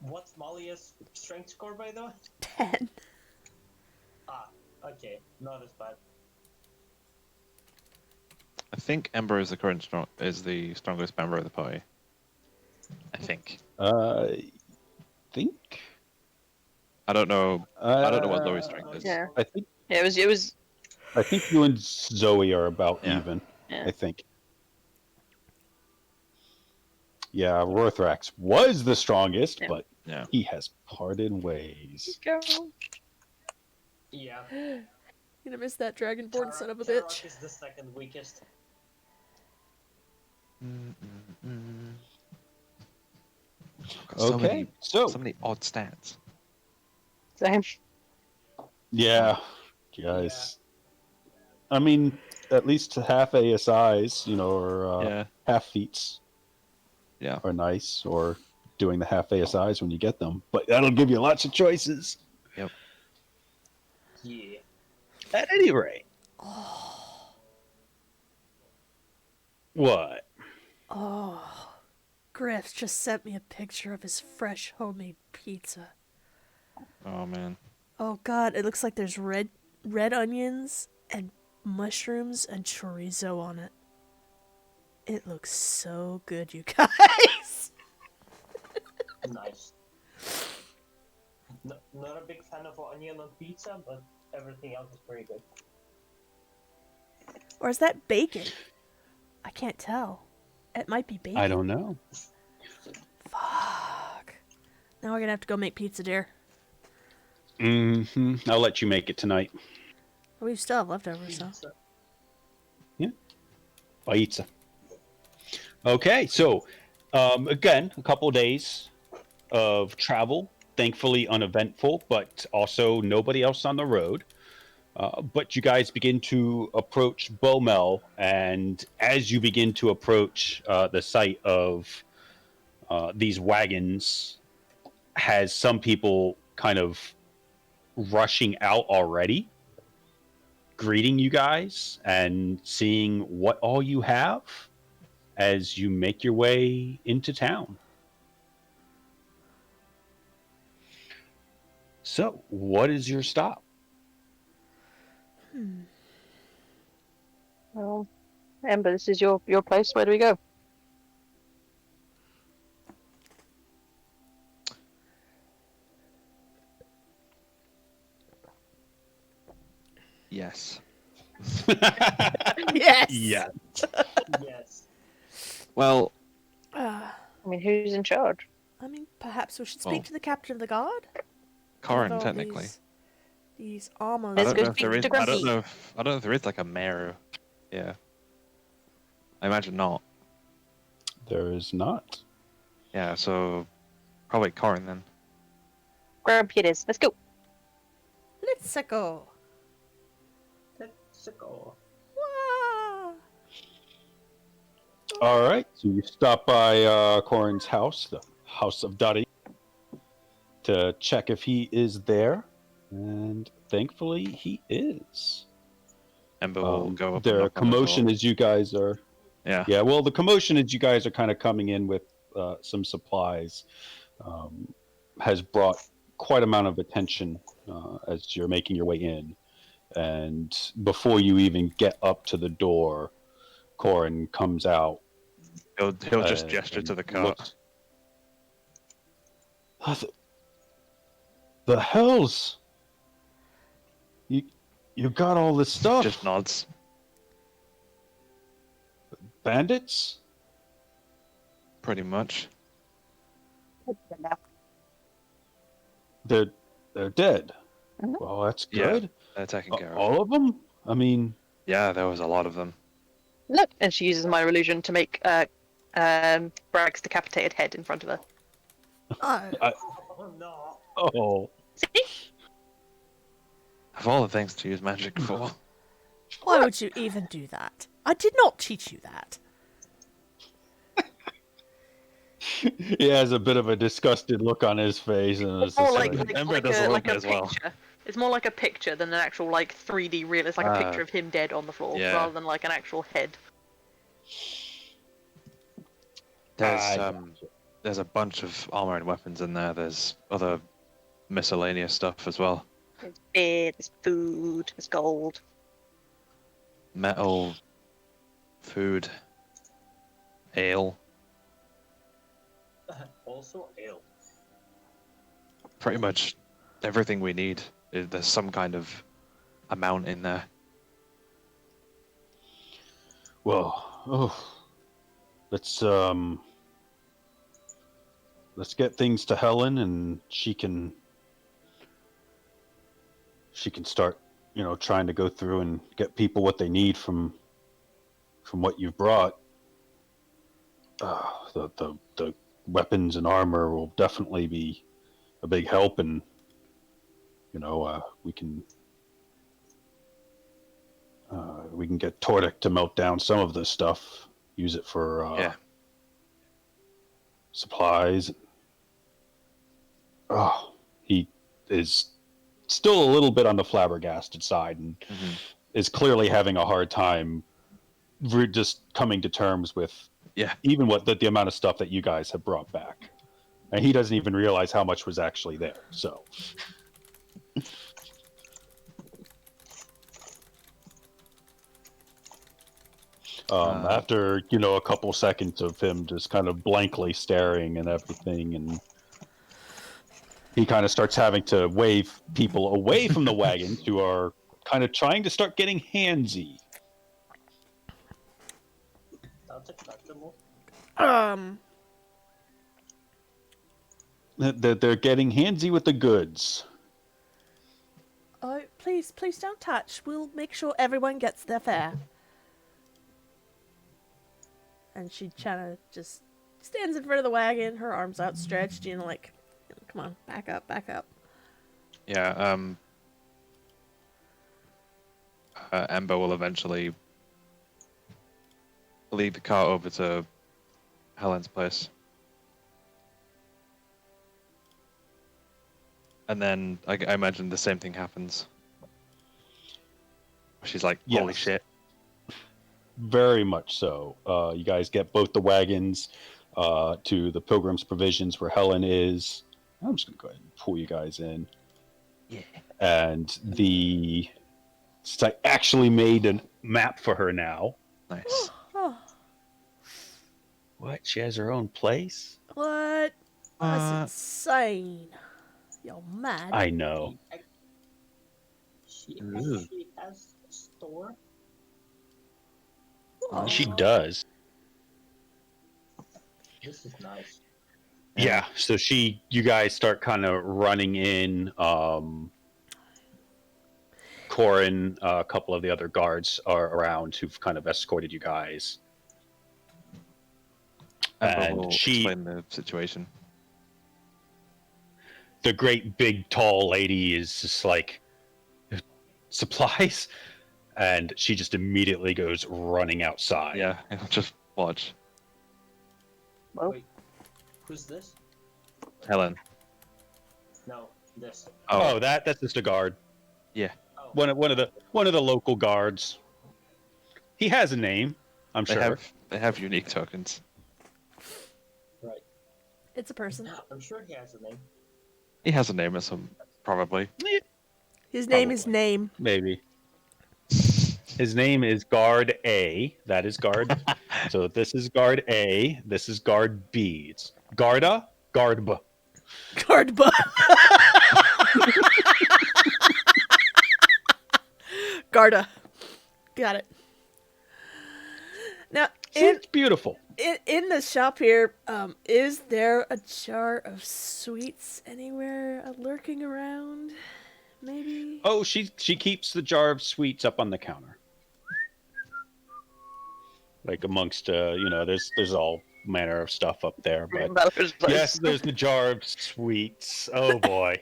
Speaker 3: What's Molly's strength score by the way?
Speaker 2: 10.
Speaker 3: Ah, okay, not as bad.
Speaker 4: I think Ember is the strongest member of the party. I think.
Speaker 8: Think.
Speaker 4: I don't know. I don't know what Zoe's strength is.
Speaker 5: Yeah.
Speaker 8: I think.
Speaker 5: Yeah, it was.
Speaker 8: I think you and Zoe are about
Speaker 4: Yeah.
Speaker 8: even.
Speaker 5: Yeah.
Speaker 8: I think. Yeah, Rorthrax was the strongest,
Speaker 5: Yeah.
Speaker 8: but
Speaker 4: Yeah.
Speaker 8: he has parted ways.
Speaker 5: Go.
Speaker 3: Yeah.
Speaker 2: Gonna miss that Dragonborn son of a
Speaker 3: Tarok
Speaker 2: bitch.
Speaker 3: is the second weakest.
Speaker 4: Got so
Speaker 8: Okay,
Speaker 4: many,
Speaker 8: so
Speaker 4: so many odd stats.
Speaker 5: Same.
Speaker 8: yeah, guys. I mean, at least half ASIs, or
Speaker 4: Yeah.
Speaker 8: half feats.
Speaker 4: Yeah.
Speaker 8: Are nice, or doing the half ASIs when you get them, but that'll give you lots of choices.
Speaker 3: Yeah.
Speaker 8: At any rate, what?
Speaker 2: Oh, Griff just sent me a picture of his fresh homemade pizza.
Speaker 4: Oh man.
Speaker 2: Oh God, it looks like there's red onions and mushrooms and chorizo on it. It looks so good, you guys.
Speaker 3: Nice. Not a big fan of onion on pizza, but everything else is pretty good.
Speaker 2: Or is that bacon? I can't tell. It might be bacon.
Speaker 8: I don't know.
Speaker 2: Fuck. Now we're gonna have to go make pizza, dear.
Speaker 8: I'll let you make it tonight.
Speaker 2: We still have leftovers, so.
Speaker 3: Pizza.
Speaker 8: Pizza. Okay, so again, a couple days of travel. Thankfully uneventful, but also nobody else on the road. But you guys begin to approach Beaumel, and as you begin to approach the site of these wagons, has some people kind of rushing out already, greeting you guys and seeing what all you have as you make your way into town. So, what is your stop?
Speaker 5: Well, Ember, this is your place. Where do we go?
Speaker 4: Yes.
Speaker 2: Yes.
Speaker 8: Yeah.
Speaker 3: Yes.
Speaker 4: Well,
Speaker 2: Uh,
Speaker 5: I mean, who's in charge?
Speaker 2: I mean, perhaps we should speak
Speaker 4: Well,
Speaker 2: to the captain of the guard.
Speaker 4: Corin,
Speaker 2: With all
Speaker 4: technically.
Speaker 2: These armors.
Speaker 5: Let's go
Speaker 4: know if
Speaker 5: speak
Speaker 4: there
Speaker 5: to
Speaker 4: is. I don't
Speaker 5: Grumpy.
Speaker 4: know. I don't know if there is like a mayor. Yeah. I imagine not.
Speaker 8: There is not.
Speaker 4: Yeah. So probably Corin then.
Speaker 5: Grumpy it is. Let's go.
Speaker 2: Let's go.
Speaker 3: Let's go.
Speaker 2: Wah!
Speaker 8: All right. So you stop by Corin's house, the House of Duddy, to check if he is there, and thankfully he is.
Speaker 4: Ember will go up. and
Speaker 8: The
Speaker 4: knock on the
Speaker 8: commotion
Speaker 4: door.
Speaker 8: as you guys are.
Speaker 4: Yeah.
Speaker 8: Yeah. Well, the commotion as you guys are kind of coming in with some supplies has brought quite amount of attention as you're making your way in. And before you even get up to the door, Corin comes out.
Speaker 4: He'll just
Speaker 8: and-
Speaker 4: gesture to
Speaker 8: and
Speaker 4: the cart.
Speaker 8: looks- The hells! You got all this stuff.
Speaker 4: Just nods.
Speaker 8: Bandits?
Speaker 4: Pretty much.
Speaker 8: They're dead.
Speaker 5: Mhm.
Speaker 8: Well, that's
Speaker 4: Yeah.
Speaker 8: good.
Speaker 4: They're taken care of.
Speaker 8: All of them? I mean,
Speaker 4: Yeah, there was a lot of them.
Speaker 5: Look, and she uses my illusion to make Bragg's decapitated head in front of her.
Speaker 2: Oh,
Speaker 3: Oh no.
Speaker 8: oh.
Speaker 5: See?
Speaker 4: Of all the things to use magic for.
Speaker 2: why would you even do that? I did not teach you that.
Speaker 8: He has a bit of a disgusted look on his face, and it's
Speaker 5: It's more
Speaker 8: just
Speaker 5: like,
Speaker 8: like,
Speaker 4: Ember does a little
Speaker 5: like
Speaker 4: bit
Speaker 5: a
Speaker 4: as well.
Speaker 5: picture. It's more like a picture than an actual like 3D real. It's like a picture of him dead on the floor
Speaker 4: yeah.
Speaker 5: rather than like an actual head.
Speaker 4: There's a bunch of armor and weapons in there. There's other miscellaneous stuff as well.
Speaker 5: There's beer, there's food, there's gold.
Speaker 4: Metal, food, ale.
Speaker 3: Also ale.
Speaker 4: Pretty much everything we need. There's some kind of amount in there.
Speaker 8: well, let's get things to Helen, and she can start, trying to go through and get people what they need from what you've brought. The weapons and armor will definitely be a big help, and we can get Tordik to melt down some of this stuff, use it for
Speaker 4: Yeah.
Speaker 8: supplies. He is still a little bit on the flabbergasted side, and is clearly having a hard time just coming to terms with even what the amount of stuff that you guys have brought back. And he doesn't even realize how much was actually there. So after a couple seconds of him just kind of blankly staring and everything, and he kind of starts having to wave people away from the wagons who are kind of trying to start getting handsy.
Speaker 3: That's acceptable.
Speaker 8: They're getting handsy with the goods.
Speaker 2: Oh, please don't touch. We'll make sure everyone gets their fare. And she kind of just stands in front of the wagon, her arms outstretched, like, come on, back up.
Speaker 4: Yeah, Ember will eventually lead the cart over to Helen's place. And then I imagine the same thing happens. She's like, holy
Speaker 8: Yes.
Speaker 4: shit.
Speaker 8: Very much so. You guys get both the wagons to the Pilgrim's Provisions where Helen is. I'm just going to go ahead and pull you guys in.
Speaker 4: Yeah.
Speaker 8: And since I actually made a map for her now.
Speaker 4: Nice.
Speaker 2: Oh,
Speaker 8: What? She has her own place?
Speaker 2: what? That's insane. You're mad.
Speaker 8: I know.
Speaker 3: She
Speaker 4: Ooh.
Speaker 3: actually has a store?
Speaker 8: She
Speaker 2: Aw.
Speaker 8: does.
Speaker 3: This is nice.
Speaker 8: Yeah. So you guys start kind of running in. Corin, a couple of the other guards are around who've kind of escorted you guys.
Speaker 4: Ember
Speaker 8: And
Speaker 4: will explain the situation.
Speaker 8: The great big tall lady is just like, supplies? And she just immediately goes running outside.
Speaker 4: Yeah, just watch.
Speaker 5: Well,
Speaker 3: Wait, who's this?
Speaker 4: Helen.
Speaker 3: No, this.
Speaker 8: Oh, that's just a guard.
Speaker 3: Oh,
Speaker 8: One of the local guards. He has a name, I'm sure.
Speaker 4: They have unique tokens.
Speaker 3: right.
Speaker 2: It's a person.
Speaker 3: I'm sure he has a name.
Speaker 4: He has a name or some, probably.
Speaker 2: His name is
Speaker 8: Probably.
Speaker 2: Name.
Speaker 8: Maybe. His name is Guard A. That is Guard. So this is Guard A. This is Guard B. It's Garda, Guard B.
Speaker 2: Guardba. Garda. Got it. Now,
Speaker 8: It's beautiful.
Speaker 2: in the shop here, is there a jar of sweets anywhere lurking around? Maybe.
Speaker 8: Oh, she keeps the jar of sweets up on the counter. Like amongst there's all manner of stuff up there, but
Speaker 5: Mallory's like,
Speaker 8: yes, there's the jar of sweets. Oh boy.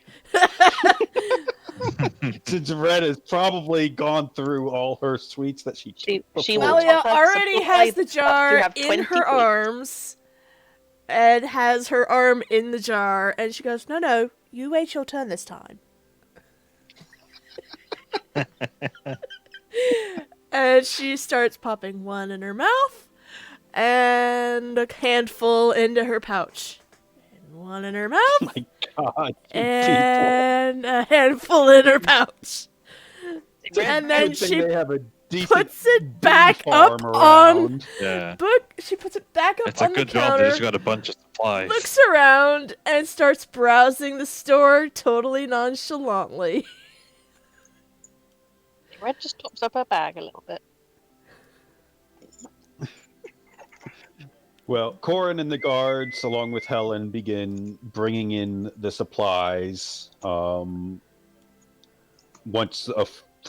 Speaker 8: Since Red has probably gone through all her sweets that she
Speaker 5: She
Speaker 8: before.
Speaker 5: will
Speaker 2: Malia
Speaker 5: top up
Speaker 2: already
Speaker 5: supply
Speaker 2: has the
Speaker 5: up to
Speaker 2: jar
Speaker 5: have
Speaker 2: in
Speaker 5: 20
Speaker 2: her
Speaker 5: sweets.
Speaker 2: arms and has her arm in the jar, and she goes, No, you wait your turn this time. And she starts popping one in her mouth and a handful into her pouch. And one in her mouth
Speaker 8: My God, you
Speaker 2: and a handful in her pouch.
Speaker 8: people.
Speaker 2: And then
Speaker 8: Good thing
Speaker 2: she
Speaker 8: they have a decent
Speaker 2: puts it back
Speaker 8: bee
Speaker 2: up
Speaker 8: farm
Speaker 2: on
Speaker 8: around.
Speaker 4: Yeah.
Speaker 2: She puts it back up
Speaker 4: It's a
Speaker 2: on the
Speaker 4: good job
Speaker 2: counter.
Speaker 4: that she's got a bunch of supplies.
Speaker 2: Looks around and starts browsing the store totally nonchalantly.
Speaker 5: Red just tops up her bag a little bit.
Speaker 8: Well, Corin and the guards, along with Helen, begin bringing in the supplies. Once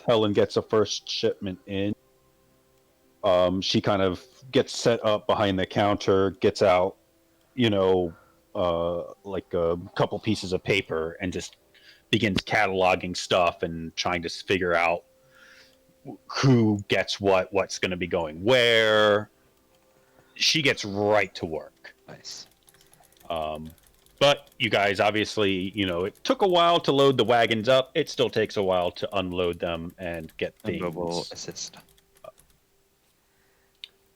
Speaker 8: Helen gets a first shipment in, she kind of gets set up behind the counter, gets out, like a couple pieces of paper, and just begins cataloging stuff and trying to figure out who gets what's going to be going where. She gets right to work.
Speaker 4: Nice.
Speaker 8: But you guys, obviously, it took a while to load the wagons up. It still takes a while to unload them and get things.
Speaker 4: Ember will assist.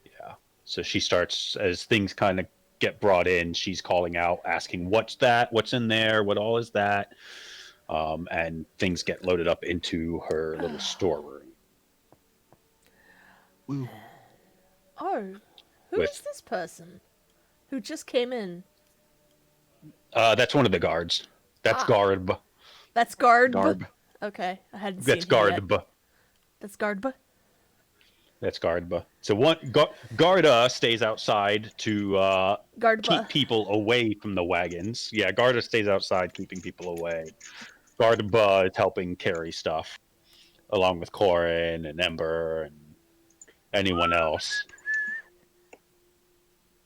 Speaker 8: Yeah. So she starts, as things kind of get brought in, she's calling out, asking, what's that? What's in there? What all is that? And things get loaded up into her little storeroom.
Speaker 2: Oh, who
Speaker 8: With-
Speaker 2: is this person who just came in?
Speaker 8: That's one of the guards. That's
Speaker 2: Ah.
Speaker 8: Garb.
Speaker 2: That's Guard.
Speaker 4: Garb.
Speaker 2: Okay, I hadn't
Speaker 8: That's
Speaker 2: seen him yet.
Speaker 8: Garb.
Speaker 2: That's Guardba.
Speaker 8: That's Garba. So Garda stays outside to
Speaker 2: Guardba.
Speaker 8: keep people away from the wagons. Yeah, Garda stays outside keeping people away. Garba is helping carry stuff, along with Corin and Ember and anyone else.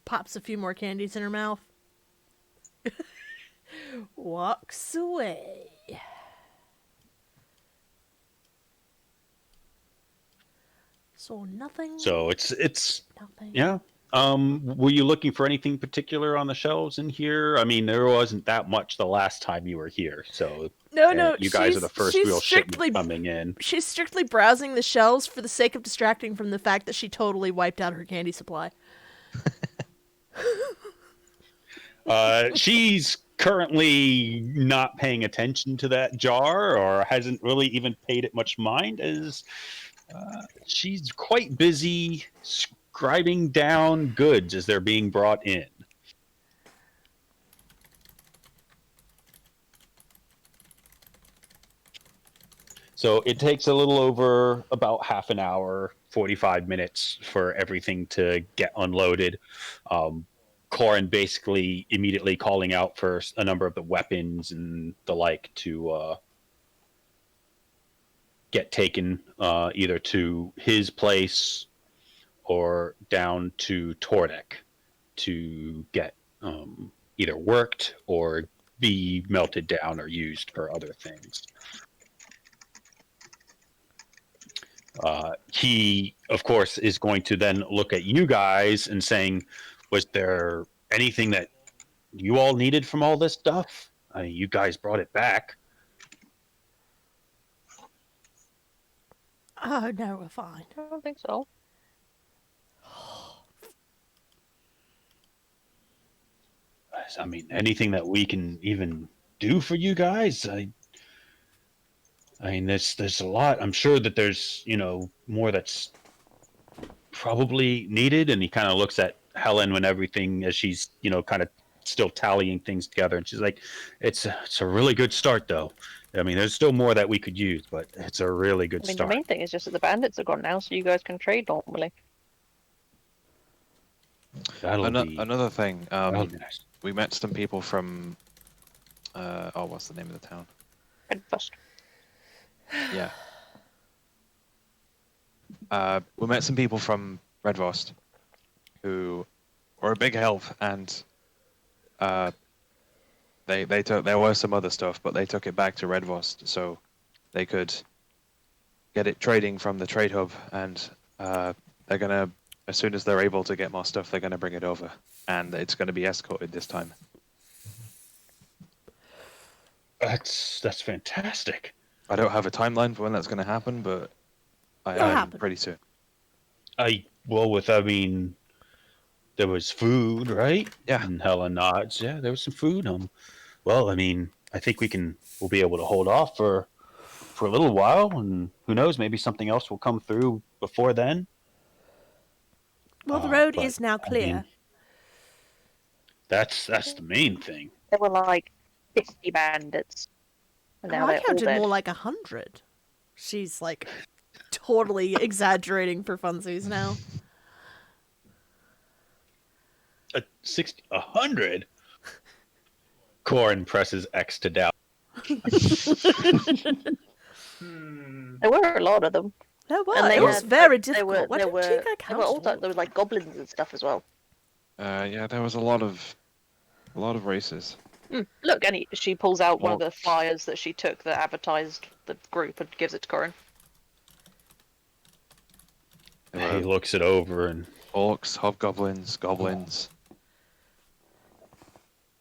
Speaker 2: Pops a few more candies in her mouth. Walks away. So nothing.
Speaker 8: So it's
Speaker 2: Nothing.
Speaker 8: yeah. Were you looking for anything particular on the shelves in here? I mean, there wasn't that much the last time you were here, so
Speaker 2: No.
Speaker 8: you guys are the first
Speaker 2: she's
Speaker 8: real
Speaker 2: strictly,
Speaker 8: shipment coming in.
Speaker 2: She's strictly browsing the shelves for the sake of distracting from the fact that she totally wiped out her candy supply.
Speaker 8: She's currently not paying attention to that jar, or hasn't really even paid it much mind, as she's quite busy scribing down goods as they're being brought in. So it takes a little over about half an hour, 45 minutes for everything to get unloaded. Corin basically immediately calling out for a number of the weapons and the like to get taken either to his place or down to Tordek to get either worked or be melted down or used for other things. He, of course, is going to then look at you guys and saying, was there anything that you all needed from all this stuff? I mean, you guys brought it back.
Speaker 2: Oh, no, we're fine.
Speaker 5: I don't think so.
Speaker 8: I mean, anything that we can even do for you guys? I mean, there's a lot. I'm sure that there's, you know, more that's probably needed. And he kind of looks at Helen when everything, as she's, you know, kind of still tallying things together. And she's like, it's a really good start, though. I mean, there's still more that we could use, but it's a really good
Speaker 5: I mean,
Speaker 8: start.
Speaker 5: the main thing is just that the bandits are gone now, so you guys can trade normally.
Speaker 8: That'll be
Speaker 4: Another thing,
Speaker 8: that'll be nice.
Speaker 4: we met some people from, what's the name of the town?
Speaker 5: Redfast.
Speaker 4: Yeah. We met some people from Redvost who were a big help, and they took, there was some other stuff, but they took it back to Redvost so they could get it trading from the trade hub, and they're gonna, as soon as they're able to get more stuff, they're gonna bring it over, and it's gonna be escorted this time.
Speaker 8: That's fantastic.
Speaker 4: I don't have a timeline for when that's gonna happen, but
Speaker 2: It'll
Speaker 4: I'm
Speaker 2: happen.
Speaker 4: pretty soon.
Speaker 8: I mean, there was food, right?
Speaker 4: Yeah.
Speaker 8: And Helen nods. Yeah, there was some food. Well, I mean, I think we'll be able to hold off for a little while, and who knows, maybe something else will come through before then.
Speaker 2: Well, the road
Speaker 8: but,
Speaker 2: is now
Speaker 8: I
Speaker 2: clear.
Speaker 8: mean, that's the main thing.
Speaker 5: There were like 50 bandits. And now
Speaker 2: I
Speaker 5: they're all
Speaker 2: counted
Speaker 5: dead.
Speaker 2: more like 100. She's like totally exaggerating for funsies now.
Speaker 8: 100. Corin presses X to doubt.
Speaker 5: There were a lot of them.
Speaker 2: There were.
Speaker 5: And they
Speaker 2: It was
Speaker 5: had-
Speaker 2: very
Speaker 5: There
Speaker 2: difficult.
Speaker 5: were,
Speaker 2: Why
Speaker 5: there
Speaker 2: didn't
Speaker 5: were,
Speaker 2: you go
Speaker 5: there
Speaker 2: count
Speaker 5: were all
Speaker 2: them all?
Speaker 5: there were like goblins and stuff as well.
Speaker 4: Yeah, there was a lot of races.
Speaker 5: Look, and she pulls out one of the
Speaker 4: Orcs.
Speaker 5: flyers that she took that advertised the group and gives it to Corin.
Speaker 4: There
Speaker 8: He
Speaker 4: were
Speaker 8: looks it over and
Speaker 4: orcs, hobgoblins, goblins,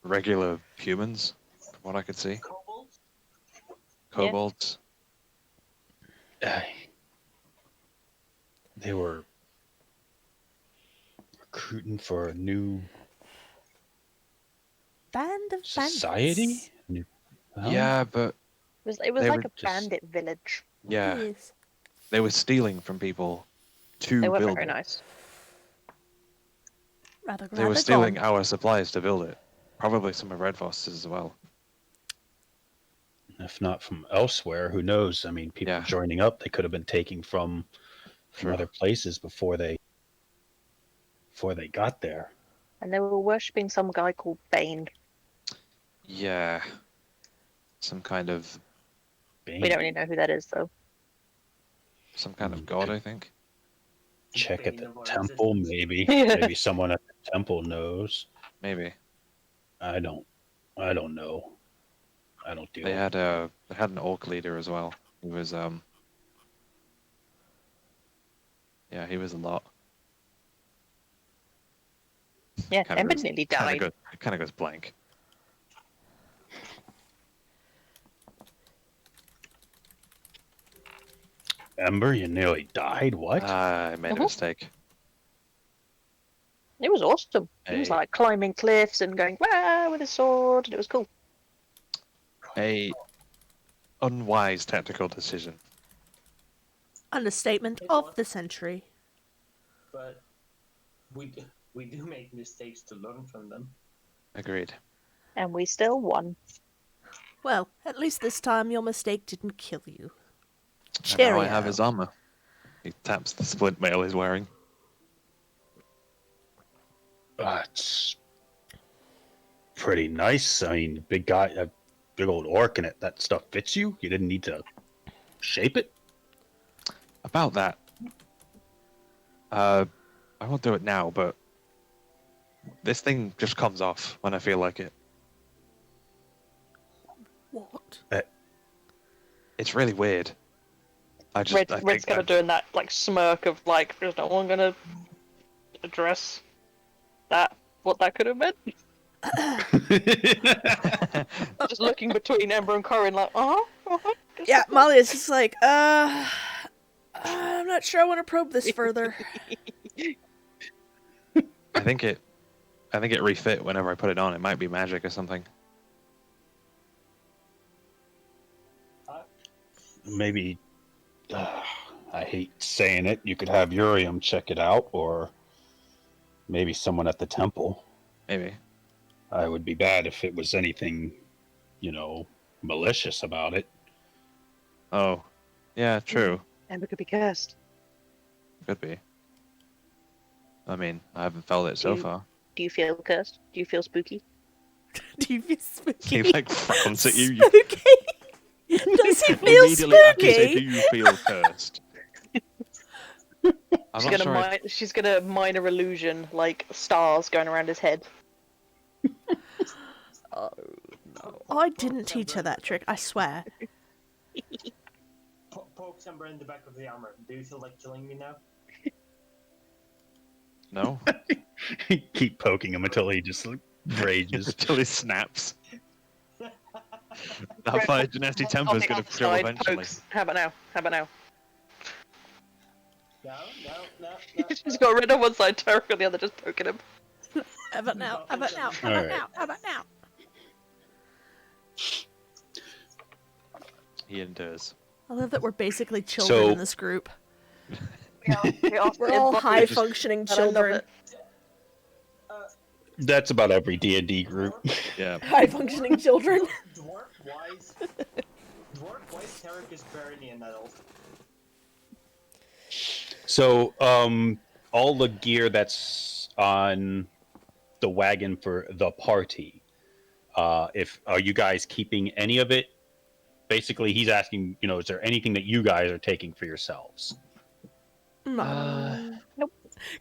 Speaker 4: regular humans, from what I could see,
Speaker 3: Kobolds?
Speaker 4: kobolds.
Speaker 8: they were recruiting for a new
Speaker 2: Band of
Speaker 8: society.
Speaker 2: bandits.
Speaker 8: Well,
Speaker 4: Yeah, but
Speaker 5: It was
Speaker 4: They
Speaker 5: like
Speaker 4: were
Speaker 5: a
Speaker 8: just-
Speaker 5: bandit village.
Speaker 4: yeah,
Speaker 2: Yes.
Speaker 4: they were stealing from people to
Speaker 5: They were
Speaker 4: build
Speaker 5: very
Speaker 4: it.
Speaker 5: nice.
Speaker 2: Rather
Speaker 4: They were stealing our supplies to build it. Probably some of Redvost's as well.
Speaker 8: if not from elsewhere, who knows? I mean, people
Speaker 4: Yeah.
Speaker 8: joining up, they could have been taking from
Speaker 4: True.
Speaker 8: other places before they got there.
Speaker 5: And they were worshipping some guy called Bane.
Speaker 4: Yeah, some kind of
Speaker 5: We don't really know who that is, though.
Speaker 4: god, I think.
Speaker 8: Check at the
Speaker 3: Bane of our
Speaker 8: temple,
Speaker 3: existence.
Speaker 8: maybe.
Speaker 5: Yeah.
Speaker 8: Maybe someone at the temple knows.
Speaker 4: Maybe
Speaker 8: I don't know. I don't deal.
Speaker 4: they had an orc leader as well. He was yeah, he was a lot.
Speaker 5: Yeah,
Speaker 4: Kinda
Speaker 5: Ember
Speaker 4: goes-
Speaker 5: nearly
Speaker 4: Kind
Speaker 5: died.
Speaker 4: of goes blank.
Speaker 8: Ember, you nearly died. What?
Speaker 4: I made a
Speaker 5: Mhm.
Speaker 4: mistake.
Speaker 5: It was awesome. He was
Speaker 4: Hey.
Speaker 5: like climbing cliffs and going "Wah!" with his sword, and it was cool.
Speaker 4: A unwise tactical decision.
Speaker 2: Understatement of the century.
Speaker 3: But we do make mistakes to learn from them.
Speaker 4: Agreed.
Speaker 5: And we still won.
Speaker 2: Well, at least this time your mistake didn't kill you.
Speaker 4: And now I have
Speaker 2: Cheerio.
Speaker 4: his armor. He taps the splint mail he's wearing.
Speaker 8: It's pretty nice. I mean, big guy, a big old orc in it. That stuff fits you. You didn't need to shape it.
Speaker 4: About that. I won't do it now, but this thing just comes off when I feel like it.
Speaker 2: What?
Speaker 4: It's really weird. I
Speaker 5: Red's
Speaker 4: think
Speaker 5: kind of doing that like smirk of like, there's no one gonna address that, what that could have meant. Just looking between Ember and Corin like,
Speaker 2: Yeah, Molly is just like, I'm not sure I want to probe this further.
Speaker 4: I think it refit whenever I put it on. It might be magic or something.
Speaker 8: Maybe, I hate saying it, you could have Urium check it out, or maybe someone at the temple.
Speaker 4: Maybe.
Speaker 8: I would be bad if it was anything, malicious about it.
Speaker 4: Oh, yeah, true.
Speaker 5: Ember could be cursed.
Speaker 4: Could be. I mean, I haven't felt it so far.
Speaker 5: Do you feel cursed? Do you feel spooky?
Speaker 2: Do you feel spooky?
Speaker 4: He like frowns at you.
Speaker 2: Spooky? Does he feel
Speaker 4: Immediately after you say,
Speaker 2: spooky?
Speaker 4: "Do you feel cursed?" I'm not sure.
Speaker 5: She's gonna minor illusion like stars going around his head.
Speaker 2: Oh, no. I didn't teach her that trick, I swear.
Speaker 3: Pokes Ember in the back of the armor. Do you feel like killing me now?
Speaker 4: No.
Speaker 8: Keep poking him until he just rages.
Speaker 4: Until he snaps. That fire nasty temper is going to show eventually.
Speaker 5: Pokes. How about now?
Speaker 3: No.
Speaker 5: She's got rid on one side, Tarek on the other, just poking him.
Speaker 2: How about now? How about now? How
Speaker 8: All
Speaker 2: about
Speaker 8: right.
Speaker 2: now? How about now?
Speaker 4: He endures.
Speaker 2: I love that we're basically children in this group. We're all high-functioning children.
Speaker 8: That's about every D&D group.
Speaker 4: Yeah.
Speaker 2: High-functioning children.
Speaker 3: Dwarf-wise, Tarek is barely an adult.
Speaker 8: So, all the gear that's on the wagon for the party, are you guys keeping any of it? Basically, he's asking, is there anything that you guys are taking for yourselves?
Speaker 5: Nope.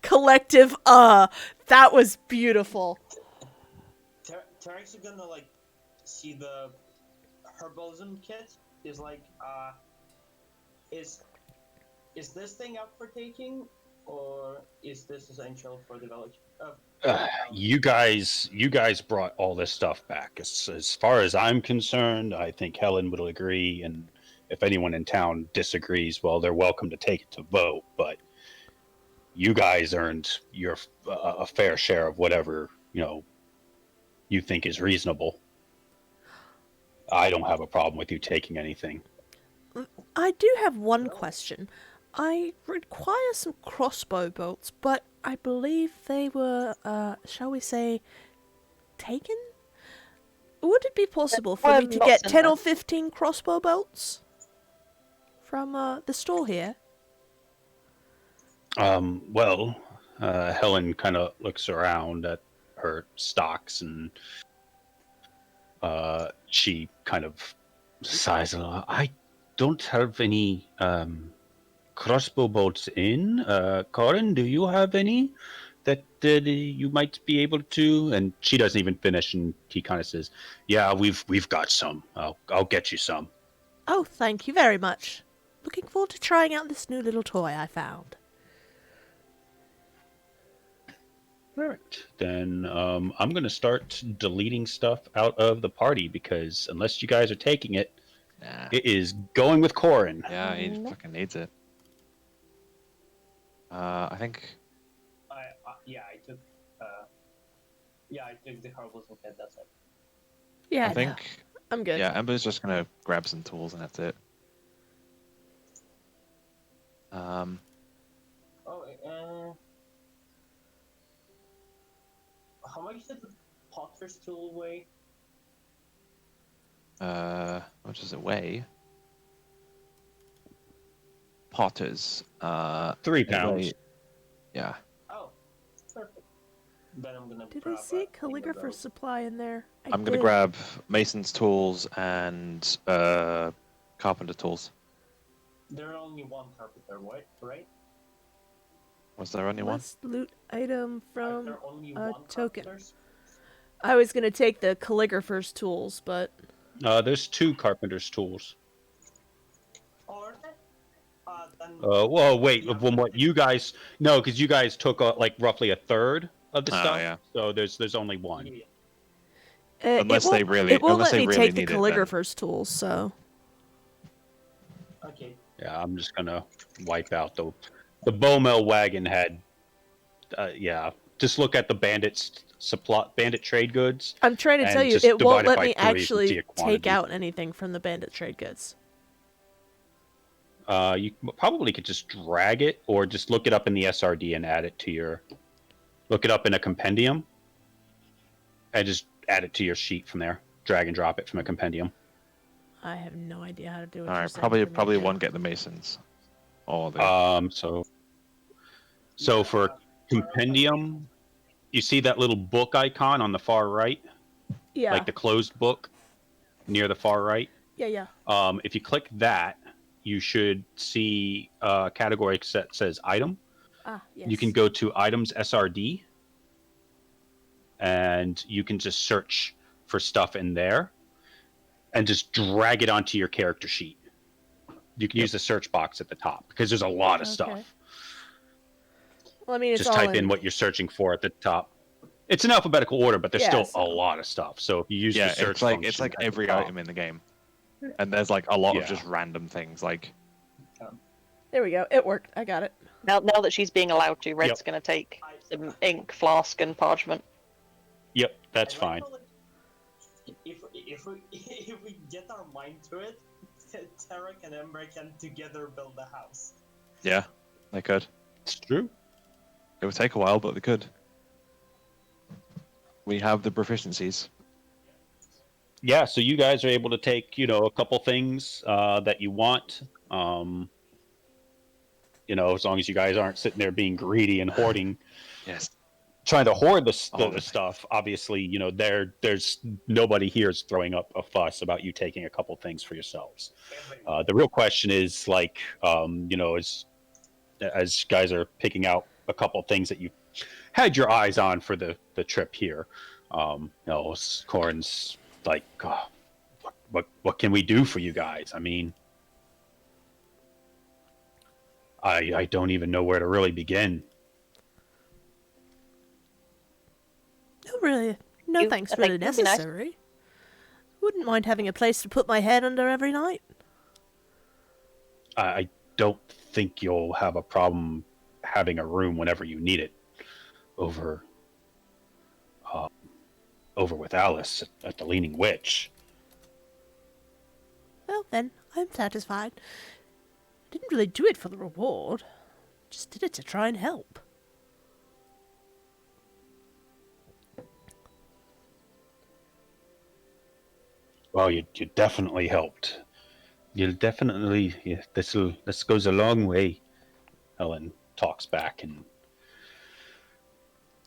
Speaker 2: Collective, that was beautiful.
Speaker 3: Tarek's gonna see the herbalism kit. Is is this thing up for taking, or is this essential for the village?
Speaker 8: You guys brought all this stuff back. As far as I'm concerned, I think Helen would agree, and if anyone in town disagrees, well, they're welcome to take it to vote. But you guys earned a fair share of whatever you think is reasonable. I don't have a problem with you taking anything.
Speaker 2: I do have one question. I require some crossbow bolts, but I believe they were, shall we say, taken? Would it be possible for me to get 10 or 15 crossbow bolts from the store here?
Speaker 8: Well, Helen kind of looks around at her stocks and she kind of sighs a lot. I don't have any crossbow bolts in. Corin, do you have any that you might be able to? And she doesn't even finish, and he kind of says, "Yeah, we've got some. I'll get you some."
Speaker 2: Oh, thank you very much. Looking forward to trying out this new little toy I found.
Speaker 8: All right, then I'm going to start deleting stuff out of the party because unless you guys are taking it,
Speaker 4: Nah.
Speaker 8: it is going with Corin.
Speaker 4: Yeah, he fucking needs it. I think.
Speaker 3: I took the herbalism kit. That's it.
Speaker 2: Yeah,
Speaker 4: I think.
Speaker 2: I'm good.
Speaker 4: Yeah, Ember's just gonna grab some tools and that's it.
Speaker 3: How much did the potter's tool weigh?
Speaker 4: How much does it weigh? potters.
Speaker 8: 3
Speaker 4: they
Speaker 8: pounds.
Speaker 4: weigh- yeah.
Speaker 3: Oh, perfect. Then I'm gonna.
Speaker 2: Did I
Speaker 3: grab
Speaker 2: see
Speaker 3: a thing of
Speaker 2: calligrapher's
Speaker 3: those.
Speaker 2: supply in there?
Speaker 4: I'm gonna
Speaker 2: did.
Speaker 4: grab mason's tools and carpenter tools.
Speaker 3: There are only one carpenter, right?
Speaker 4: Was there only one?
Speaker 2: Must loot item
Speaker 3: Are
Speaker 2: from
Speaker 3: there only
Speaker 2: a
Speaker 3: one
Speaker 2: token.
Speaker 3: carpenters?
Speaker 2: I was gonna take the calligrapher's tools, but
Speaker 8: There's 2 carpenter's tools.
Speaker 3: Or then.
Speaker 8: Well, wait.
Speaker 3: Yeah.
Speaker 8: From what you guys? No, because you guys took like roughly a third of the
Speaker 4: Oh,
Speaker 8: stuff.
Speaker 4: yeah.
Speaker 8: So there's only one.
Speaker 3: Yeah.
Speaker 4: Unless they really-
Speaker 2: it won't
Speaker 4: unless
Speaker 2: let
Speaker 4: they
Speaker 2: me
Speaker 4: really
Speaker 2: take the
Speaker 4: need it, then-
Speaker 2: calligrapher's tools. So
Speaker 3: Okay.
Speaker 8: Yeah, I'm just gonna wipe out the Bowmill wagon had. Yeah, just look at the bandit trade goods.
Speaker 2: I'm trying to
Speaker 8: And
Speaker 2: tell you,
Speaker 8: just
Speaker 2: it won't
Speaker 8: divide it
Speaker 2: let
Speaker 8: by
Speaker 2: me
Speaker 8: 3 and see
Speaker 2: actually
Speaker 8: a
Speaker 2: take
Speaker 8: quantity.
Speaker 2: out anything from the bandit trade goods.
Speaker 8: You probably could just drag it, or just look it up in the SRD and add it to your. Look it up in a compendium, and just add it to your sheet from there. Drag and drop it from a compendium.
Speaker 2: I have no idea how to do it.
Speaker 4: All right, probably won't get the masons. Or the
Speaker 8: So for compendium, you see that little book icon on the far right,
Speaker 2: Yeah.
Speaker 8: like the closed book near the far right.
Speaker 2: Yeah.
Speaker 8: If you click that, you should see a category that says item.
Speaker 2: Ah, yes.
Speaker 8: You can go to items SRD, and you can just search for stuff in there, and just drag it onto your character sheet. You can use the search box at the top because there's a lot of
Speaker 2: Okay.
Speaker 8: stuff.
Speaker 2: Well, I mean, it's
Speaker 8: Just
Speaker 2: all
Speaker 8: type in what you're searching for at the top. It's in alphabetical order, but there's
Speaker 2: Yeah,
Speaker 8: still a lot of stuff. So if you use
Speaker 4: yeah,
Speaker 8: the search
Speaker 4: it's like
Speaker 8: function at the
Speaker 4: every
Speaker 8: top-
Speaker 4: item in the game, and there's like a lot of
Speaker 8: Yeah.
Speaker 4: just random things. Like
Speaker 2: There we go. It worked. I got it.
Speaker 5: Now that she's being allowed to, Red's
Speaker 8: Yep.
Speaker 5: going to take some ink, flask, and parchment.
Speaker 8: Yep, that's
Speaker 3: I
Speaker 8: fine.
Speaker 3: like how, like, if we get our mind to it, Tarek and Ember can together build a house.
Speaker 4: yeah, they could.
Speaker 8: It's true.
Speaker 4: It would take a while, but they could. We have the proficiencies.
Speaker 8: Yeah, so you guys are able to take, a couple things that you want. As long as you guys aren't sitting there being greedy and hoarding,
Speaker 4: Yes.
Speaker 8: trying to hoard the
Speaker 4: All the
Speaker 8: stuff. Obviously, there's nobody here is throwing up a fuss about you taking a couple things for yourselves. The real question is as guys are picking out a couple things that you had your eyes on for the trip here. Corin's like, what can we do for you guys? I mean, I don't even know where to really begin.
Speaker 2: No, really. No
Speaker 5: You-
Speaker 2: thanks
Speaker 5: I
Speaker 2: really
Speaker 5: think it'd be nice.
Speaker 2: necessary. Wouldn't mind having a place to put my head under every night.
Speaker 8: I don't think you'll have a problem having a room whenever you need it over with Alice at the Leaning Witch.
Speaker 2: Well, then, I'm satisfied. Didn't really do it for the reward. Just did it to try and help.
Speaker 8: Well, you definitely helped. You'll definitely. Yeah, this goes a long way. Helen talks back and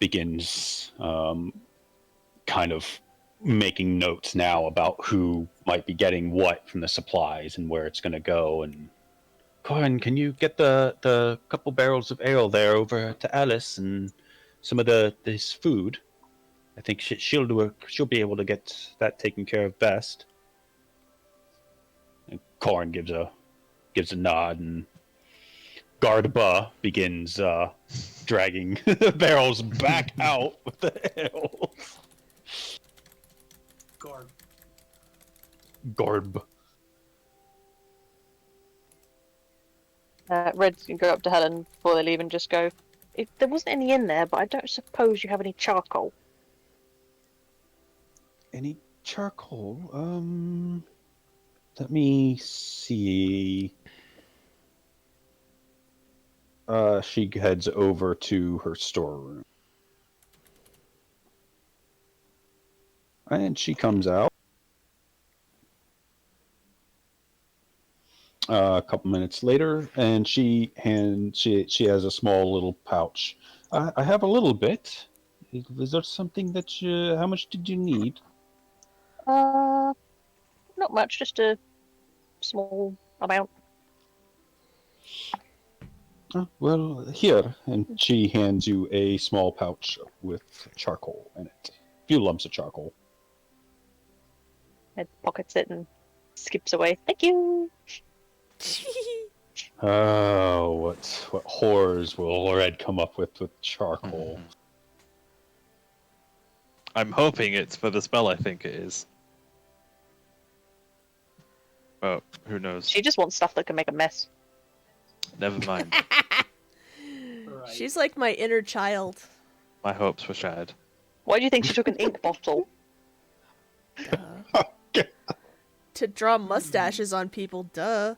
Speaker 8: begins kind of making notes now about who might be getting what from the supplies and where it's going to go. And Corin, can you get the couple barrels of ale there over to Alice and some of this food? I think she'll be able to get that taken care of best. And Corin gives a nod, and Gardba begins dragging the barrels back out with the ale.
Speaker 3: Guard.
Speaker 8: Garb.
Speaker 5: Red's going to go up to Helen before they leave and just go, if there wasn't any in there, but I don't suppose you have any charcoal.
Speaker 8: Any charcoal? Let me see. She heads over to her storeroom. And she comes out. A couple minutes later, and she has a small little pouch. I have a little bit. Is there something that you? How much did you need?
Speaker 5: Not much, just a small amount.
Speaker 8: Well, here, and she hands you a small pouch with charcoal in it. A few lumps of charcoal.
Speaker 5: Ed pockets it and skips away. Thank you.
Speaker 8: Oh, what horrors will Red come up with charcoal?
Speaker 4: I'm hoping it's for the spell. I think it is. Oh, who knows?
Speaker 5: She just wants stuff that can make a mess.
Speaker 4: Never mind.
Speaker 3: Right.
Speaker 2: She's like my inner child.
Speaker 4: My hopes were shattered.
Speaker 5: Why do you think she took an ink bottle?
Speaker 2: To draw mustaches on people, duh.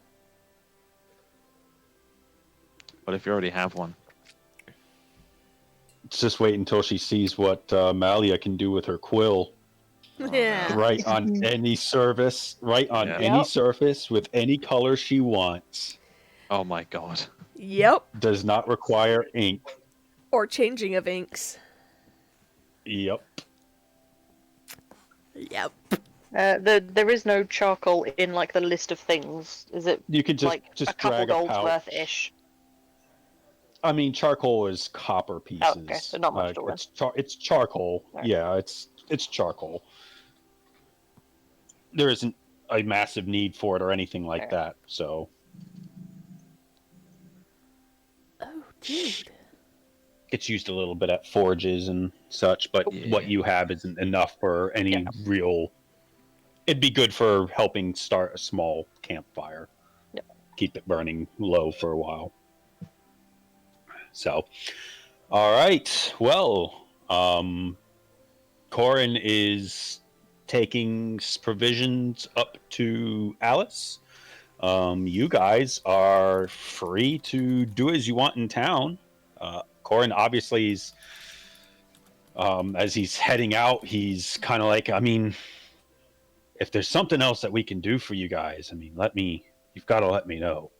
Speaker 4: But if you already have one,
Speaker 8: Just wait until she sees what Malia can do with her quill.
Speaker 2: Yeah.
Speaker 8: Right on any surface, right on
Speaker 4: Yeah.
Speaker 8: any
Speaker 5: Yep.
Speaker 8: surface with any color she wants.
Speaker 4: oh my god.
Speaker 2: Yep.
Speaker 8: Does not require ink.
Speaker 2: Or changing of inks.
Speaker 8: Yep.
Speaker 2: Yep.
Speaker 5: There is no charcoal in like the list of things. Is it
Speaker 8: You could just
Speaker 5: like
Speaker 8: just
Speaker 5: a couple
Speaker 8: drag a
Speaker 5: golds
Speaker 8: pouch.
Speaker 5: worth ish?
Speaker 8: I mean, charcoal is copper pieces.
Speaker 5: Oh, okay, so not much to worry.
Speaker 8: It's charcoal.
Speaker 5: Alright.
Speaker 8: Yeah, it's charcoal. There isn't a massive need for it or anything like
Speaker 5: Alright.
Speaker 8: that. So
Speaker 2: Oh, dude.
Speaker 8: it's used a little bit at forges and such, but
Speaker 4: Yeah.
Speaker 8: what you have isn't enough for any
Speaker 5: Yeah.
Speaker 8: real. It'd be good for helping start a small campfire.
Speaker 5: Yep.
Speaker 8: Keep it burning low for a while. So, all right. Well, Corin is taking provisions up to Alice. You guys are free to do as you want in town. Corin obviously is, as he's heading out, he's kind of like, I mean, if there's something else that we can do for you guys, I mean, you've got to let me know.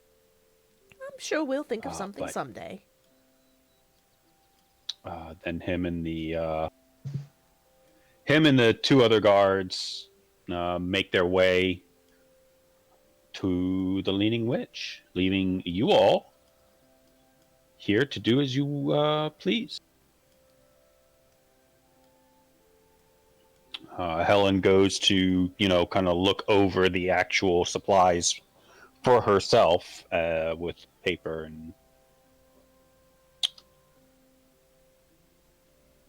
Speaker 2: I'm sure we'll think of something
Speaker 8: but-
Speaker 2: someday.
Speaker 8: Then him and the two other guards make their way to the Leaning Witch, leaving you all here to do as you please. Helen goes to, kind of look over the actual supplies for herself with paper and.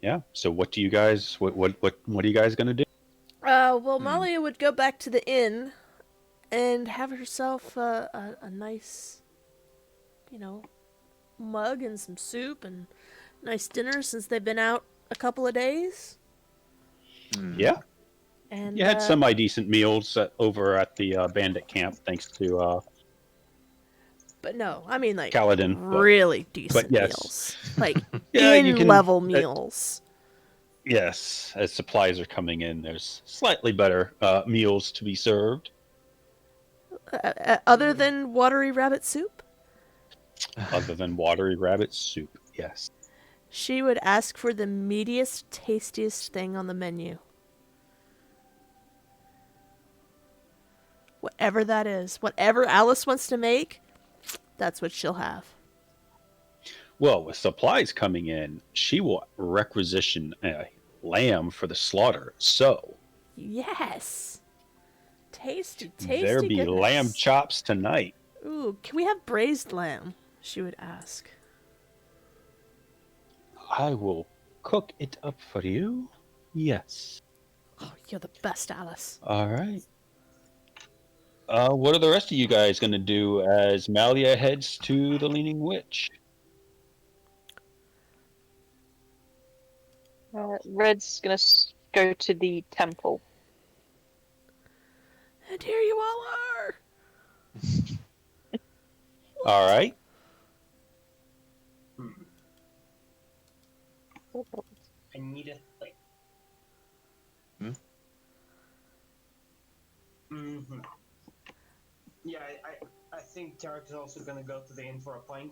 Speaker 8: Yeah. So what do you guys? What are you guys gonna do?
Speaker 2: Well, Malia would go back to the inn and have herself a nice, mug and some soup and nice dinner since they've been out a couple of days.
Speaker 8: Yeah.
Speaker 2: And
Speaker 8: You had semi-decent meals over at the bandit camp, thanks to
Speaker 2: but no, I mean like
Speaker 8: Kaladin. but-
Speaker 2: really decent
Speaker 8: yes.
Speaker 2: meals, like
Speaker 8: Yeah, you can-
Speaker 2: in-level meals.
Speaker 8: Yes, as supplies are coming in, there's slightly better meals to be served.
Speaker 2: Other than watery rabbit soup,
Speaker 8: Other than watery rabbit soup. Yes.
Speaker 2: she would ask for the meatiest, tastiest thing on the menu. Whatever that is, whatever Alice wants to make, that's what she'll have.
Speaker 8: Well, with supplies coming in, she will requisition a lamb for the slaughter. So
Speaker 2: Yes. Tasty, tasty.
Speaker 8: there be
Speaker 2: goodness.
Speaker 8: lamb chops tonight.
Speaker 2: Ooh, can we have braised lamb? She would ask.
Speaker 8: I will cook it up for you. Yes.
Speaker 2: Oh, you're the best, Alice.
Speaker 8: All right. What are the rest of you guys going to do as Malia heads to the Leaning Witch?
Speaker 5: Red's gonna go to the temple.
Speaker 2: And here you all are.
Speaker 8: All right.
Speaker 3: I need a thing. Mm-hmm. Yeah, I think Tarek is also gonna go to the inn for a pint.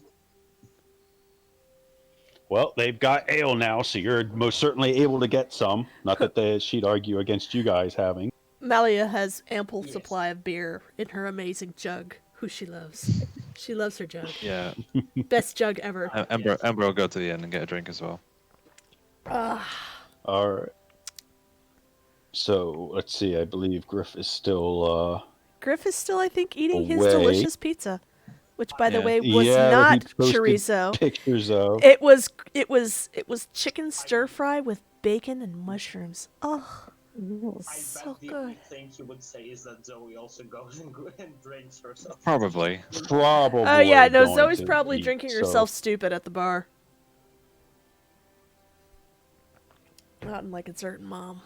Speaker 8: Well, they've got ale now, so you're most certainly able to get some. Not that she'd argue against you guys having.
Speaker 2: Malia has ample
Speaker 3: Yes.
Speaker 2: supply of beer in her amazing jug, who she loves. She loves her jug.
Speaker 4: Yeah,
Speaker 2: Best jug ever.
Speaker 4: Ember will go to the inn and get a drink as well.
Speaker 8: All right. So let's see. I believe Griff is still.
Speaker 2: Griff is still, I think, eating his
Speaker 8: Away.
Speaker 2: delicious pizza, which, by the
Speaker 4: Yeah.
Speaker 2: way, was
Speaker 8: Yeah,
Speaker 2: not
Speaker 8: he posted
Speaker 2: chorizo.
Speaker 8: Pictures of.
Speaker 2: It was chicken stir fry with bacon and mushrooms. Oh,
Speaker 3: I
Speaker 2: so
Speaker 3: bet the
Speaker 2: good.
Speaker 3: only thing he would say is that Zoe also goes and drinks herself.
Speaker 4: Probably.
Speaker 8: Probably.
Speaker 2: Oh yeah, no,
Speaker 8: going
Speaker 2: Zoe's
Speaker 8: to
Speaker 2: probably
Speaker 8: eat,
Speaker 2: drinking
Speaker 8: so-
Speaker 2: herself stupid at the bar. Not like a certain mom.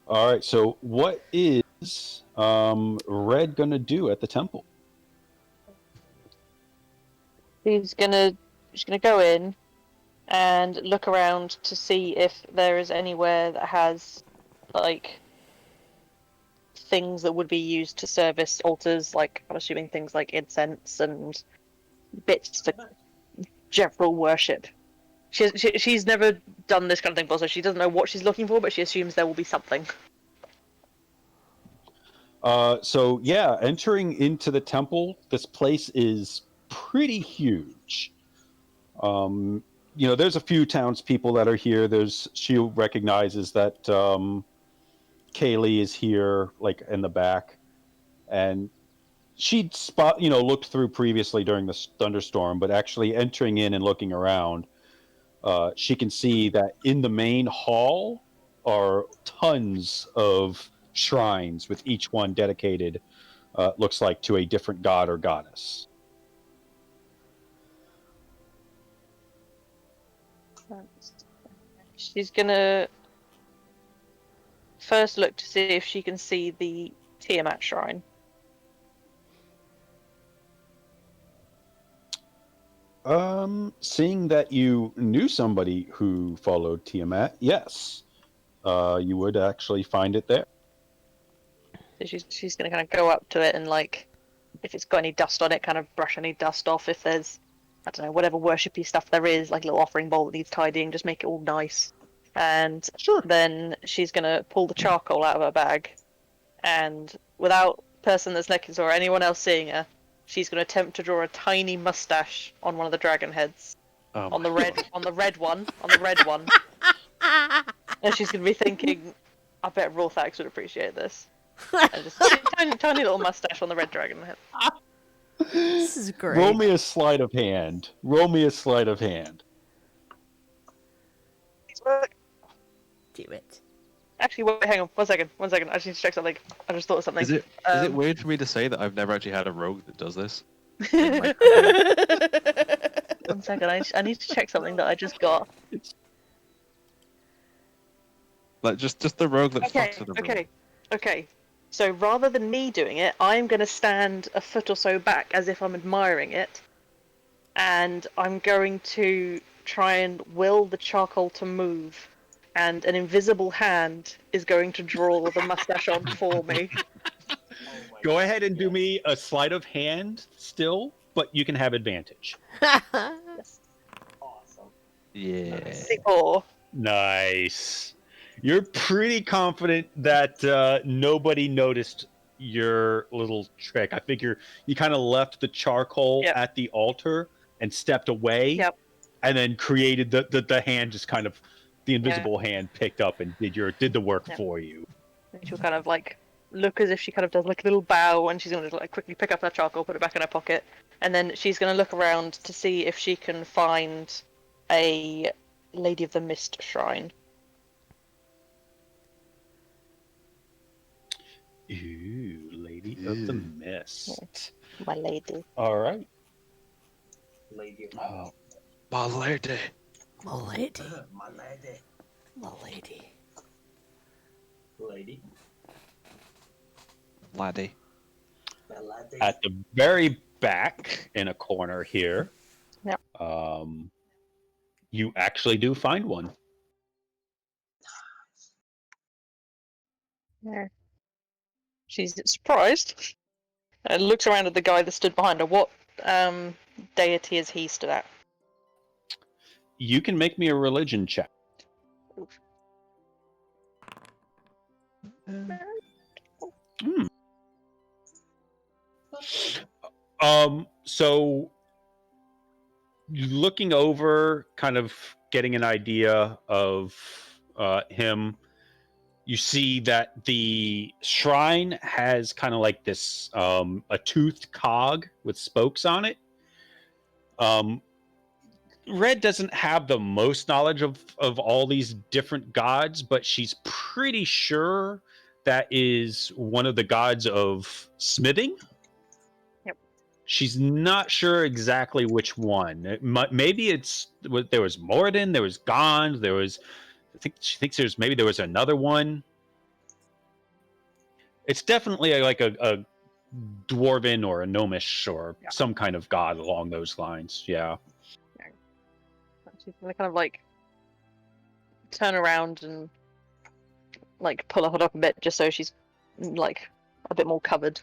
Speaker 8: All right. So what is Red gonna do at the temple?
Speaker 5: She's gonna go in and look around to see if there is anywhere that has like things that would be used to service altars, like I'm assuming things like incense and bits for general worship. She's never done this kind of thing before, so she doesn't know what she's looking for, but she assumes there will be something.
Speaker 8: So yeah, entering into the temple, this place is pretty huge. You know, there's a few townspeople that are here. She recognizes that Kaylee is here, like in the back, and she'd looked through previously during the thunderstorm, but actually entering in and looking around, she can see that in the main hall are tons of shrines with each one dedicated, looks like, to a different god or goddess.
Speaker 5: She's gonna first look to see if she can see the Tiamat shrine.
Speaker 8: Seeing that you knew somebody who followed Tiamat, yes, you would actually find it there.
Speaker 5: So she's gonna kind of go up to it and like, if it's got any dust on it, kind of brush any dust off. If there's, I don't know, whatever worshipy stuff there is, like a little offering bowl that needs tidying, just make it all nice. And then she's gonna pull the charcoal out of her bag, and without the person that's next to her or anyone else seeing her, she's gonna attempt to draw a tiny mustache on one of the dragon heads. On the red one. And she's gonna be thinking, I bet Rorthax would appreciate this. And just tiny little mustache on the red dragon head.
Speaker 2: This is great.
Speaker 8: Roll me a sleight of hand.
Speaker 2: Do it.
Speaker 5: Actually, wait, hang on, one second. I just need to check something. I just thought of something.
Speaker 4: Is it weird for me to say that I've never actually had a rogue that does this?
Speaker 5: One second, I need to check something that I just got.
Speaker 4: Like just the rogue that fucks with the rogue.
Speaker 5: Okay. So rather than me doing it, I'm going to stand a foot or so back as if I'm admiring it, and I'm going to try and will the charcoal to move, and an invisible hand is going to draw the mustache on for me.
Speaker 8: Go ahead and do me a sleight of hand still, but you can have advantage.
Speaker 3: Awesome.
Speaker 4: Yeah.
Speaker 5: 64.
Speaker 8: Nice. You're pretty confident that nobody noticed your little trick. I figure you kind of left the charcoal
Speaker 5: Yep.
Speaker 8: at the altar and stepped away,
Speaker 5: Yep.
Speaker 8: and then created the hand, just kind of the invisible hand picked up and did the work
Speaker 5: Yep.
Speaker 8: for you.
Speaker 5: And she'll kind of like look as if she kind of does like a little bow, and she's going to like quickly pick up her charcoal, put it back in her pocket, and then she's going to look around to see if she can find a Lady of the Mist shrine.
Speaker 8: Ooh, Lady of the Mist.
Speaker 5: My lady.
Speaker 8: All right.
Speaker 3: Lady.
Speaker 8: Oh,
Speaker 4: My lady.
Speaker 2: My lady.
Speaker 3: My lady.
Speaker 2: My lady.
Speaker 3: Lady.
Speaker 4: Laddie.
Speaker 3: My lady.
Speaker 8: at the very back in a corner here,
Speaker 5: Yep.
Speaker 8: You actually do find one.
Speaker 5: There. She's surprised and looks around at the guy that stood behind her. What deity is he stood at?
Speaker 1: You can make me a religion check. Hmm. So looking over, kind of getting an idea of him, you see that the shrine has kind of like this a toothed cog with spokes on it. Red doesn't have the most knowledge of all these different gods, but she's pretty sure that is one of the gods of smithing.
Speaker 5: Yep.
Speaker 1: She's not sure exactly which one. Maybe there was Moradin, there was Gond, there was. I think she thinks there was another one. It's definitely like a dwarven or a gnomish or some kind of god along those lines. Yeah.
Speaker 5: She's gonna kind of like turn around and like pull her hood up a bit just so she's like a bit more covered.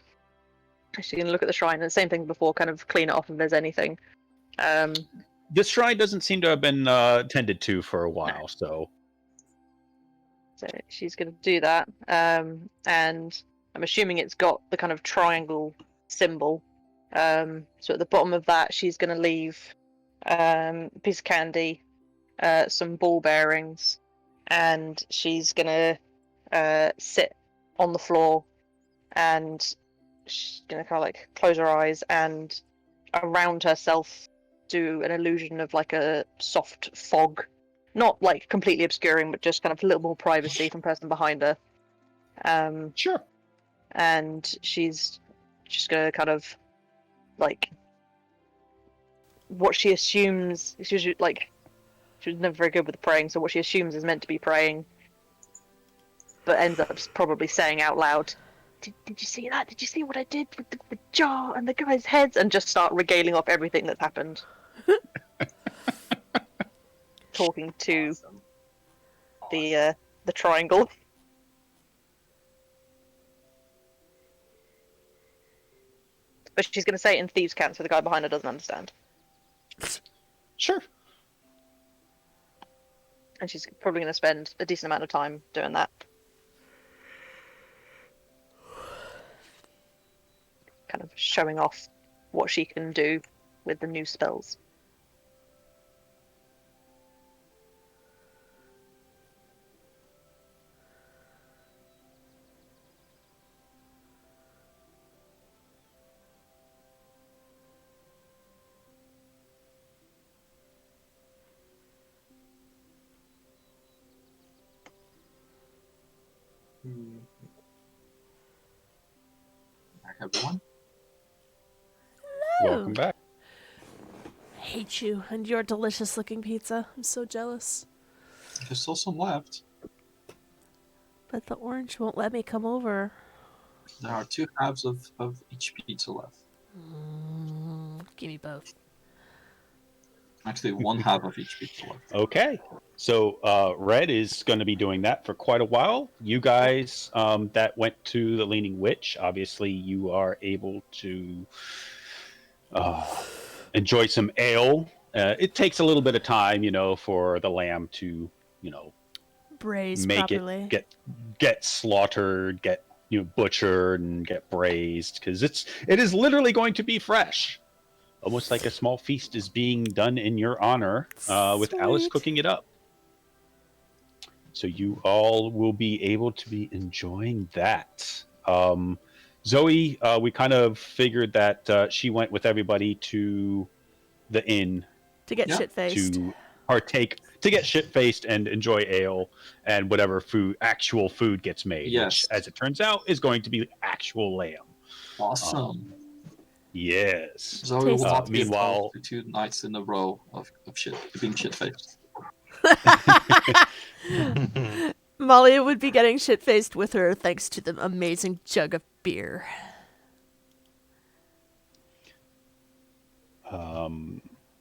Speaker 5: She's gonna look at the shrine and same thing before, kind of clean it off if there's anything.
Speaker 1: This shrine doesn't seem to have been tended to for a while, so
Speaker 5: she's gonna do that. And I'm assuming it's got the kind of triangle symbol. So at the bottom of that, she's gonna leave a piece of candy, some ball bearings, and she's gonna sit on the floor, and she's gonna kind of like close her eyes and around herself do an illusion of like a soft fog, not like completely obscuring, but just kind of a little more privacy from the person behind her.
Speaker 1: Sure.
Speaker 5: And she's just gonna kind of like what she assumes. She's like, she was never very good with the praying, so what she assumes is meant to be praying, but ends up probably saying out loud, Did you see that? Did you see what I did with the jar and the guys' heads? And just start regaling off everything that's happened. Talking to the triangle. But she's going to say it in Thieves' Cant so the guy behind her doesn't understand.
Speaker 1: Sure.
Speaker 5: And she's probably going to spend a decent amount of time doing that. Kind of showing off what she can do with the new spells.
Speaker 7: Back everyone.
Speaker 1: Welcome back.
Speaker 2: I hate you and your delicious looking pizza. I'm so jealous.
Speaker 7: There's still some left.
Speaker 2: But the orange won't let me come over.
Speaker 7: There are 2 halves of each pizza left.
Speaker 2: Give me both.
Speaker 7: Actually, 1 half of each pizza left.
Speaker 1: Okay. So Red is going to be doing that for quite a while. You guys that went to the Leaning Witch, obviously you are able to enjoy some ale. It takes a little bit of time, for the lamb to,
Speaker 2: Braise
Speaker 1: make
Speaker 2: properly.
Speaker 1: it get slaughtered, get butchered, and get braised, because it is literally going to be fresh. Almost like a small feast is being done in your honor, with Alice
Speaker 2: Sweet.
Speaker 1: cooking it up. So you all will be able to be enjoying that. Zoe, we kind of figured that she went with everybody to the inn
Speaker 2: To get
Speaker 7: Yeah.
Speaker 2: shit-faced.
Speaker 1: to partake, to get shit-faced and enjoy ale and whatever actual food gets made.
Speaker 7: Yes.
Speaker 1: Which, as it turns out, is going to be actual lamb.
Speaker 7: Awesome.
Speaker 1: Yes.
Speaker 7: Zoe will
Speaker 2: Tasty.
Speaker 7: not be
Speaker 1: Meanwhile-
Speaker 7: involved for 2 nights in a row of being shit-faced.
Speaker 2: Molly would be getting shit-faced with her thanks to the amazing jug of beer.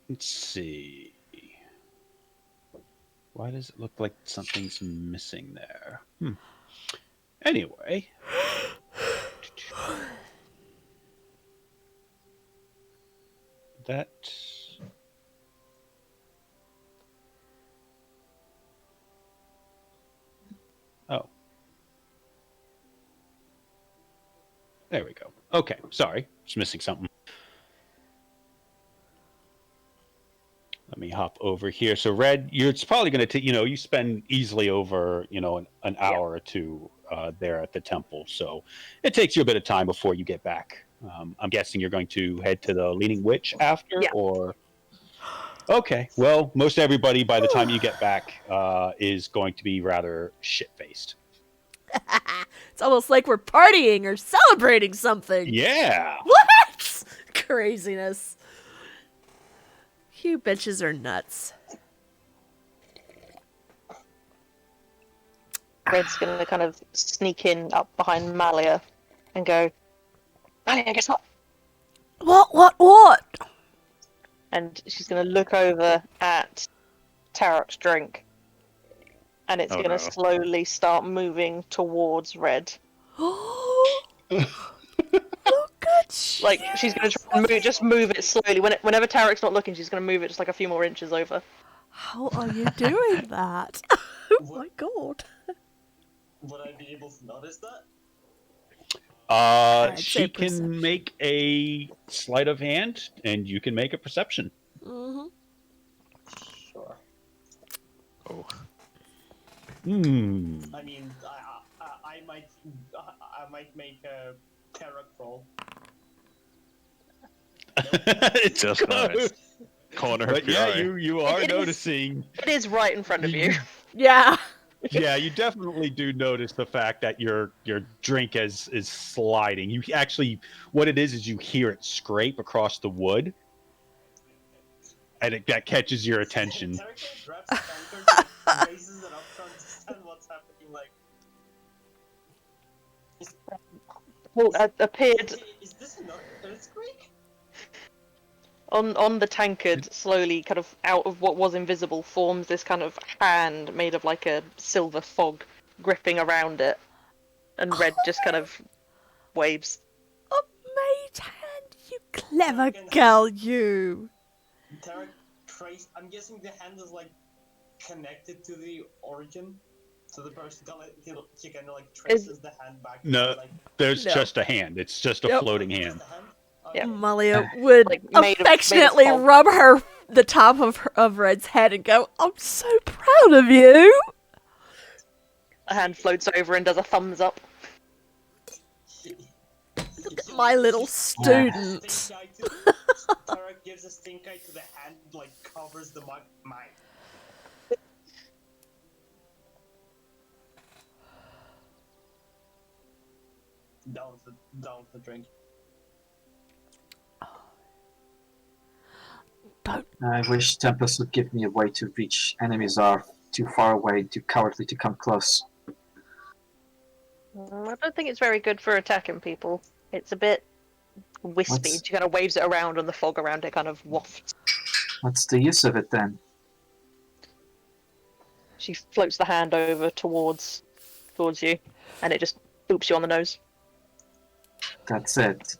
Speaker 1: Let's see. Why does it look like something's missing there? Anyway.
Speaker 8: that. Oh. There we go. Okay, sorry. Just missing something. Let me hop over here. So, Red, it's probably going to take, you spend easily over, an hour or two there at the temple. So it takes you a bit of time before you get back. I'm guessing you're going to head to the Leaning Witch after,
Speaker 5: Yeah.
Speaker 8: or? Okay, well, most everybody by the time you get back is going to be rather shit-faced.
Speaker 2: It's almost like we're partying or celebrating something.
Speaker 8: Yeah.
Speaker 2: What? Craziness. You bitches are nuts.
Speaker 5: Red's gonna kind of sneak in up behind Malia and go, Malia, guess what?
Speaker 2: What?
Speaker 5: And she's gonna look over at Tarek's drink. And it's
Speaker 8: Oh,
Speaker 5: gonna
Speaker 8: no.
Speaker 5: slowly start moving towards Red.
Speaker 2: Look at you.
Speaker 5: Like, she's gonna try and move it slowly. Whenever Tarek's not looking, she's gonna move it just like a few more inches over.
Speaker 2: How are you doing that? Oh my god.
Speaker 3: Would I be able to notice that?
Speaker 2: I'd
Speaker 8: She
Speaker 2: say
Speaker 8: can
Speaker 2: perception.
Speaker 8: make a sleight of hand, and you can make a perception.
Speaker 2: Mm-hmm.
Speaker 3: Sure.
Speaker 4: Oh.
Speaker 8: Hmm.
Speaker 3: I mean, I might make a Tarek roll.
Speaker 8: It's
Speaker 4: Just
Speaker 8: close.
Speaker 4: nice. Corner
Speaker 8: But
Speaker 4: of your
Speaker 8: yeah,
Speaker 4: eye.
Speaker 8: you are
Speaker 5: It is.
Speaker 8: noticing.
Speaker 5: It is right in front of you.
Speaker 2: Yeah.
Speaker 8: Yeah, you definitely do notice the fact that your drink is sliding. You actually, what it is you hear it scrape across the wood, and that catches your attention.
Speaker 3: Tarek grabs the tankard, raises it up to understand what's happening. Like,
Speaker 5: Well, appeared
Speaker 3: is this another earthquake?
Speaker 5: on the tankard, slowly, kind of out of what was invisible, forms this kind of hand made of like a silver fog, gripping around it, and Red just kind of waves.
Speaker 2: A mage hand, you clever girl, you.
Speaker 3: Tarek traced. I'm guessing the hand is like connected to the origin, so the person he kind of like traces the hand back.
Speaker 8: No.
Speaker 3: Like,
Speaker 8: There's
Speaker 2: No.
Speaker 8: just a hand. It's just a
Speaker 2: Yep.
Speaker 8: floating
Speaker 3: just
Speaker 8: hand.
Speaker 3: the hand.
Speaker 5: Yeah.
Speaker 2: Malia would
Speaker 5: Like, made of
Speaker 2: affectionately
Speaker 5: fog.
Speaker 2: rub the top of Red's head and go, "I'm so proud of you."
Speaker 5: A hand floats over and does a thumbs up.
Speaker 2: Look at my little student.
Speaker 3: Tarek gives a stink eye to the hand, like covers the mine. Down the drink.
Speaker 7: I wish Tempest would give me a way to reach enemies are too far away, too cowardly to come close.
Speaker 5: I don't think it's very good for attacking people. It's a bit wispy.
Speaker 7: What's-
Speaker 5: She kind of waves it around, and the fog around it kind of wafts.
Speaker 7: What's the use of it then?
Speaker 5: She floats the hand over towards you, and it just boops you on the nose.
Speaker 7: That's it.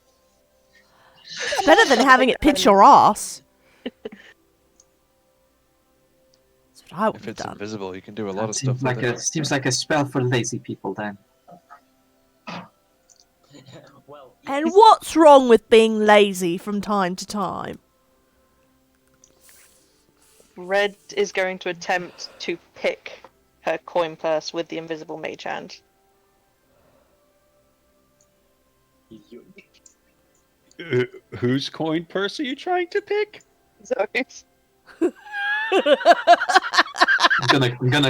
Speaker 2: Better than having it pinch your ass. That's what I would
Speaker 4: If
Speaker 2: have
Speaker 4: it's
Speaker 2: done.
Speaker 4: invisible, you can do a lot
Speaker 7: That
Speaker 4: of
Speaker 7: seems
Speaker 4: stuff
Speaker 7: like
Speaker 4: with
Speaker 7: a
Speaker 4: it.
Speaker 7: seems like a spell for lazy people then.
Speaker 3: Well,
Speaker 2: And what's wrong with being lazy from time to time?
Speaker 5: Red is going to attempt to pick her coin purse with the invisible mage hand.
Speaker 8: Whose coin purse are you trying to pick?
Speaker 5: So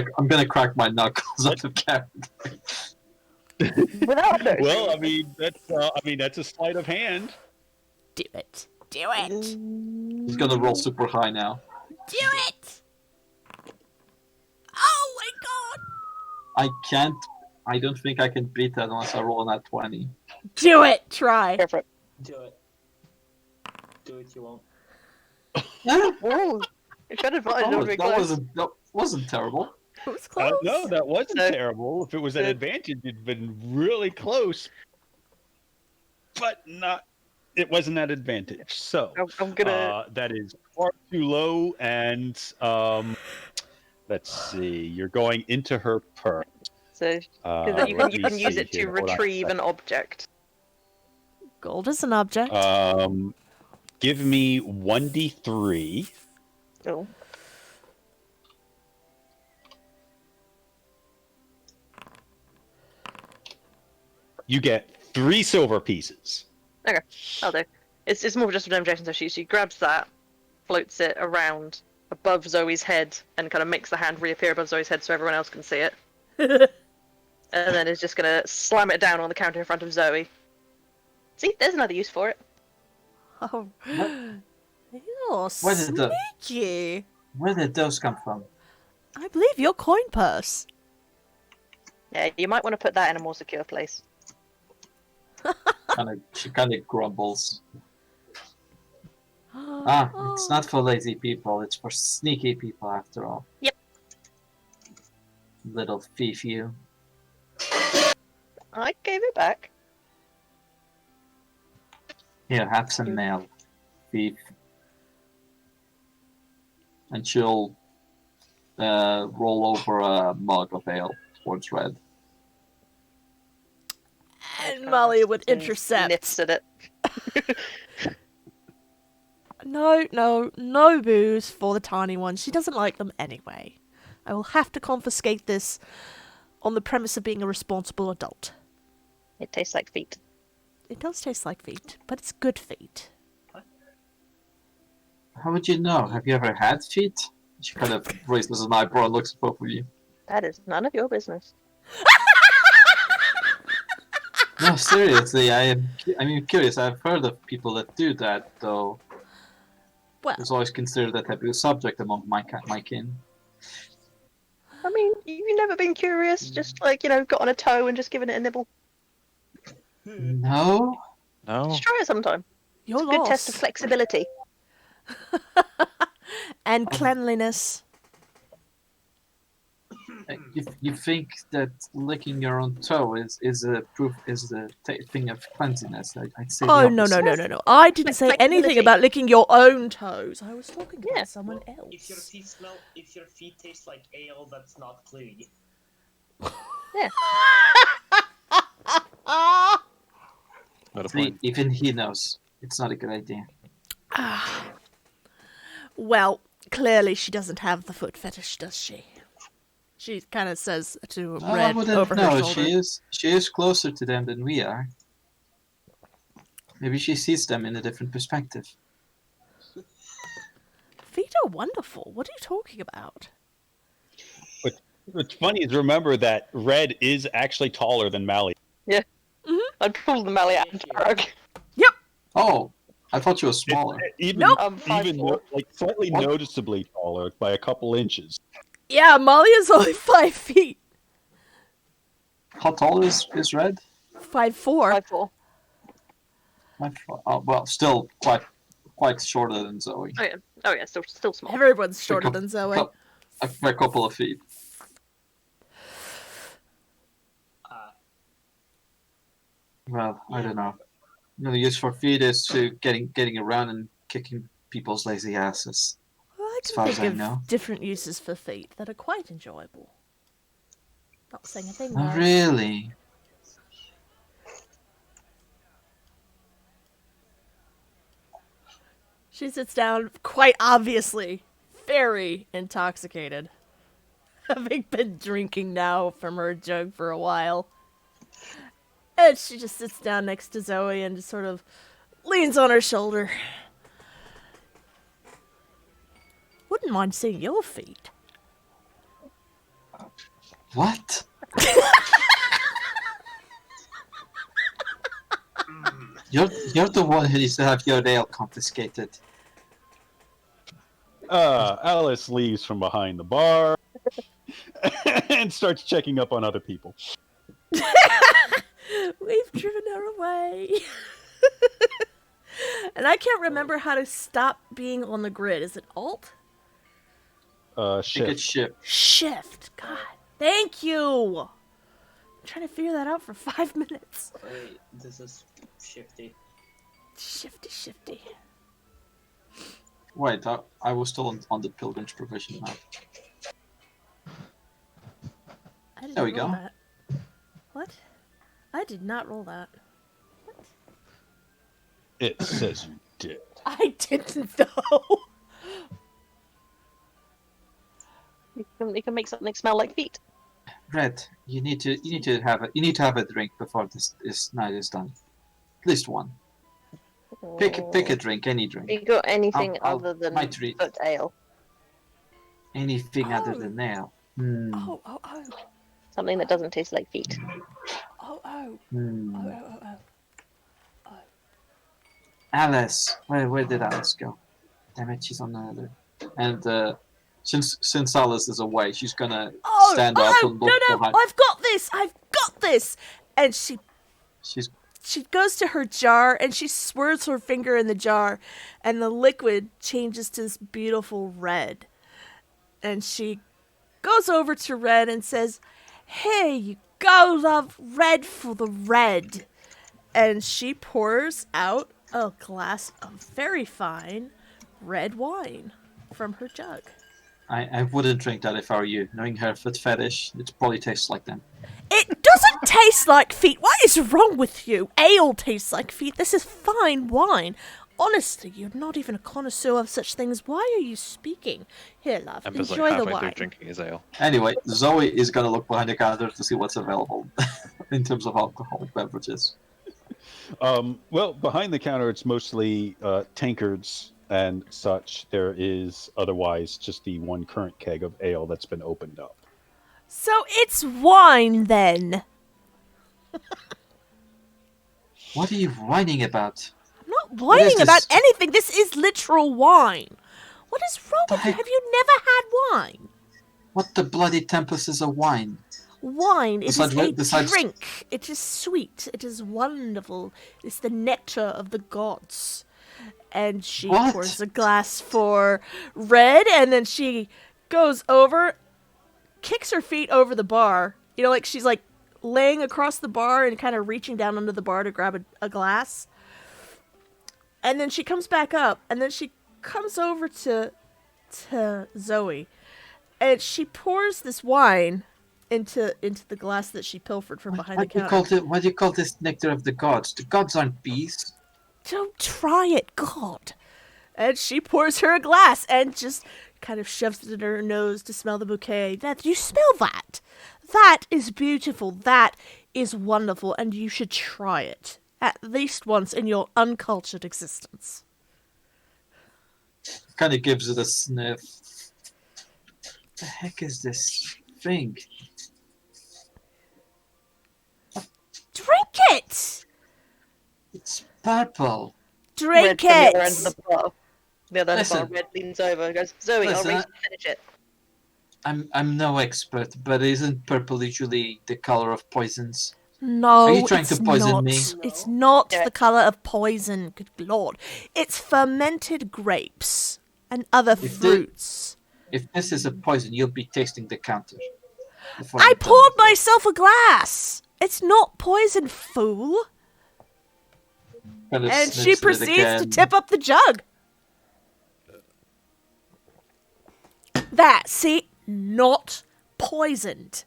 Speaker 7: I'm gonna crack my knuckles out of character.
Speaker 5: without noticing.
Speaker 8: Well, that's a sleight of hand.
Speaker 2: Do it. Do it.
Speaker 7: He's gonna roll super high now.
Speaker 2: Do it. Oh my god.
Speaker 7: I don't think I can beat that unless I roll on that 20.
Speaker 2: Do it. Try.
Speaker 5: Go for it.
Speaker 3: do it. Do it, you won't.
Speaker 5: Ooh, it's got advantage
Speaker 7: That,
Speaker 5: on
Speaker 7: was,
Speaker 5: big
Speaker 7: that wasn't terrible.
Speaker 2: It was close.
Speaker 8: No, that wasn't
Speaker 5: No.
Speaker 8: terrible. If it was an
Speaker 5: Good.
Speaker 8: advantage, it'd been really close, but not it wasn't at advantage. So
Speaker 5: I'm gonna.
Speaker 8: that is far too low, and let's see. You're going into her purse.
Speaker 5: So
Speaker 8: Let
Speaker 5: you
Speaker 8: me
Speaker 5: can use
Speaker 8: see
Speaker 5: it to
Speaker 8: here. Hold on a
Speaker 5: retrieve an object.
Speaker 2: Gold is an object.
Speaker 8: Give me 1d3.
Speaker 5: Oh.
Speaker 8: You get 3 silver pieces.
Speaker 5: Okay, I'll do. It's more just a demonstration. So she grabs that, floats it around above Zoe's head, and kind of makes the hand reappear above Zoe's head so everyone else can see it. And then is just gonna slam it down on the counter in front of Zoe. See, there's another use for it.
Speaker 2: Oh, you're
Speaker 7: Where did the-
Speaker 2: sneaky.
Speaker 7: Where did those come from?
Speaker 2: I believe your coin purse.
Speaker 5: Yeah, you might want to put that in a more secure place.
Speaker 7: She kind of grumbles. Ah, it's not for lazy people. It's for sneaky people, after all.
Speaker 5: Yep.
Speaker 7: Little thief, you.
Speaker 5: I gave it back.
Speaker 7: Here, have some mail, thief. And she'll roll over a mug of ale towards Red.
Speaker 2: And Molly would
Speaker 5: And
Speaker 2: intercept.
Speaker 5: sniffs at it.
Speaker 2: No booze for the tiny one. She doesn't like them anyway. I will have to confiscate this on the premise of being a responsible adult.
Speaker 5: It tastes like feet.
Speaker 2: It does taste like feet, but it's good feet.
Speaker 7: How would you know? Have you ever had feet? She kind of raises an eyebrow and looks at both of you.
Speaker 5: That is none of your business.
Speaker 7: No, seriously, I'm curious. I've heard of people that do that, though.
Speaker 2: Well,
Speaker 7: It's always considered a taboo subject among my kin.
Speaker 5: I mean, you've never been curious, just like, got on a toe and just given it a nibble.
Speaker 7: No?
Speaker 4: No.
Speaker 5: Just try it sometime.
Speaker 2: you're
Speaker 5: Good test of
Speaker 2: lost.
Speaker 5: flexibility.
Speaker 2: And cleanliness.
Speaker 7: You think that licking your own toe is a thing of cleanliness? I'd say.
Speaker 2: Oh,
Speaker 7: the
Speaker 2: no.
Speaker 7: opposite.
Speaker 2: I didn't say anything
Speaker 5: Flexibility.
Speaker 2: about licking your own toes. I was talking about
Speaker 5: Yeah.
Speaker 2: someone
Speaker 3: If your
Speaker 2: else.
Speaker 3: feet taste like ale, that's not clean.
Speaker 4: Not a
Speaker 7: See,
Speaker 4: point.
Speaker 7: even he knows it's not a good idea.
Speaker 2: Well, clearly she doesn't have the foot fetish, does she? She kind of says to
Speaker 7: I
Speaker 2: Red
Speaker 7: wouldn't
Speaker 2: over her
Speaker 7: know.
Speaker 2: shoulder.
Speaker 7: She is closer to them than we are. Maybe she sees them in a different perspective.
Speaker 2: Feet are wonderful. What are you talking about?
Speaker 8: What's funny is remember that Red is actually taller than Mally.
Speaker 5: I'd pull the mallet out and shrug.
Speaker 7: Oh, I thought she was smaller.
Speaker 8: Even,
Speaker 2: Nope.
Speaker 5: I'm 5'4".
Speaker 8: slightly
Speaker 7: What?
Speaker 8: noticeably taller by a couple inches.
Speaker 2: Yeah, Molly is only 5 feet.
Speaker 7: How tall is Red?
Speaker 2: 5'4".
Speaker 5: 5'4".
Speaker 7: Oh, well, still quite shorter than Zoe.
Speaker 5: Oh yeah, still small.
Speaker 2: Everyone's shorter than Zoe.
Speaker 7: A couple of feet. Well, I don't know. The use for feet is to getting around and kicking people's lazy asses.
Speaker 2: Well, I
Speaker 7: As
Speaker 2: can
Speaker 7: far as
Speaker 2: think
Speaker 7: I
Speaker 2: of
Speaker 7: know.
Speaker 2: different uses for feet that are quite enjoyable. Not saying a thing
Speaker 7: Oh,
Speaker 2: there.
Speaker 7: really?
Speaker 2: She sits down, quite obviously, very intoxicated. Having been drinking now from her jug for a while. And she just sits down next to Zoe and just sort of leans on her shoulder. Wouldn't mind seeing your feet.
Speaker 7: What? You're the one who needs to have your nail confiscated.
Speaker 8: Alice leaves from behind the bar and starts checking up on other people.
Speaker 2: We've driven her away. And I can't remember how to stop being on the grid. Is it Alt?
Speaker 7: I think it's
Speaker 8: Shift.
Speaker 7: shift.
Speaker 2: Shift. God, thank you. I'm trying to figure that out for 5 minutes.
Speaker 3: Wait, this is shifty.
Speaker 2: Shifty, shifty.
Speaker 7: Wait, I was still on the pilgrim's provision now.
Speaker 2: I didn't
Speaker 7: There we
Speaker 2: roll
Speaker 7: go.
Speaker 2: that. What? I did not roll that.
Speaker 8: It says you did.
Speaker 2: I didn't though.
Speaker 5: You can make something smell like feet.
Speaker 7: Red, you need to have a drink before this night is done. At least one. Pick a drink, any drink.
Speaker 5: You got anything
Speaker 7: I'll-
Speaker 5: other than
Speaker 7: my treat.
Speaker 5: foot ale?
Speaker 7: Anything other
Speaker 2: Oh.
Speaker 7: than ale. Hmm.
Speaker 2: Oh, oh, oh.
Speaker 5: Something that doesn't taste like feet.
Speaker 2: Oh, oh.
Speaker 7: Hmm.
Speaker 2: Oh, oh, oh, oh.
Speaker 7: Alice, where did Alice go? Damn it, she's on another. And since Alice is away, she's gonna
Speaker 2: Oh,
Speaker 7: stand up
Speaker 2: oh,
Speaker 7: and
Speaker 2: no,
Speaker 7: look
Speaker 2: no,
Speaker 7: behind.
Speaker 2: I've got this, I've got this. And she goes to her jar and she swirls her finger in the jar and the liquid changes to this beautiful red. And she goes over to Red and says, "Here you go, love, red for the red." And she pours out a glass of very fine red wine from her jug.
Speaker 7: I wouldn't drink that if I were you. Knowing her foot fetish, it probably tastes like them.
Speaker 2: It doesn't taste like feet. What is wrong with you? Ale tastes like feet. This is fine wine. Honestly, you're not even a connoisseur of such things. Why are you speaking? Here, love,
Speaker 4: Ember's like
Speaker 2: enjoy the
Speaker 4: halfway through
Speaker 2: wine.
Speaker 4: drinking his ale.
Speaker 7: Anyway, Zoe is gonna look behind the counter to see what's available in terms of alcoholic beverages.
Speaker 8: Well, behind the counter, it's mostly tankards and such. There is otherwise just the one current keg of ale that's been opened up.
Speaker 2: So it's wine then.
Speaker 7: What are you whining about?
Speaker 2: I'm not
Speaker 7: What is
Speaker 2: whining about
Speaker 7: this?
Speaker 2: anything. This is literal wine. What is wrong with you?
Speaker 7: Di-
Speaker 2: Have you never had wine?
Speaker 7: What the bloody tempest is a wine?
Speaker 2: Wine, it is
Speaker 7: Besides-
Speaker 2: a drink. It is sweet. It is wonderful. It's the nectar of the gods. And she
Speaker 7: What?
Speaker 2: pours a glass for Red, and then she goes over, kicks her feet over the bar. You know, like she's like laying across the bar and kind of reaching down under the bar to grab a glass. And then she comes back up, and then she comes over to Zoe, and she pours this wine into the glass that she pilfered from behind the counter.
Speaker 7: Why do you call this nectar of the gods? The gods aren't bees.
Speaker 2: Don't try it, God. And she pours her a glass and just kind of shoves it in her nose to smell the bouquet. That you smell that? That is beautiful. That is wonderful, and you should try it at least once in your uncultured existence.
Speaker 7: Kind of gives it a sniff. The heck is this thing?
Speaker 2: Drink it.
Speaker 7: It's purple.
Speaker 2: Drink
Speaker 5: Red from the other end
Speaker 2: it.
Speaker 5: of the bar. The other end of the bar,
Speaker 7: Listen.
Speaker 5: Red leans over and goes, "Zoe, I'll
Speaker 7: Listen,
Speaker 5: race you to finish it."
Speaker 7: I'm no expert, but isn't purple usually the color of poisons?
Speaker 2: No,
Speaker 7: Are you trying
Speaker 2: it's
Speaker 7: to poison
Speaker 2: not.
Speaker 7: me?
Speaker 2: It's not
Speaker 5: Yeah.
Speaker 2: the color of poison. Good lord, it's fermented grapes and other
Speaker 7: If the-
Speaker 2: fruits.
Speaker 7: If this is a poison, you'll be tasting the counter. before
Speaker 2: I
Speaker 7: I'm done
Speaker 2: poured
Speaker 7: with it.
Speaker 2: myself a glass. It's not poison, fool.
Speaker 7: Kind of
Speaker 2: And she
Speaker 7: sniffs it
Speaker 2: proceeds to
Speaker 7: again.
Speaker 2: tip up the jug. That, see, not poisoned.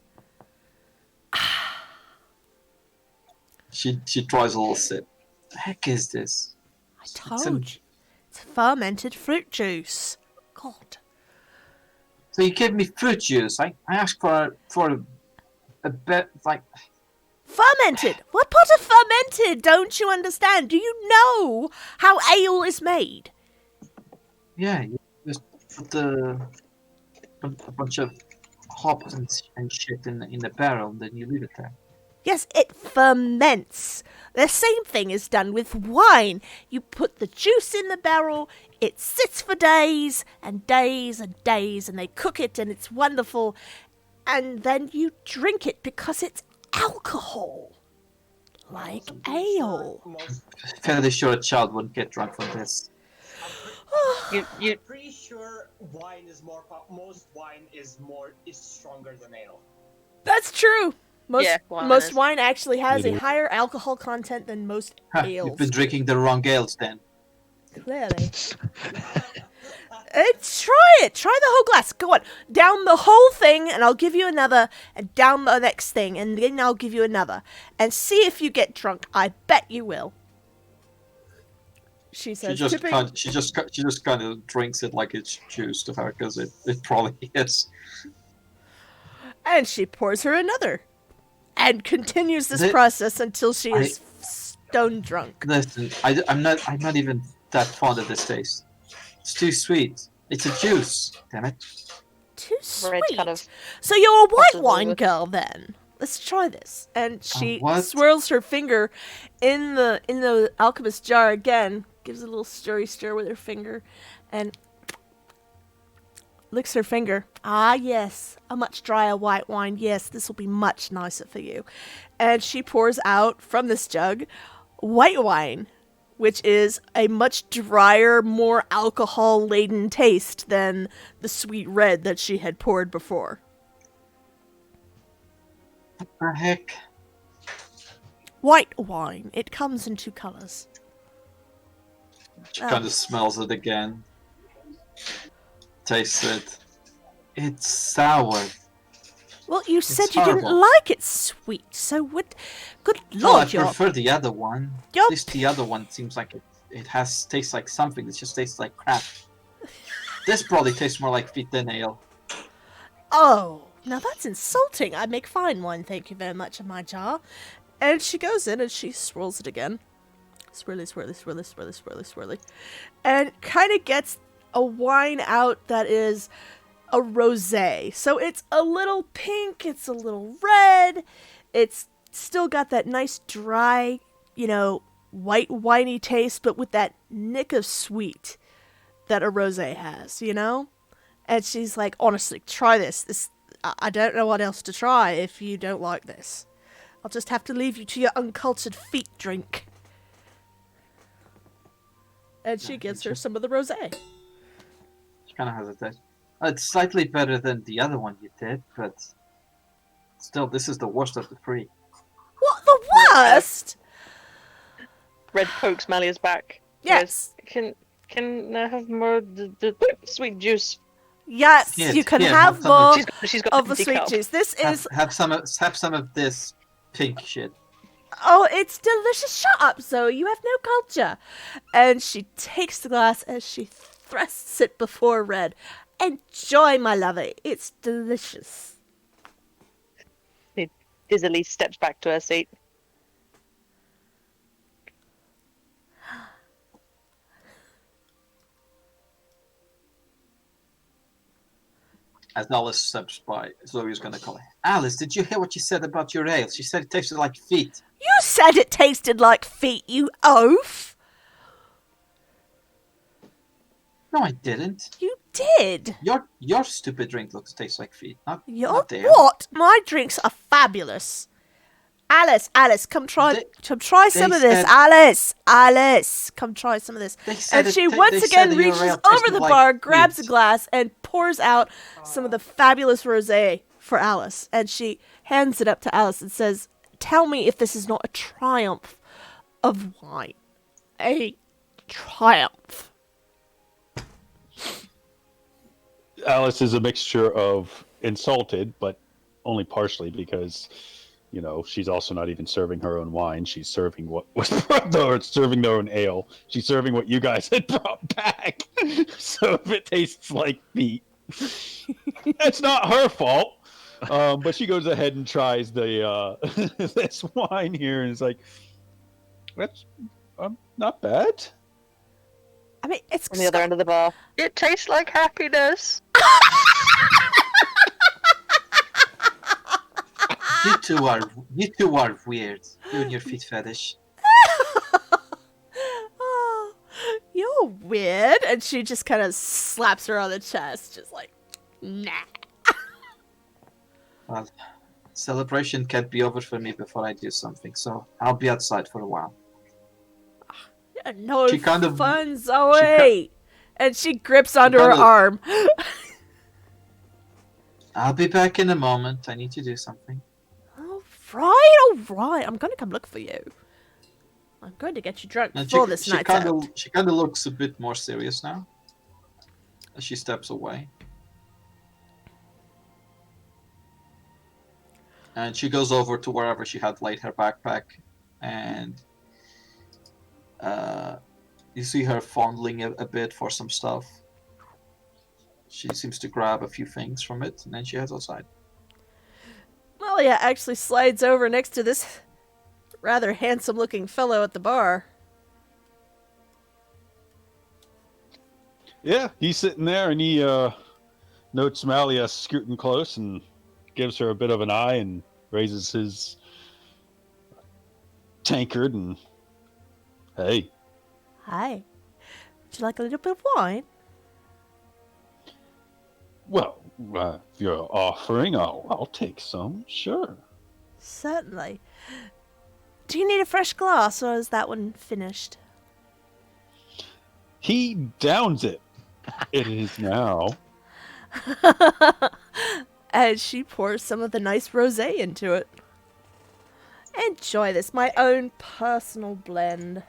Speaker 7: She tries a little sip. The heck is this?
Speaker 2: I told you. It's fermented fruit juice. God.
Speaker 7: So you gave me fruit juice. I asked for a bit like
Speaker 2: Fermented. What part of fermented don't you understand? Do you know how ale is made?
Speaker 7: yeah. You just put a bunch of hops and shit in the barrel, and then you leave it there.
Speaker 2: Yes, it ferments. The same thing is done with wine. You put the juice in the barrel, it sits for days and days and days, and they cook it, and it's wonderful. And then you drink it because it's alcohol. Like ale.
Speaker 7: Fairly sure a child wouldn't get drunk from this.
Speaker 5: You
Speaker 3: Pretty sure wine is most wine is stronger than ale.
Speaker 2: That's true. Most
Speaker 5: Yeah, wine
Speaker 2: most
Speaker 5: is.
Speaker 2: wine actually has
Speaker 8: It
Speaker 2: a
Speaker 8: is.
Speaker 2: higher alcohol content than most
Speaker 7: Ha,
Speaker 2: ales.
Speaker 7: you've been
Speaker 2: do.
Speaker 7: drinking the wrong ales then.
Speaker 2: Clearly. Try it. Try the whole glass. Go on. Down the whole thing, and I'll give you another. And down the next thing, and then I'll give you another. And see if you get drunk. I bet you will. She
Speaker 7: She
Speaker 2: says,
Speaker 7: just
Speaker 2: tipping.
Speaker 7: kind of drinks it like it's juice to her because it probably is.
Speaker 2: And she pours her another. And continues this
Speaker 7: The-
Speaker 2: process until she is stone drunk.
Speaker 7: Listen, I'm not even that fond of this taste. It's too sweet. It's a juice. Damn it.
Speaker 2: Too sweet.
Speaker 5: Red's kind of
Speaker 2: So you're a white
Speaker 5: possibly
Speaker 2: wine
Speaker 5: with-
Speaker 2: girl then. Let's try this. And she
Speaker 7: what?
Speaker 2: swirls her finger in the alchemist jar again, gives a little stir with her finger, and licks her finger. Ah, yes, a much drier white wine. Yes, this will be much nicer for you. And she pours out from this jug white wine, which is a much drier, more alcohol-laden taste than the sweet red that she had poured before.
Speaker 7: What the heck?
Speaker 2: White wine. It comes in two colors.
Speaker 7: She
Speaker 2: Oh.
Speaker 7: kind of smells it again. Tastes it. It's sour.
Speaker 2: Well, you said
Speaker 7: It's
Speaker 2: you didn't
Speaker 7: horrible.
Speaker 2: like it sweet, so what? Good
Speaker 7: No, I
Speaker 2: lord, you're...
Speaker 7: prefer the other one.
Speaker 2: Yup.
Speaker 7: At least the other one seems like it tastes like something. It just tastes like crap. This probably tastes more like feet than ale.
Speaker 2: Oh, now that's insulting. I make fine wine, thank you very much, in my jar. And she goes in and she swirls it again. Swirly, swirly, swirly, swirly, swirly, swirly. And kind of gets a wine out that is a rosé. So it's a little pink, it's a little red, it's still got that nice dry, white winey taste, but with that nick of sweet that a rosé has, And she's like, honestly, try this. I don't know what else to try if you don't like this. I'll just have to leave you to your uncultured feet drink. And she gives her some of the rosé.
Speaker 7: She kind of has a taste. It's slightly better than the other one you did, but still, this is the worst of the three.
Speaker 2: What, the worst?
Speaker 5: Red pokes Malia's back.
Speaker 2: Yes.
Speaker 5: Can I have more of the sweet juice?
Speaker 2: Yes,
Speaker 7: Here,
Speaker 2: you can
Speaker 7: here,
Speaker 2: have
Speaker 7: have some of
Speaker 2: more
Speaker 5: She's got
Speaker 2: of the
Speaker 5: empty
Speaker 2: sweet
Speaker 5: cup.
Speaker 2: juice. This is...
Speaker 7: Have some of this pink shit.
Speaker 2: Oh, it's delicious. Shut up, Zoe. You have no culture. And she takes the glass as she thrusts it before Red. Enjoy, my lovey. It's delicious.
Speaker 5: She dizzily steps back to her seat.
Speaker 7: As Alice steps by, Zoe's gonna call her. Alice, did you hear what she said about your ale? She said it tasted like feet.
Speaker 2: You said it tasted like feet, you oaf.
Speaker 7: No, I didn't.
Speaker 2: You did.
Speaker 7: Your stupid drink tastes like feet. Not
Speaker 2: Your
Speaker 7: the ale.
Speaker 2: what? My drinks are fabulous. Alice, come try
Speaker 7: They-
Speaker 2: some
Speaker 7: they
Speaker 2: of this.
Speaker 7: said-
Speaker 2: Alice, come try some of this.
Speaker 7: They said
Speaker 2: And
Speaker 7: it
Speaker 2: she
Speaker 7: ta-
Speaker 2: once
Speaker 7: they
Speaker 2: again
Speaker 7: said your
Speaker 2: reaches
Speaker 7: ale
Speaker 2: over
Speaker 7: tasted
Speaker 2: the
Speaker 7: like
Speaker 2: bar, grabs a
Speaker 7: feet.
Speaker 2: glass, and pours out some of the fabulous rosé for Alice. And she hands it up to Alice and says, "Tell me if this is not a triumph of wine. A triumph."
Speaker 8: Alice is a mixture of insulted, but only partially because, she's also not even serving her own wine. She's serving what was brought to her, serving their own ale. She's serving what you guys had brought back. So if it tastes like feet, that's not her fault. But she goes ahead and tries the this wine here, and is like, "That's not bad."
Speaker 2: I mean, it's
Speaker 5: On the other end of the bar. It tastes like happiness.
Speaker 7: You two are weird. You and your feet fetish.
Speaker 2: Oh, you're weird. And she just kind of slaps her on the chest, just like, nah.
Speaker 7: Well, celebration can't be over for me before I do something, so I'll be outside for a while.
Speaker 2: No
Speaker 7: She kind of-
Speaker 2: fun, Zoe. And she grips onto her
Speaker 7: kind of-
Speaker 2: arm.
Speaker 7: I'll be back in a moment. I need to do something.
Speaker 2: Oh, Alright. I'm gonna come look for you. I'm going to get you drunk
Speaker 7: And
Speaker 2: before this night's out.
Speaker 7: she kind of looks a bit more serious now as she steps away. And she goes over to wherever she had laid her backpack, and you see her fondling a bit for some stuff. She seems to grab a few things from it, and then she heads outside.
Speaker 2: Malia actually slides over next to this rather handsome-looking fellow at the bar.
Speaker 8: Yeah, he's sitting there and he notes Malia scooting close and gives her a bit of an eye and raises his tankard and, hey.
Speaker 2: Hi. Would you like a little bit of wine?
Speaker 8: Well, if you're offering, I'll take some, sure.
Speaker 2: Certainly. Do you need a fresh glass, or is that one finished?
Speaker 8: He downs it. It is now.
Speaker 2: As she pours some of the nice rosé into it. Enjoy this, my own personal blend.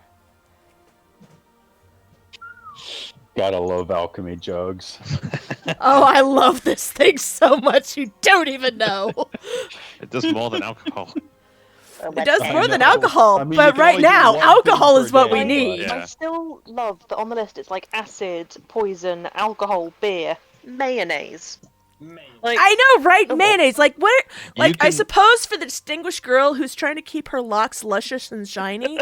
Speaker 8: Gotta love alchemy jugs.
Speaker 2: Oh, I love this thing so much you don't even know.
Speaker 4: It does more than alcohol.
Speaker 2: It does
Speaker 8: I
Speaker 2: more than
Speaker 8: know.
Speaker 2: alcohol,
Speaker 8: I mean,
Speaker 2: but
Speaker 8: you can
Speaker 2: right
Speaker 8: only do
Speaker 2: now,
Speaker 8: one
Speaker 2: alcohol
Speaker 8: thing
Speaker 2: is
Speaker 8: per
Speaker 2: what we
Speaker 8: day,
Speaker 2: need.
Speaker 4: Yeah.
Speaker 5: I still love that on the list it's like acid, poison, alcohol, beer, mayonnaise. Like,
Speaker 2: I know, right?
Speaker 5: Oh.
Speaker 2: Mayonnaise. Like, what? Like, I
Speaker 4: can-
Speaker 2: suppose for the distinguished girl who's trying to keep her locks luscious and shiny,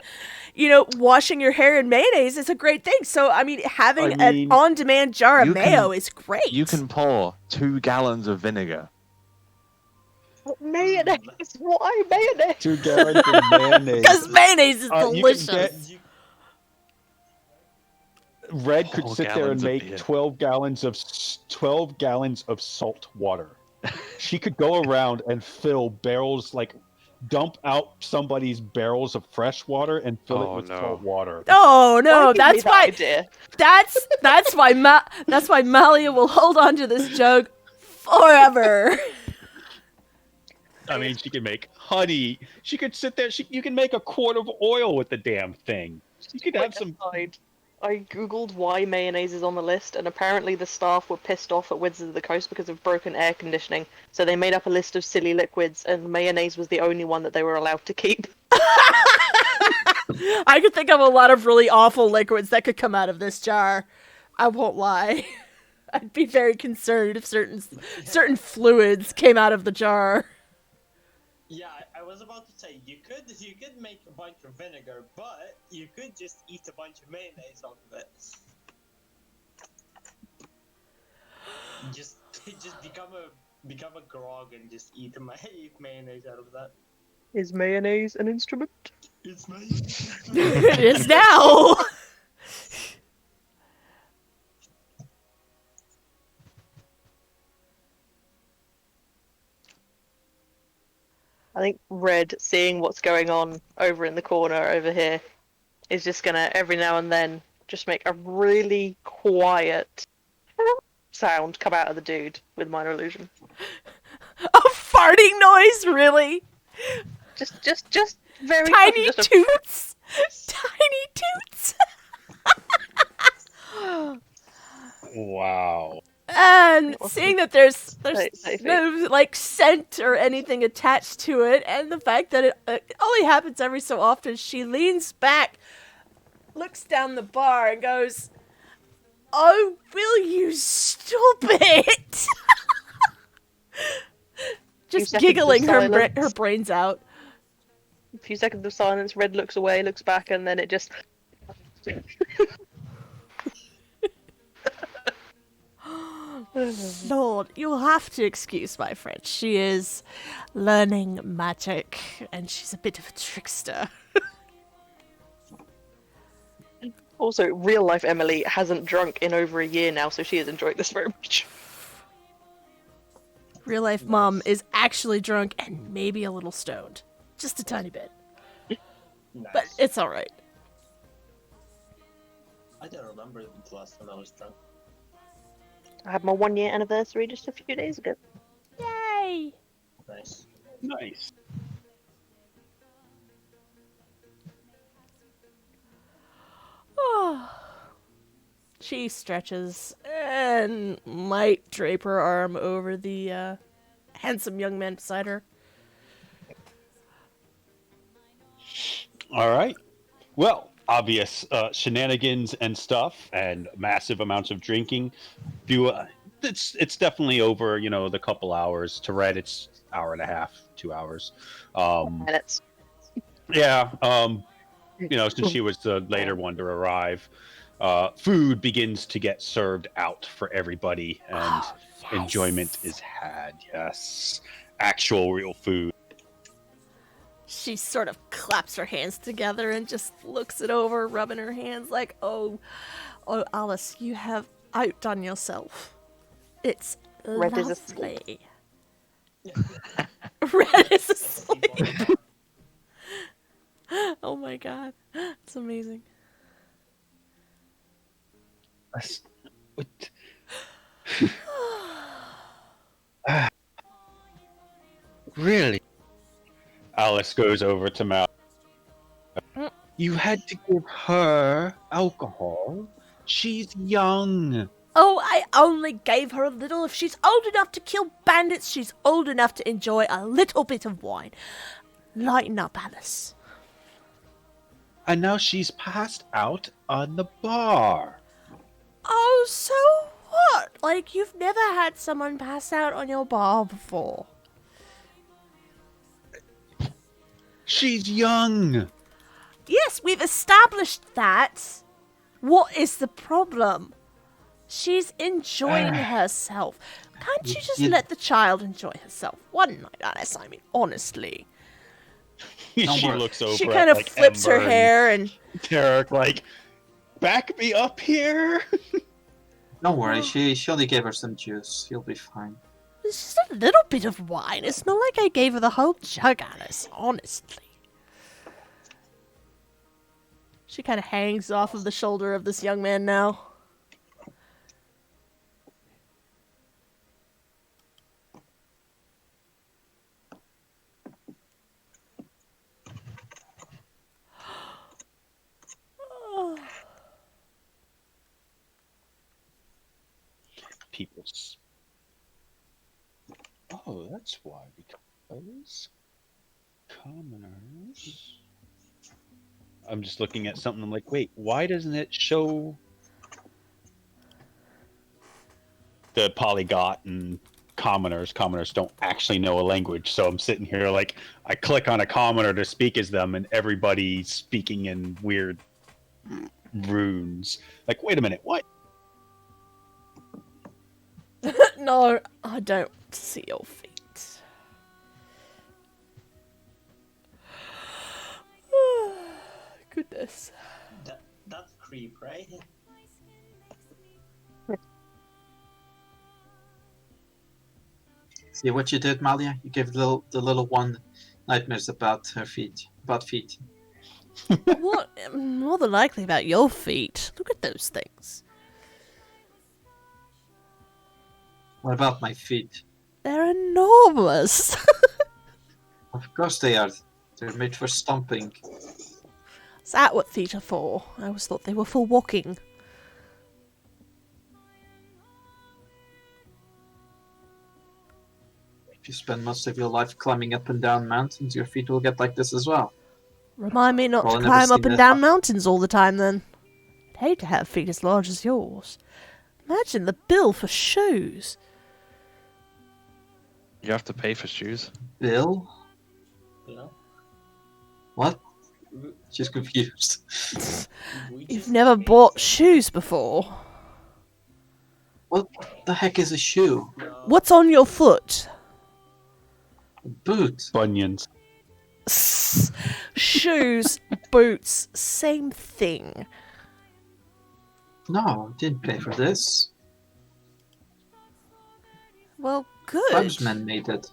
Speaker 2: you know, washing your hair in mayonnaise is a great thing. So, I mean, having
Speaker 8: I mean,
Speaker 2: an on-demand jar of
Speaker 4: you
Speaker 2: mayo
Speaker 4: can-
Speaker 2: is great.
Speaker 4: You can pour 2 gallons of vinegar.
Speaker 5: mayonnaise. Why mayonnaise?
Speaker 8: 2 gallons of mayonnaise.
Speaker 2: Because mayonnaise is
Speaker 8: You can
Speaker 2: delicious.
Speaker 8: get- Red could
Speaker 4: 4
Speaker 8: sit there and
Speaker 4: gallons of
Speaker 8: make
Speaker 4: beer.
Speaker 8: 12 gallons of salt water. She could go around and fill barrels, like dump out somebody's barrels of fresh water and fill
Speaker 4: Oh,
Speaker 8: it with
Speaker 4: no.
Speaker 8: salt water.
Speaker 2: Oh no,
Speaker 5: Why give me
Speaker 2: that's
Speaker 5: that
Speaker 2: why.
Speaker 5: idea?
Speaker 2: That's why Malia will hold on to this jug forever.
Speaker 8: I mean, she could make honey. She could sit there. You can make a quart of oil with the damn thing. You could have some.
Speaker 5: Aside, I googled why mayonnaise is on the list, and apparently the staff were pissed off at Wizards of the Coast because of broken air conditioning. So they made up a list of silly liquids, and mayonnaise was the only one that they were allowed to keep.
Speaker 2: I could think of a lot of really awful liquids that could come out of this jar. I won't lie. I'd be very concerned if certain fluids came out of the jar.
Speaker 3: Yeah, I was about to say you could make a bunch of vinegar, but you could just eat a bunch of mayonnaise out of it. Just become a grog and just eat mayonnaise out of that.
Speaker 5: Is mayonnaise an instrument?
Speaker 3: It's mayonnaise.
Speaker 2: It is now.
Speaker 5: I think Red, seeing what's going on over in the corner over here, is just gonna every now and then just make a really quiet sound come out of the dude with minor illusion.
Speaker 2: A farting noise, really?
Speaker 5: Just very
Speaker 2: Tiny
Speaker 5: just a-
Speaker 2: toots. Tiny toots.
Speaker 8: Wow.
Speaker 2: And seeing that there's
Speaker 5: Safe.
Speaker 2: no like scent or anything attached to it, and the fact that it only happens every so often, she leans back, looks down the bar, and goes, "Oh, will you stop it?" Just
Speaker 5: seconds of
Speaker 2: giggling her
Speaker 5: silence.
Speaker 2: brains out.
Speaker 5: A few seconds of silence. Red looks away, looks back, and then it just.
Speaker 2: Lord, you'll have to excuse my French. She is learning magic, and she's a bit of a trickster.
Speaker 5: Also, real life Emily hasn't drunk in over a year now, so she is enjoying this very much.
Speaker 2: Real life mom is actually drunk and maybe a little stoned. Just a tiny bit.
Speaker 3: Nice.
Speaker 2: But it's alright.
Speaker 3: I don't remember the last time I was drunk.
Speaker 5: I had my 1 year anniversary just a few days ago.
Speaker 2: Yay!
Speaker 3: Nice.
Speaker 8: Nice.
Speaker 2: She stretches and might drape her arm over the handsome young man beside her.
Speaker 8: All right. Well, obvious shenanigans and stuff, and massive amounts of drinking. It's definitely over. The couple hours. To Red, it's hour and a half, 2 hours.
Speaker 5: Minutes.
Speaker 8: Yeah. Since she was the later one to arrive, food begins to get served out for everybody, and enjoyment is had. Yes, actual real food.
Speaker 2: She sort of claps her hands together and just looks it over, rubbing her hands like, oh, Alice, you have outdone yourself. It's
Speaker 5: Red is
Speaker 2: lovely. Red is asleep. Oh my god, it's amazing.
Speaker 8: Really? Alice goes over to Mal. You had to give her alcohol. She's young.
Speaker 2: Oh, I only gave her a little. If she's old enough to kill bandits, she's old enough to enjoy a little bit of wine. Lighten up, Alice.
Speaker 8: And now she's passed out on the bar.
Speaker 2: Oh, so what? Like, you've never had someone pass out on your bar before.
Speaker 8: She's young.
Speaker 2: Yes, we've established that. What is the problem? She's enjoying herself. Can't you just let the child enjoy herself one night, Alice? I mean, honestly.
Speaker 8: She
Speaker 7: worry.
Speaker 8: looks over
Speaker 2: She
Speaker 8: at,
Speaker 2: kind of
Speaker 8: like,
Speaker 2: flips her
Speaker 8: Ember and
Speaker 2: hair and...
Speaker 8: Derek, like, back me up here.
Speaker 7: Don't worry, she only gave her some juice. You'll be fine.
Speaker 2: It's just a little bit of wine. It's not like I gave her the whole jug, Alice, honestly. She kind of hangs off of the shoulder of this young man now.
Speaker 8: People's. Oh, that's why. Because commoners. I'm just looking at something. I'm like, wait, why doesn't it show the polyglot and commoners? Commoners don't actually know a language, so I'm sitting here like I click on a commoner to speak as them, and everybody's speaking in weird runes. Like, wait a minute, what?
Speaker 2: No, I don't see your feet. Goodness.
Speaker 3: That's creep, right?
Speaker 7: See what you did, Malia? You gave the little one nightmares about her feet. About feet.
Speaker 2: What? More than likely about your feet. Look at those things.
Speaker 7: What about my feet?
Speaker 2: They're enormous.
Speaker 7: Of course they are. They're made for stomping.
Speaker 2: Is that what feet are for? I always thought they were for walking.
Speaker 7: If you spend most of your life climbing up and down mountains, your feet will get like this as well.
Speaker 2: Remind me not
Speaker 7: Well,
Speaker 2: to
Speaker 7: I've never
Speaker 2: climb up
Speaker 7: seen
Speaker 2: and
Speaker 7: that.
Speaker 2: down mountains all the time then. I'd hate to have feet as large as yours. Imagine the bill for shoes.
Speaker 4: You have to pay for shoes.
Speaker 7: Bill?
Speaker 3: You know?
Speaker 7: What? She's confused.
Speaker 3: We
Speaker 2: You've
Speaker 3: just
Speaker 2: never
Speaker 3: paid
Speaker 2: bought
Speaker 3: for-
Speaker 2: shoes before.
Speaker 7: What the heck is a shoe?
Speaker 3: No.
Speaker 2: What's on your foot?
Speaker 7: A boot.
Speaker 8: Bunions.
Speaker 2: Shoes, boots, same thing.
Speaker 7: No, didn't pay for this.
Speaker 2: Well, good.
Speaker 7: Tribesmen made it.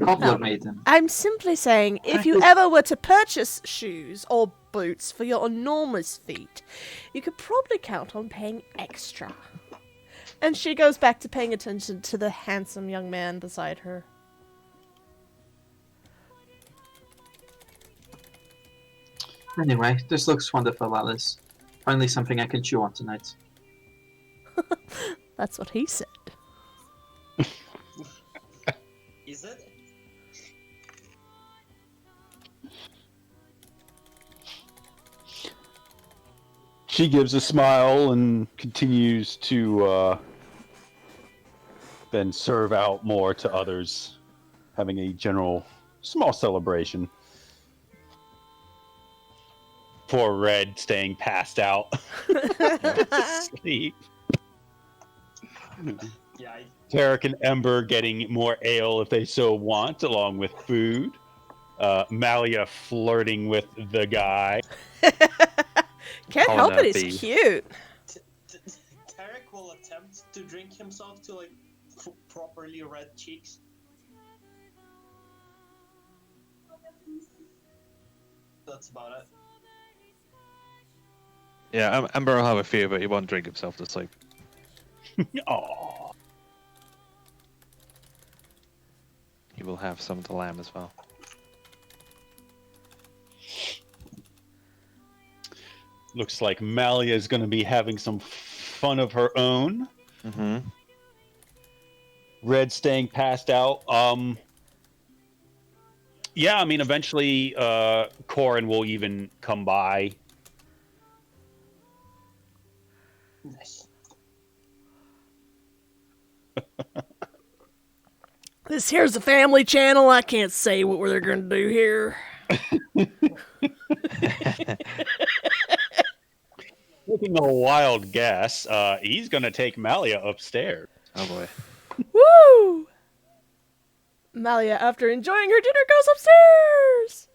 Speaker 7: Cobbler
Speaker 2: No.
Speaker 7: made them.
Speaker 2: I'm simply saying, if you
Speaker 7: Practice-
Speaker 2: ever were to purchase shoes or boots for your enormous feet, you could probably count on paying extra. And she goes back to paying attention to the handsome young man beside her.
Speaker 7: Anyway, this looks wonderful, Alice. Finally, something I can chew on tonight.
Speaker 2: That's what he said.
Speaker 3: Is it?
Speaker 1: She gives a smile and continues to then serve out more to others, having a general small celebration. Poor Red staying passed out. Sleep.
Speaker 3: Yeah,
Speaker 1: Tarek and Ember getting more ale if they so want, along with food. Malia flirting with the guy.
Speaker 2: Can't
Speaker 4: Calling
Speaker 2: help
Speaker 4: her
Speaker 2: it,
Speaker 4: B.
Speaker 2: he's cute.
Speaker 3: Tarek will attempt to drink himself to like properly red cheeks. That's about it.
Speaker 4: Yeah, Ember will have a few, but he won't drink himself to sleep.
Speaker 1: Aww.
Speaker 4: He will have some to lamb as well.
Speaker 1: Looks like Malia is going to be having some fun of her own.
Speaker 4: Mm-hmm.
Speaker 1: Red staying passed out. Yeah, I mean, eventually, Corin will even come by.
Speaker 3: Nice.
Speaker 2: This here's a family channel. I can't say what they're gonna do here.
Speaker 1: Taking a wild guess, he's going to take Malia upstairs.
Speaker 4: Oh boy.
Speaker 2: Woo! Malia, after enjoying her dinner, goes upstairs.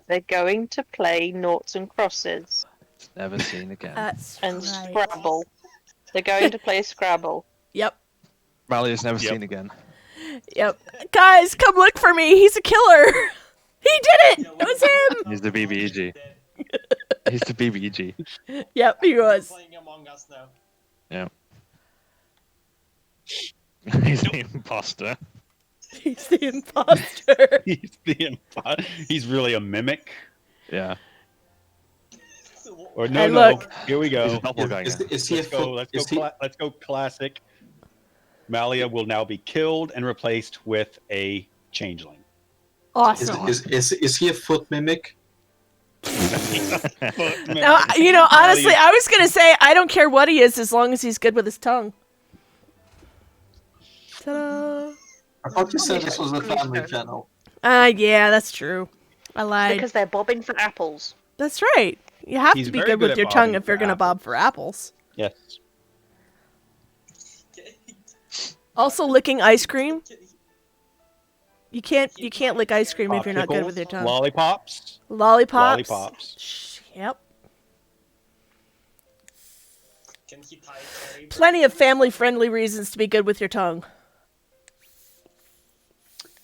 Speaker 5: They're going to play noughts and crosses
Speaker 4: It's never seen again.
Speaker 2: That's
Speaker 5: and
Speaker 2: right.
Speaker 5: Scrabble. They're going to play Scrabble.
Speaker 2: Yep.
Speaker 4: Malia's never
Speaker 1: Yep.
Speaker 4: seen again.
Speaker 2: Yep. Guys, come look for me. He's a killer. He did it.
Speaker 3: Yeah,
Speaker 2: It was him.
Speaker 4: He's the BBEG. He's the BBEG.
Speaker 2: Yep, he
Speaker 3: We're
Speaker 2: was.
Speaker 3: playing Among Us now.
Speaker 4: Yeah. He's the imposter.
Speaker 2: He's the imposter.
Speaker 1: He's really a mimic.
Speaker 4: Yeah.
Speaker 1: Or no,
Speaker 2: And
Speaker 1: no.
Speaker 2: look.
Speaker 1: Here we
Speaker 4: He's a
Speaker 1: go.
Speaker 4: doppelganger.
Speaker 7: Is he a
Speaker 1: Let's go.
Speaker 7: foot?
Speaker 1: Let's go.
Speaker 7: Is he,
Speaker 1: Let's go. Classic. Malia will now be killed and replaced with a changeling.
Speaker 2: Awesome.
Speaker 7: is he a foot mimic?
Speaker 2: Now, you know, honestly, I was gonna say I don't care what he is as long as he's good with his tongue. Ta-da.
Speaker 7: I thought you said this was a family channel.
Speaker 2: Yeah, that's true. I lied.
Speaker 5: Because they're bobbing for apples.
Speaker 2: That's right. You have
Speaker 1: He's
Speaker 2: to be
Speaker 1: very
Speaker 2: good
Speaker 1: good
Speaker 2: with
Speaker 1: at
Speaker 2: your tongue
Speaker 1: bobbing
Speaker 2: if you're
Speaker 1: for
Speaker 2: gonna
Speaker 1: apples.
Speaker 2: bob for apples.
Speaker 1: Yes.
Speaker 2: Also, licking ice cream. You can't lick ice cream if you're not good with your tongue.
Speaker 1: Lollipops.
Speaker 2: Lollipops.
Speaker 1: Lollipops.
Speaker 2: Yep.
Speaker 3: Can he tie Terry?
Speaker 2: Plenty of family-friendly reasons to be good with your tongue.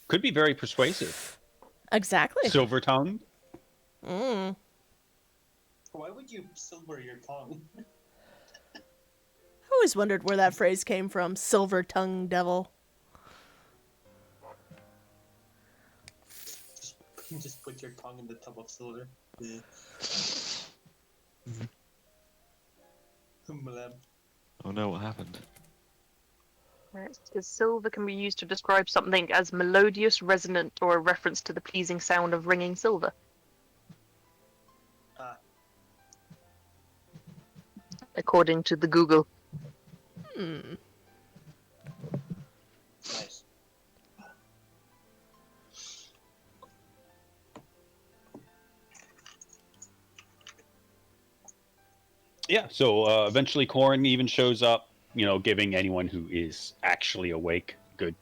Speaker 1: Could be very persuasive.
Speaker 2: Exactly.
Speaker 1: Silver tongue.
Speaker 2: Mm.
Speaker 3: Why would you silver your tongue?
Speaker 2: I always wondered where that phrase came from. Silver tongue devil.
Speaker 3: Just put your tongue in the tub of silver. Yeah. Blem.
Speaker 4: Oh no, what happened?
Speaker 5: Right. Because silver can be used to describe something as melodious, resonant, or a reference to the pleasing sound of ringing silver.
Speaker 3: Ah.
Speaker 5: According to the Google.
Speaker 2: Hmm.
Speaker 3: Nice.
Speaker 1: Yeah. So eventually, Corin even shows up. You know, giving anyone who is actually awake a good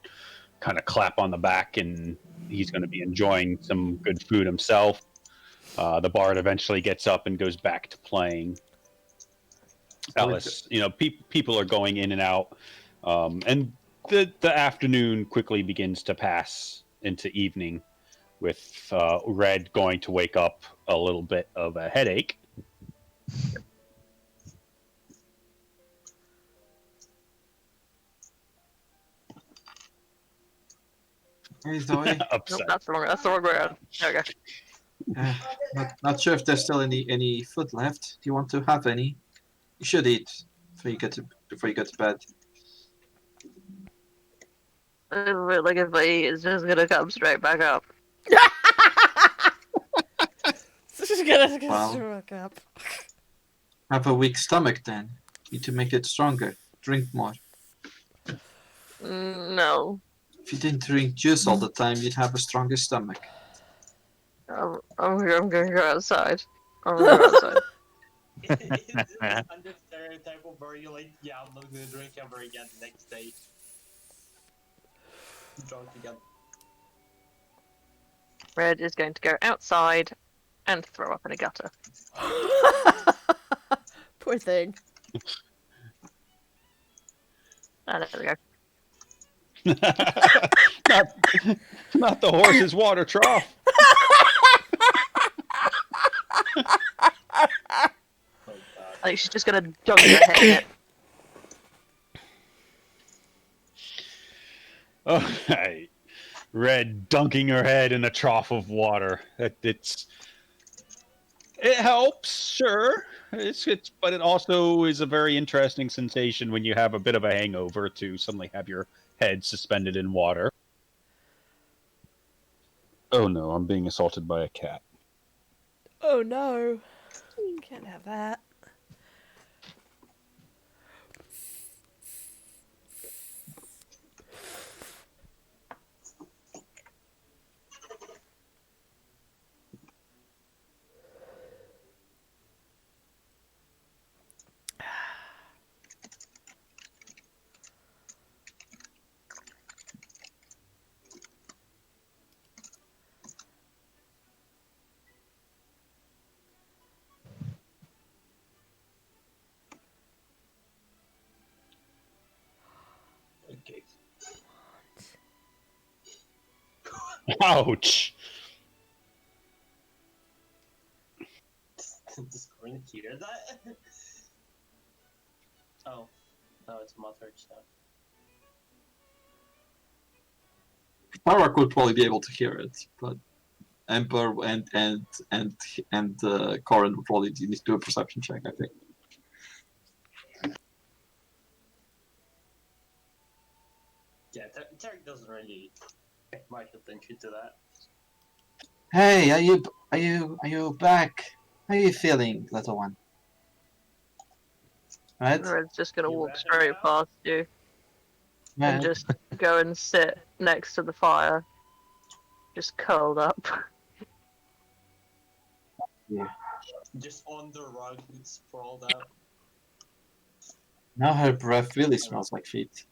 Speaker 1: kind of clap on the back, and he's going to be enjoying some good food himself. The bard eventually gets up and goes back to playing. Alice, you know, people are going in and out, and the afternoon quickly begins to pass into evening, with Red going to wake up a little bit of a headache.
Speaker 7: Hey Zoe.
Speaker 5: Nope,
Speaker 1: Upset.
Speaker 5: that's the wrong way around. There we go.
Speaker 7: Not sure if there's still any food left. Do you want to have any? You should eat before you go to bed.
Speaker 5: Like if I eat, it's just gonna come straight back up.
Speaker 2: She's gonna
Speaker 7: Wow.
Speaker 2: look up.
Speaker 7: Have a weak stomach then. Need to make it stronger. Drink more.
Speaker 5: No.
Speaker 7: If you didn't drink juice all the time, you'd have a stronger stomach.
Speaker 5: I'm gonna go outside. I'm gonna go outside.
Speaker 3: Is this under stereotype of where you like, yeah, I'm not gonna drink ever again the next day. Drunk again.
Speaker 5: Red is going to go outside and throw up in a gutter.
Speaker 2: Poor thing.
Speaker 5: And there we go.
Speaker 8: not the horse's water trough.
Speaker 3: Oh god.
Speaker 5: I think she's just gonna dunk her head in it.
Speaker 8: Okay. Red dunking her head in a trough of water. It helps, sure. But it also is a very interesting sensation when you have a bit of a hangover to suddenly have your head suspended in water. Oh no, I'm being assaulted by a cat.
Speaker 2: Oh no. You can't have that.
Speaker 3: Okay.
Speaker 8: Ouch!
Speaker 3: Does Corinne hear that? Oh. No, it's muttered stuff.
Speaker 7: Tarak would probably be able to hear it, but Emperor and Corin would probably need to do a perception check, I think.
Speaker 3: Yeah, Tarek doesn't really pay much attention to that.
Speaker 7: Hey, are you back? How are you feeling, little one? Right?
Speaker 5: Red's just gonna
Speaker 3: You
Speaker 5: walk
Speaker 3: better
Speaker 5: straight
Speaker 3: now.
Speaker 5: past you
Speaker 7: Yeah.
Speaker 5: and just go and sit next to the fire. Just curled up.
Speaker 3: Just on the rug, sprawled out.
Speaker 7: Now her breath really smells like feet.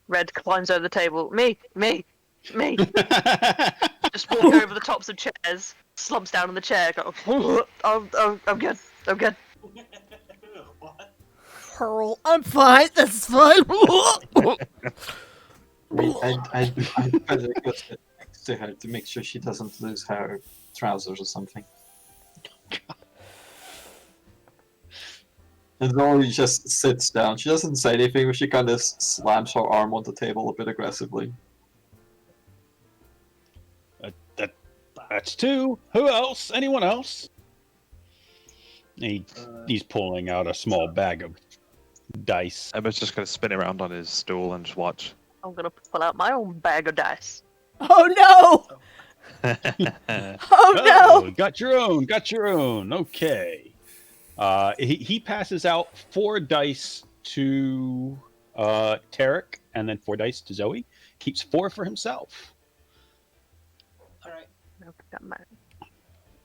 Speaker 5: Red climbs over the table. Me! Just walk over the tops of chairs, slumps down on the chair, go, I'm good.
Speaker 3: What?
Speaker 2: Hurl. I'm fine. That's fine.
Speaker 7: I mean, I'd better go sit next to her to make sure she doesn't lose her trousers or something. And Lori just sits down. She doesn't say anything, but she kind of slams her arm on the table a bit aggressively.
Speaker 8: That's two. Who else? Anyone else? He's pulling out a small bag of dice.
Speaker 4: Emma's just going to spin around on his stool and just watch.
Speaker 5: I'm gonna pull out my own bag of dice.
Speaker 2: Oh no! Oh no!
Speaker 8: Got your own. Okay. He passes out 4 dice to Tarek, and then 4 dice to Zoe. Keeps 4 for himself.
Speaker 3: Alright.
Speaker 5: Got mine.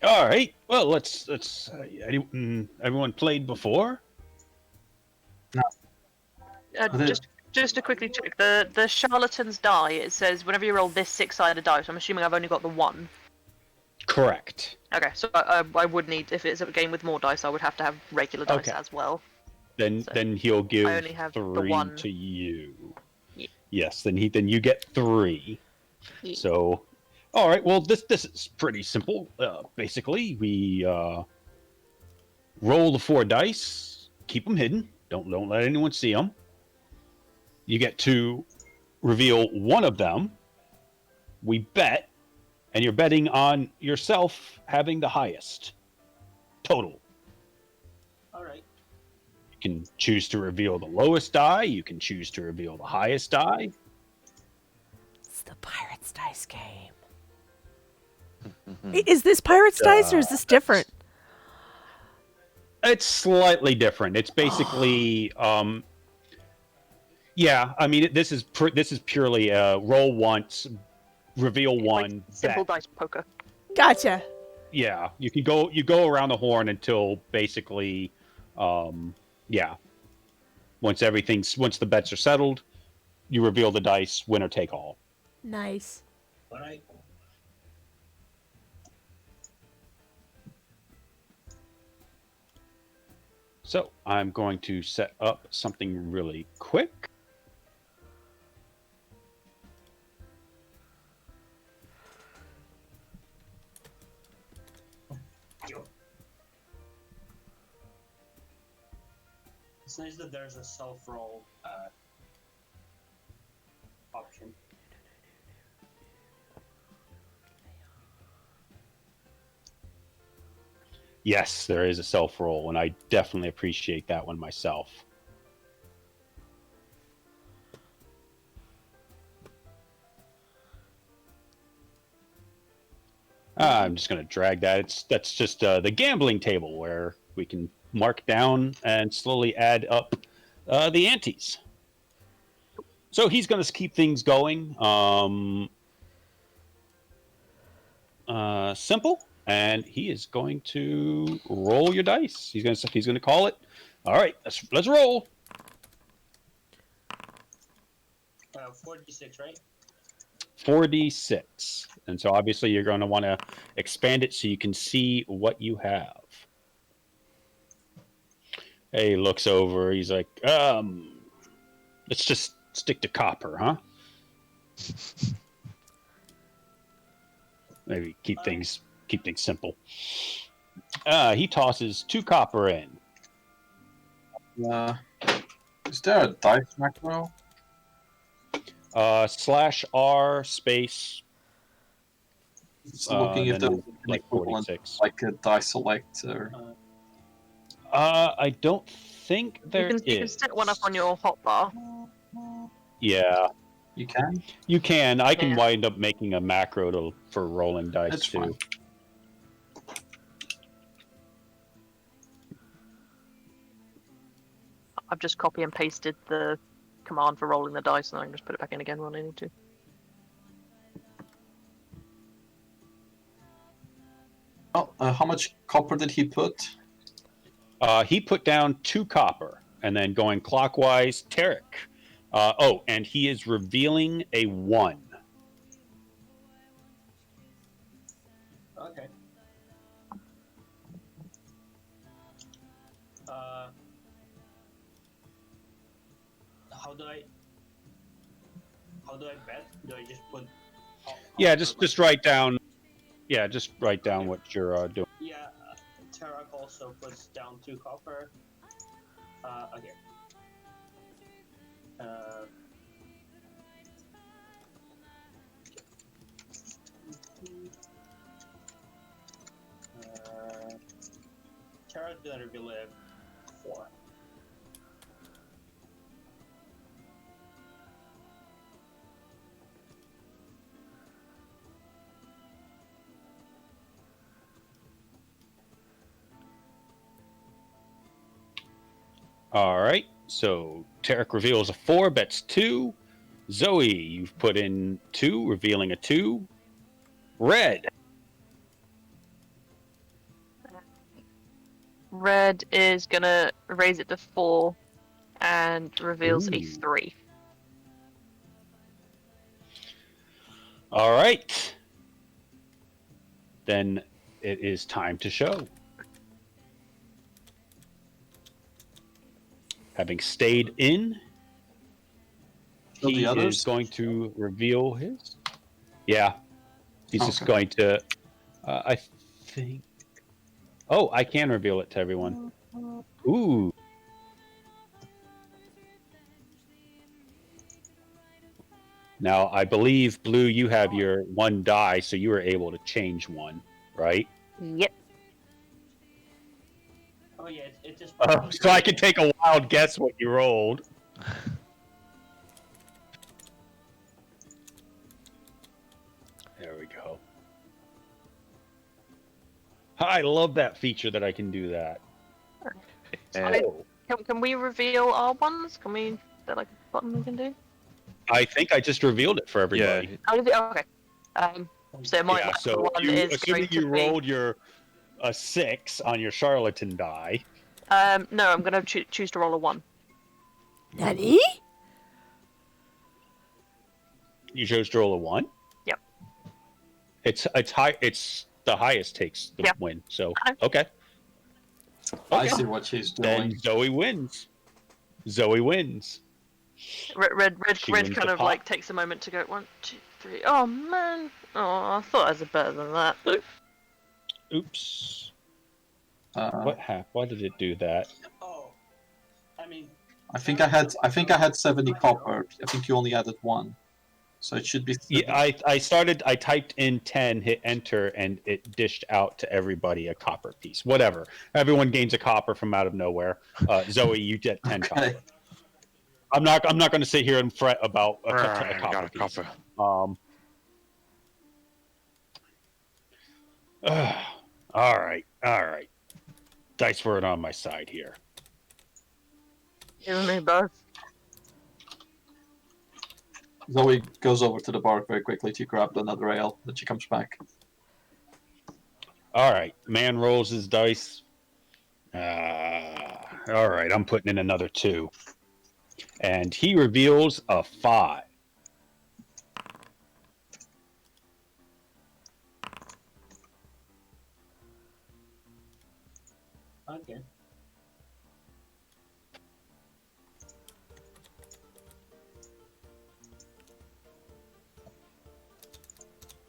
Speaker 8: All right. Well, let's. Everyone played before.
Speaker 5: Just to quickly check, the charlatan's die, it says whenever you roll this 6-sided dice, I'm assuming I've only got the 1.
Speaker 8: Correct.
Speaker 5: Okay, so I would need, if it's a game with more dice, I would have to have regular dice
Speaker 8: Okay.
Speaker 5: as well.
Speaker 8: Then
Speaker 5: So,
Speaker 8: then he'll give
Speaker 5: I only have the
Speaker 8: 3
Speaker 5: 1.
Speaker 8: to you.
Speaker 5: Yeah.
Speaker 8: Yes. Then you get 3.
Speaker 5: Yeah.
Speaker 8: So, all right. Well, this is pretty simple. Basically, we roll the 4 dice, keep them hidden. Don't let anyone see them. You get to reveal one of them. We bet, and you're betting on yourself having the highest total.
Speaker 3: Alright.
Speaker 8: You can choose to reveal the lowest die. You can choose to reveal the highest die.
Speaker 2: It's the Pirates Dice game. Is this Pirates Dice or is this different?
Speaker 8: It's slightly different. It's basically, yeah. I mean, this is purely roll once, reveal one.
Speaker 5: Like simple
Speaker 8: bet.
Speaker 5: dice poker.
Speaker 2: Gotcha.
Speaker 8: Yeah, you go around the horn until basically, yeah. Once the bets are settled, you reveal the dice, winner take all.
Speaker 2: Nice.
Speaker 3: Alright.
Speaker 8: So I'm going to set up something really quick.
Speaker 3: It's nice that there's a self-roll option.
Speaker 8: Yes, there is a self roll, and I definitely appreciate that one myself. I'm just going to drag that. That's just the gambling table where we can mark down and slowly add up the antes. So he's going to keep things going. Simple. And he is going to roll your dice. He's going to call it. All right, let's roll.
Speaker 3: 46, right?
Speaker 8: 4d6. And so obviously you're going to want to expand it so you can see what you have. He looks over. He's like, let's just stick to copper, huh? Maybe keep things simple. He tosses 2 copper in.
Speaker 7: Is there a dice macro?
Speaker 8: /R space.
Speaker 7: It's looking if
Speaker 8: then
Speaker 7: there's an
Speaker 8: like
Speaker 7: equivalent,
Speaker 8: 46.
Speaker 7: like a dice selector.
Speaker 8: I don't think there is.
Speaker 5: You can set one up on your hotbar.
Speaker 8: Yeah,
Speaker 7: You can?
Speaker 8: you can. I can
Speaker 5: Yeah.
Speaker 8: wind up making a macro for rolling dice
Speaker 7: That's
Speaker 8: too.
Speaker 7: fine.
Speaker 5: I've just copy and pasted the command for rolling the dice, and I can just put it back in again when I need to.
Speaker 7: Oh, how much copper did he put?
Speaker 8: He put down 2 copper, and then going clockwise, Tarek. And he is revealing a 1.
Speaker 3: Okay. How do I bet? Do I just put?
Speaker 8: Yeah, just write down. Yeah, just write down what you're doing.
Speaker 3: Yeah, Tarak also puts down 2 copper. Okay. Tarak gonna reveal a 4.
Speaker 8: All right. So Tarek reveals a 4, bets 2. Zoe, you've put in 2, revealing a 2. Red.
Speaker 5: Red is gonna raise it to 4 and reveals a
Speaker 8: Ooh.
Speaker 5: 3.
Speaker 8: All right. Then it is time to show. Having stayed in,
Speaker 7: So
Speaker 8: he
Speaker 7: the others?
Speaker 8: is going to reveal his. Yeah. He's just
Speaker 7: Okay.
Speaker 8: going to. I think. Oh, I can reveal it to everyone. Ooh. Now, I believe, Blue, you have your one die, so you were able to change one, right?
Speaker 5: Yep.
Speaker 3: Oh yeah, it just.
Speaker 8: So I could take a wild guess what you rolled. There we go. I love that feature that I can do that.
Speaker 4: And
Speaker 8: Oh,
Speaker 5: Can we reveal our ones? Can we? Is there like a button we can do?
Speaker 8: I think I just revealed it for everybody.
Speaker 4: yeah,
Speaker 5: Oh, okay. So my
Speaker 8: Yeah,
Speaker 5: my
Speaker 8: so
Speaker 5: one
Speaker 8: you,
Speaker 5: is
Speaker 8: assuming
Speaker 5: going to
Speaker 8: you
Speaker 5: be.
Speaker 8: rolled your a 6 on your charlatan die.
Speaker 5: No, I'm gonna choose to roll a 1.
Speaker 2: Nani?
Speaker 8: You chose to roll a 1?
Speaker 5: Yep.
Speaker 8: It's high. It's the highest takes the
Speaker 5: Yep.
Speaker 8: win. So
Speaker 5: Okay.
Speaker 8: okay.
Speaker 7: I
Speaker 8: Okay.
Speaker 7: see what she's doing.
Speaker 8: Then Zoe wins. Zoe wins.
Speaker 5: Red
Speaker 8: She
Speaker 5: kind
Speaker 8: wins the
Speaker 5: of
Speaker 8: pot.
Speaker 5: like takes a moment to go 1, 2, 3. Oh man! Oh, I thought I was better than that.
Speaker 8: Oops.
Speaker 7: Uh,
Speaker 8: What happened? Why did it do that?
Speaker 3: Oh, I mean.
Speaker 7: I think I had 70 copper. I think you only added 1, so it should be. 30.
Speaker 8: Yeah, I typed in 10, hit enter, and it dished out to everybody a copper piece. Whatever. Everyone gains a copper from out of nowhere. Zoe, you get 10
Speaker 7: Okay.
Speaker 8: copper. I'm not going to sit here and fret about a
Speaker 4: I
Speaker 8: copper
Speaker 4: got a
Speaker 8: piece.
Speaker 4: copper.
Speaker 8: All right. Dice weren't on my side here.
Speaker 5: You and me both.
Speaker 7: Zoe goes over to the bar very quickly to grab another ale. Then she comes back.
Speaker 8: All right, man rolls his dice. All right, I'm putting in another 2, and he reveals a 5.
Speaker 3: Okay.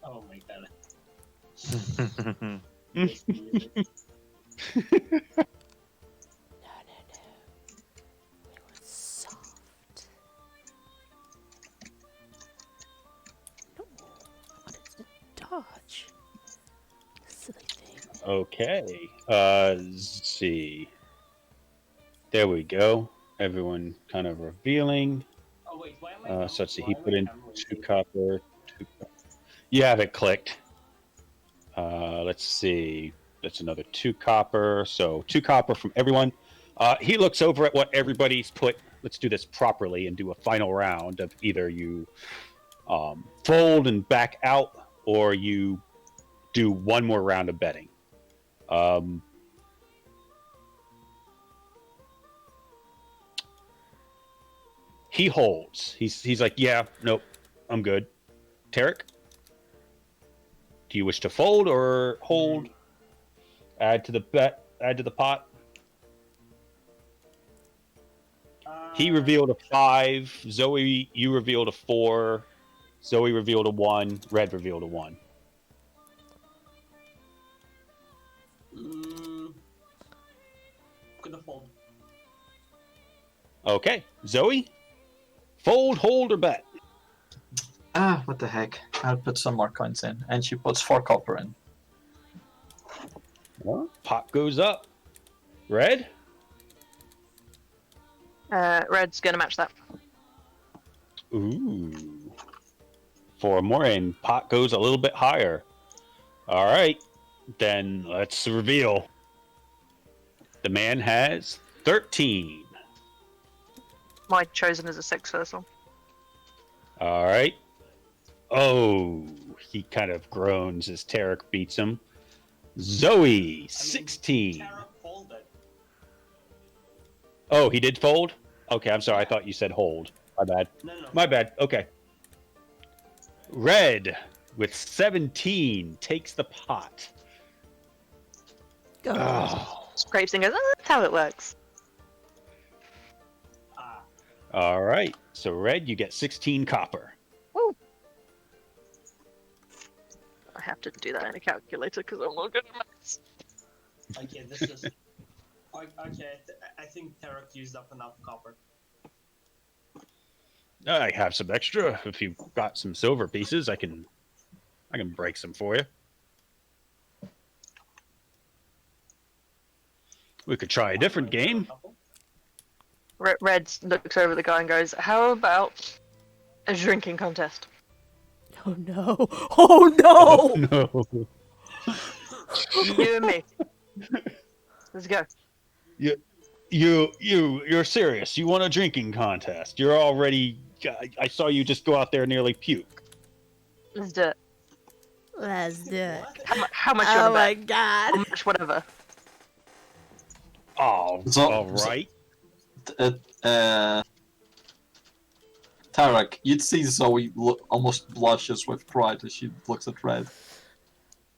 Speaker 3: Oh my god. This music.
Speaker 2: No, no, no. We were soft. No, I wanted to dodge. Silly thing.
Speaker 8: Okay. Let's see. There we go. Everyone kind of revealing.
Speaker 3: Oh wait, why am I?
Speaker 8: So let's see. He
Speaker 3: why
Speaker 8: put
Speaker 3: am I
Speaker 8: in
Speaker 3: gambling?
Speaker 8: 2 copper. 2 copper. You have it clicked. Let's see. That's another 2 copper. So 2 copper from everyone. He looks over at what everybody's put. Let's do this properly and do a final round of either you fold and back out, or you do one more round of betting. He holds. He's like, yeah, nope, I'm good. Tarek, do you wish to fold or hold? Add to the bet. Add to the pot. He revealed a 5. Zoe, you revealed a 4. Zoe revealed a 1. Red revealed a 1.
Speaker 3: Gonna fold.
Speaker 8: Okay, Zoe, fold, hold, or bet.
Speaker 7: Ah, what the heck. I'll put some more coins in. And she puts 4 copper in.
Speaker 8: Well, pot goes up. Red.
Speaker 5: Red's gonna match that.
Speaker 8: Ooh. 4 more, and pot goes a little bit higher. All right, then let's reveal. The man has 13.
Speaker 5: My chosen is a 6 for this one.
Speaker 8: All right. Oh, he kind of groans as Tarek beats him. Zoe, 16.
Speaker 3: Tarek folded.
Speaker 8: Oh, he did fold? Okay, I'm sorry. I thought you said hold. My bad.
Speaker 3: No.
Speaker 8: My bad. Okay. Red with 17 takes the pot.
Speaker 2: Go.
Speaker 8: Oh.
Speaker 5: Scrapes and goes, oh, that's how it works.
Speaker 3: Ah,
Speaker 8: All right. So, Red, you get 16 copper.
Speaker 5: Woo! I have to do that in a calculator because I'm not good at maths.
Speaker 3: okay, this is. Okay, I think Tarek used up enough copper.
Speaker 8: I have some extra. If you've got some silver pieces, I can break some for you. We could try a different game.
Speaker 5: Red looks over at the guy and goes, "How about a drinking contest?"
Speaker 2: Oh no! Oh no!
Speaker 8: No.
Speaker 5: You and me. Let's go.
Speaker 8: You're serious. You want a drinking contest. You're already. I saw you just go out there and nearly puke.
Speaker 5: Let's do it.
Speaker 2: Let's do it.
Speaker 5: How much you
Speaker 2: Oh
Speaker 5: want
Speaker 2: my
Speaker 5: to bet?
Speaker 2: god!
Speaker 5: How much, whatever.
Speaker 8: Oh,
Speaker 7: So-
Speaker 8: all right.
Speaker 7: Tarak, you'd see Zoe almost blushes with pride as she looks at Red.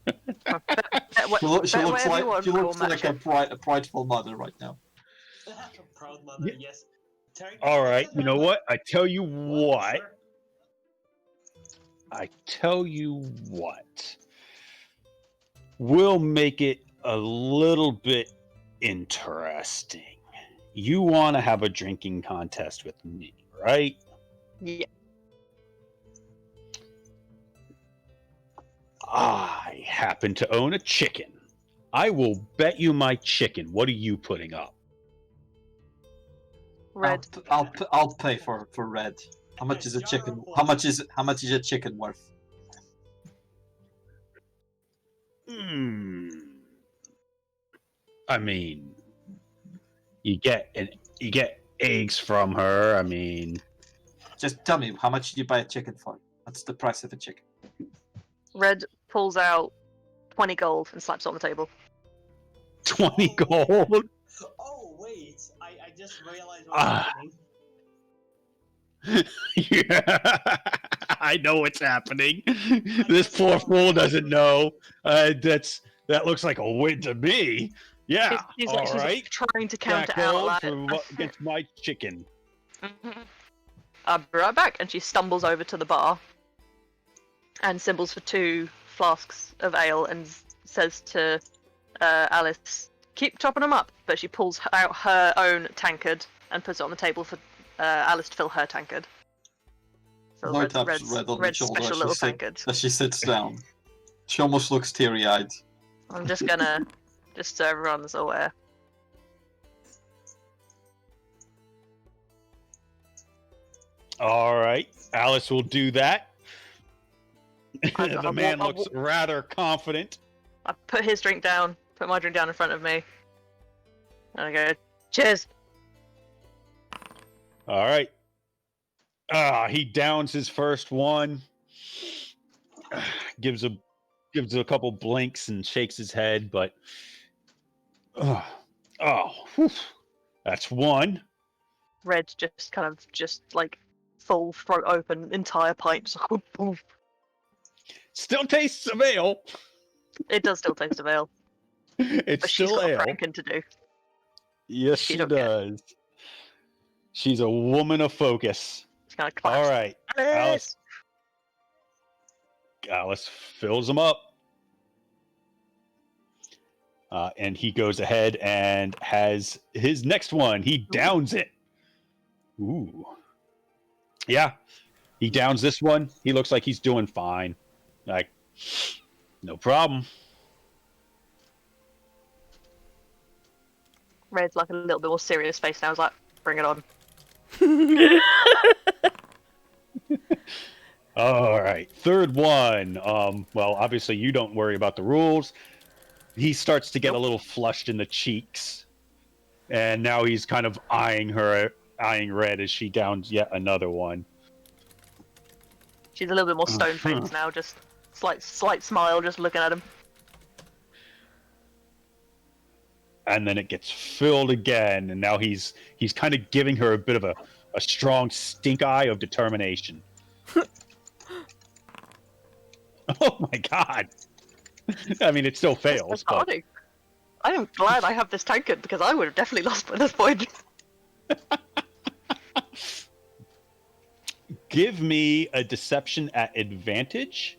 Speaker 7: She looks like a prideful mother right now.
Speaker 3: Proud mother, yes. Tarek,
Speaker 8: All
Speaker 3: what's
Speaker 8: right.
Speaker 3: it
Speaker 8: You know
Speaker 3: about?
Speaker 8: what? I tell you what.
Speaker 3: sir?
Speaker 8: I tell you what. We'll make it a little bit interesting. You want to have a drinking contest with me, right?
Speaker 5: Yeah.
Speaker 8: I happen to own a chicken. I will bet you my chicken. What are you putting up?
Speaker 5: Red.
Speaker 7: I'll pay for Red. How much is a chicken? How much is a chicken worth?
Speaker 8: I mean, you get eggs from her. I mean,
Speaker 7: Just tell me, how much did you buy a chicken for? What's the price of a chicken?
Speaker 5: Red pulls out 20 gold and slaps it on the table.
Speaker 8: 20 gold.
Speaker 3: Oh wait, I just realized what's
Speaker 8: Ah.
Speaker 3: happening.
Speaker 8: Yeah, I know what's happening. This poor fool doesn't know. That looks like a win to me. Yeah,
Speaker 5: She's
Speaker 8: all right.
Speaker 5: trying to count
Speaker 8: Jack
Speaker 5: it out
Speaker 8: gold
Speaker 5: loud.
Speaker 8: for what against my chicken.
Speaker 5: I'll be right back. And she stumbles over to the bar and symbols for 2 flasks of ale and says to Alice, "Keep topping them up." But she pulls out her own tankard and puts it on the table for Alice to fill her tankard. So
Speaker 7: Zoe
Speaker 5: Red's,
Speaker 7: taps
Speaker 5: Red's,
Speaker 7: Red on the
Speaker 5: Red's
Speaker 7: shoulder
Speaker 5: special little tankard.
Speaker 7: as she sits down. She almost looks teary-eyed.
Speaker 5: I'm just gonna, just so everyone's aware.
Speaker 8: All right, Alice will do that.
Speaker 5: I-
Speaker 8: The
Speaker 5: I
Speaker 8: man
Speaker 5: wa- I
Speaker 8: looks rather confident.
Speaker 5: I put his drink down, put my drink down in front of me. And I go, "Cheers."
Speaker 8: All right. He downs his first one. Gives a couple blinks and shakes his head, but whew, that's one.
Speaker 5: Red just kind of like full throat open, entire pint. Just like, "Oof."
Speaker 8: Still tastes of ale.
Speaker 5: It does still taste of ale,
Speaker 8: It's
Speaker 5: but she's
Speaker 8: still
Speaker 5: got
Speaker 8: ale.
Speaker 5: pranking to do.
Speaker 8: Yes,
Speaker 5: she
Speaker 8: she
Speaker 5: don't care.
Speaker 8: does. She's a woman of focus.
Speaker 5: It's kind of claps.
Speaker 8: All right,
Speaker 5: Alice!
Speaker 8: Alice fills him up. And he goes ahead and has his next one. He downs it. Ooh. Yeah. He downs this one. He looks like he's doing fine. Like, no problem.
Speaker 5: Red's like a little bit more serious face now. I was like, "Bring it on."
Speaker 8: All right. Third one. Well, obviously you don't worry about the rules. He starts to get a little flushed in the cheeks. And now he's kind of eyeing Red as she downs yet another one.
Speaker 5: She's a little bit more stone faced now, just slight smile, just looking at him.
Speaker 8: And then it gets filled again, and now he's kind of giving her a bit of a strong stink eye of determination. Oh my god. I mean, it still fails,
Speaker 5: That's
Speaker 8: but
Speaker 5: party. I am glad I have this tankard because I would have definitely lost by this point.
Speaker 8: give me a deception at advantage.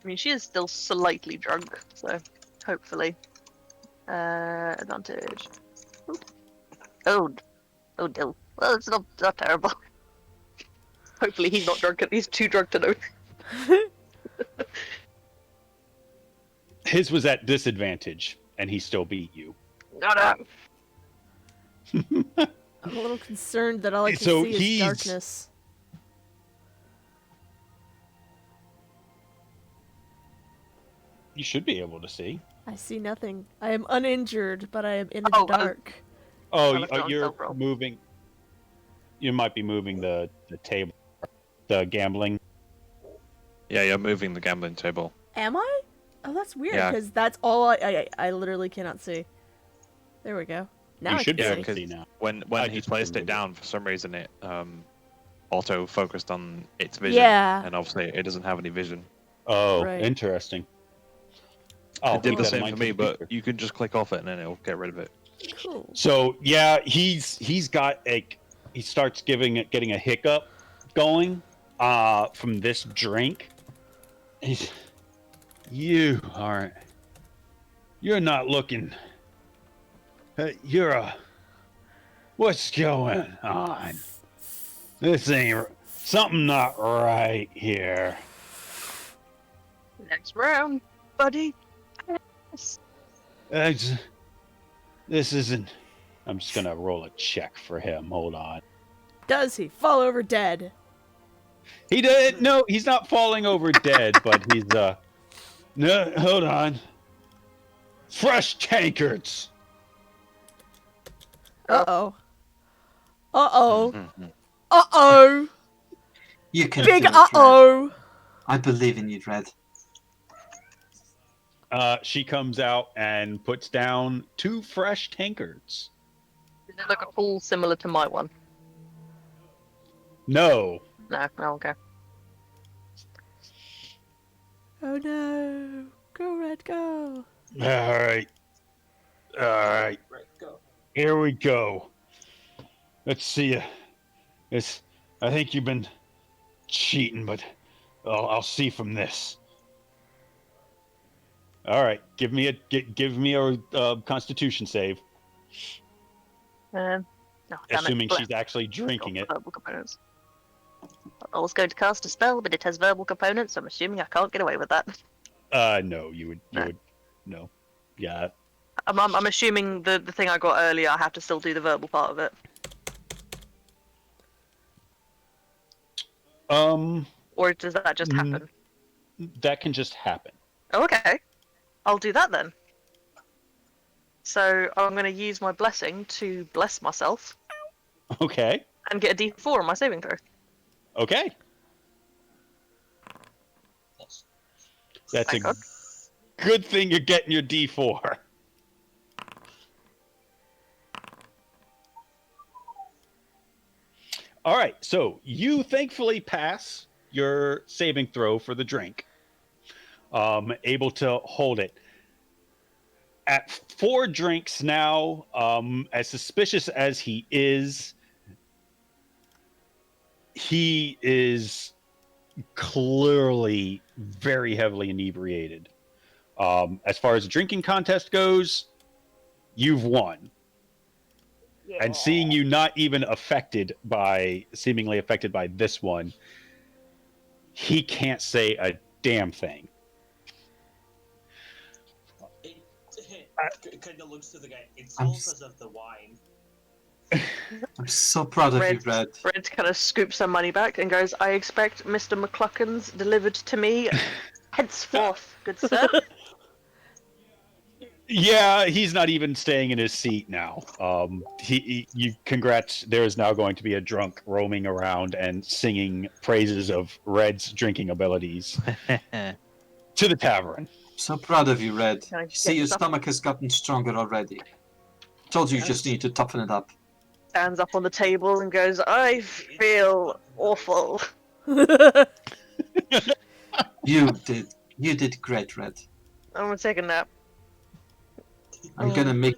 Speaker 5: I mean, she is still slightly drunk, so hopefully. Advantage. Oh, oh no. Well, it's not terrible. Hopefully he's not drunk. He's too drunk to know.
Speaker 8: His was at disadvantage, and he still beat you.
Speaker 5: No, no.
Speaker 2: I'm a little concerned that all I can
Speaker 8: So
Speaker 2: see is
Speaker 8: he's-
Speaker 2: darkness.
Speaker 8: You should be able to see.
Speaker 2: I see nothing. I am uninjured, but I am in the
Speaker 5: Oh,
Speaker 2: dark.
Speaker 8: Oh,
Speaker 5: Well, don't
Speaker 8: you're
Speaker 5: roll.
Speaker 8: moving. You might be moving the table, the gambling.
Speaker 4: Yeah, you're moving the gambling table.
Speaker 2: Am I? Oh, that's weird,
Speaker 4: Yeah.
Speaker 2: because that's all I literally cannot see. There we go. Now
Speaker 8: You
Speaker 2: I
Speaker 8: should
Speaker 2: can
Speaker 8: be
Speaker 4: Yeah,
Speaker 8: able
Speaker 2: see.
Speaker 8: to see now.
Speaker 4: When
Speaker 8: I
Speaker 4: he
Speaker 8: just
Speaker 4: placed it
Speaker 8: removed it.
Speaker 4: down, for some reason it auto focused on its vision.
Speaker 2: Yeah.
Speaker 4: And obviously it doesn't have any vision.
Speaker 8: Oh,
Speaker 2: Right.
Speaker 8: interesting. Oh,
Speaker 4: It did
Speaker 8: keep
Speaker 4: the
Speaker 8: that in
Speaker 4: same
Speaker 8: mind
Speaker 4: for me,
Speaker 8: the
Speaker 4: but
Speaker 8: future.
Speaker 4: you can just click off it and then it'll get rid of it.
Speaker 2: Cool.
Speaker 8: So yeah, he's got he starts getting a hiccup going from this drink. You're not looking. What's going on? This ain't something not right here.
Speaker 5: Next round, buddy.
Speaker 8: This isn't. I'm just gonna roll a check for him. Hold on.
Speaker 2: Does he fall over dead?
Speaker 8: He did no. He's not falling over dead, but he's No, hold on. Fresh tankards.
Speaker 2: Uh-oh. Uh-oh.
Speaker 4: Mhm.
Speaker 2: Uh-oh.
Speaker 7: You can
Speaker 2: Big
Speaker 7: do it, Red.
Speaker 2: uh-oh.
Speaker 7: I believe in you, Red.
Speaker 8: She comes out and puts down 2 fresh tankards.
Speaker 5: Does it look at all similar to my one?
Speaker 8: No.
Speaker 5: No, okay.
Speaker 2: Oh no. Go, Red, go.
Speaker 8: All right. All right.
Speaker 3: Right, go.
Speaker 8: Here we go. Let's see. I think you've been cheating, but I'll see from this. All right. Give me a Constitution save,
Speaker 5: No, damn it.
Speaker 8: assuming
Speaker 5: Blech.
Speaker 8: she's actually drinking it.
Speaker 5: Verbal components. I was going to cast a spell, but it has verbal components, so I'm assuming I can't get away with that.
Speaker 8: No, you would. No. Yeah.
Speaker 5: I'm assuming the thing I got earlier, I have to still do the verbal part of it. Or does that just
Speaker 8: Mm.
Speaker 5: happen?
Speaker 8: That can just happen.
Speaker 5: Oh, okay. I'll do that then. So I'm going to use my blessing to bless myself
Speaker 8: Okay.
Speaker 5: and get a D4 on my saving throw.
Speaker 8: Okay.
Speaker 3: Yes.
Speaker 8: That's
Speaker 5: Thank
Speaker 8: a
Speaker 5: God.
Speaker 8: good thing you're getting your D4. All right, so you thankfully pass your saving throw for the drink. Able to hold it. At 4 drinks now, as suspicious as he is clearly very heavily inebriated. As far as the drinking contest goes, you've won. And seeing you not even seemingly affected by this one, he can't say a damn thing.
Speaker 3: It kind of looks to the guy. It's
Speaker 7: I'm
Speaker 3: all
Speaker 7: s-
Speaker 3: because of the wine.
Speaker 7: I'm so proud of you, Red.
Speaker 5: Red kind of scoops some money back and goes, I expect Mr. McCluckens delivered to me henceforth, good sir.
Speaker 8: Yeah, he's not even staying in his seat now. Congrats. There is now going to be a drunk roaming around and singing praises of Red's drinking abilities to the tavern.
Speaker 7: So proud of you, Red.
Speaker 5: Can I just
Speaker 7: See,
Speaker 5: get
Speaker 7: your
Speaker 5: stuff?
Speaker 7: stomach has gotten stronger already. Told you just need to toughen it up.
Speaker 5: Stands up on the table and goes, I feel awful.
Speaker 7: You did great, Red.
Speaker 5: I'm gonna take a nap.
Speaker 7: I'm gonna make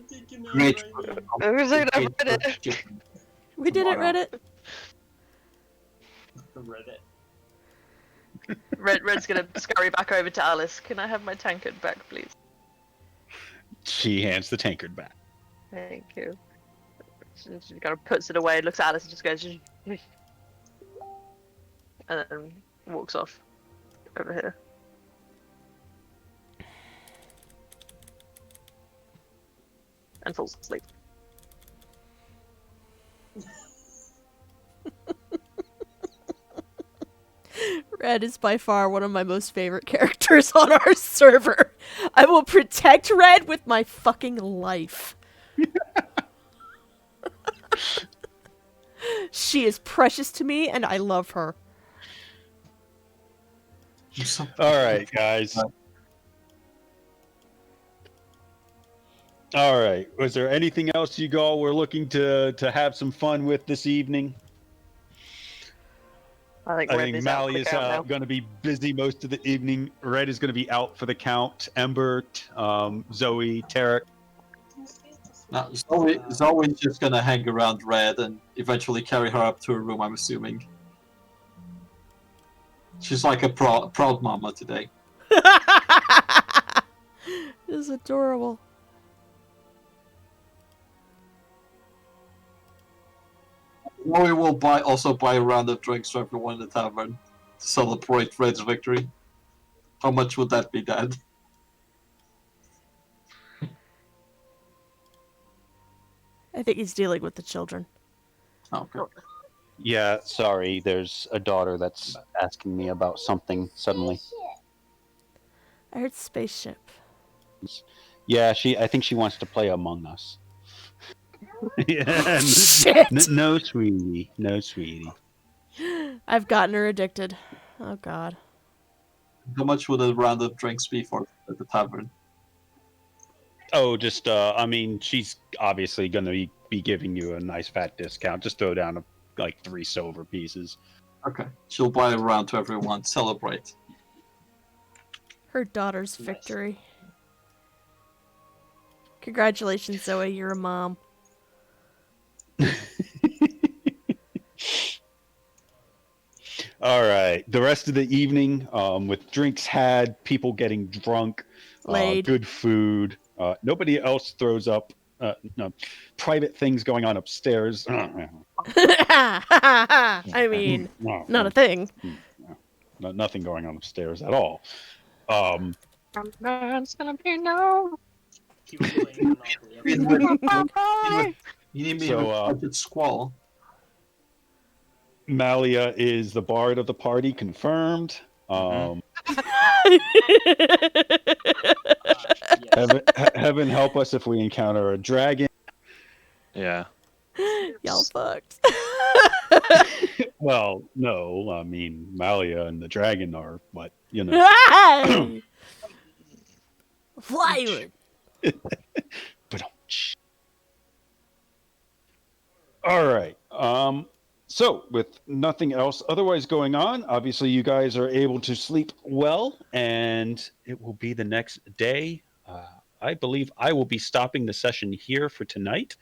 Speaker 7: great.
Speaker 5: I'm gonna take a nap.
Speaker 7: great roast chicken.
Speaker 2: We did it,
Speaker 7: Tomorrow.
Speaker 2: Reddit.
Speaker 3: Reddit.
Speaker 5: Red's gonna scurry back over to Alice. Can I have my tankard back, please?
Speaker 8: She hands the tankard back.
Speaker 5: Thank you. She kind of puts it away, looks at us, and just goes, and then walks off over here. And falls asleep.
Speaker 2: Red is by far one of my most favorite characters on our server. I will protect Red with my fucking life. She is precious to me, and I love her.
Speaker 8: All right, guys. All right. Was there anything else you all were looking to have some fun with this evening?
Speaker 5: I think
Speaker 8: I
Speaker 5: Red
Speaker 8: think
Speaker 5: is out for the
Speaker 8: Malia's
Speaker 5: count now.
Speaker 8: going to be busy most of the evening. Red is going to be out for the count. Ember, Zoe, Tarek.
Speaker 7: Now, Zoe's just gonna hang around Red and eventually carry her up to her room, I'm assuming. She's like a proud mama today.
Speaker 2: This is adorable.
Speaker 7: Zoe will also buy a round of drinks for everyone in the tavern to celebrate Red's victory. How much would that be, Dad?
Speaker 2: I think he's dealing with the children.
Speaker 7: Oh, okay.
Speaker 8: Yeah, sorry. There's a daughter that's asking me about something suddenly.
Speaker 2: I heard spaceship.
Speaker 8: Yeah, I think she wants to play Among Us. Yeah,
Speaker 2: Shit!
Speaker 8: no, sweetie. No, sweetie.
Speaker 2: I've gotten her addicted. Oh god.
Speaker 7: How much would a round of drinks be for at the tavern?
Speaker 8: Oh, just, I mean, she's obviously going to be giving you a nice fat discount. Just throw down, like, 3 silver pieces.
Speaker 7: Okay. She'll buy a round to everyone. Celebrate.
Speaker 2: Her daughter's victory. Congratulations, Zoe. You're a mom.
Speaker 8: All right. The rest of the evening, with drinks had, people getting drunk,
Speaker 2: Laid.
Speaker 8: good food. Nobody else throws up no, private things going on upstairs.
Speaker 2: I mean, not a thing.
Speaker 8: Nothing going on upstairs at all.
Speaker 5: It's gonna be no.
Speaker 3: He was playing Monopoly.
Speaker 7: You need me
Speaker 8: So,
Speaker 7: to budget squall.
Speaker 8: Malia is the bard of the party, confirmed. Heaven help us if we encounter a dragon.
Speaker 4: Yeah.
Speaker 2: Y'all fucked.
Speaker 8: Well, no, I mean Malia and the dragon are what, you know.
Speaker 2: Flying.
Speaker 8: But all right. So with nothing else otherwise going on, obviously you guys are able to sleep well, and it will be the next day. I believe I will be stopping the session here for tonight,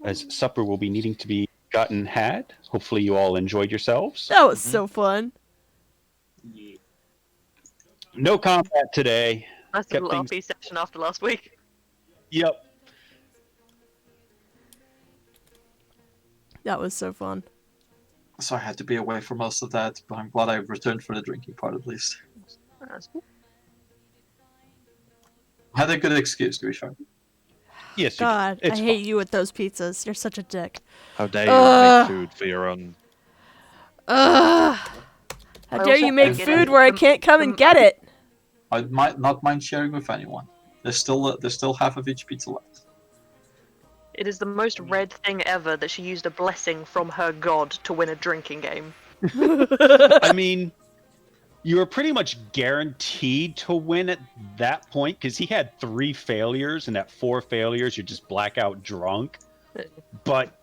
Speaker 8: as supper will be needing to be had. Hopefully you all enjoyed yourselves.
Speaker 2: That was so fun.
Speaker 8: No combat today.
Speaker 5: Nice
Speaker 8: Kept
Speaker 5: little
Speaker 8: things-
Speaker 5: RP session after last week.
Speaker 8: Yep.
Speaker 2: That was so fun.
Speaker 7: So I had to be away for most of that, but I'm glad I returned for the drinking part at least.
Speaker 5: That's cool.
Speaker 7: I had a good excuse, to be fair.
Speaker 8: Yes.
Speaker 2: God,
Speaker 8: it's
Speaker 2: I hate you with those pizzas. You're such a dick.
Speaker 4: How dare you
Speaker 2: Ugh.
Speaker 4: make food for your own?
Speaker 2: Ugh. How
Speaker 5: I
Speaker 2: dare
Speaker 5: also
Speaker 2: you make
Speaker 5: think it
Speaker 2: food
Speaker 5: is
Speaker 2: where I
Speaker 5: the-
Speaker 2: can't come and get it?
Speaker 7: I might not mind sharing with anyone. There's still half of each pizza left.
Speaker 5: It is the most red thing ever that she used a blessing from her god to win a drinking game.
Speaker 8: I mean, you were pretty much guaranteed to win at that point because he had 3 failures, and at 4 failures, you're just blackout drunk. But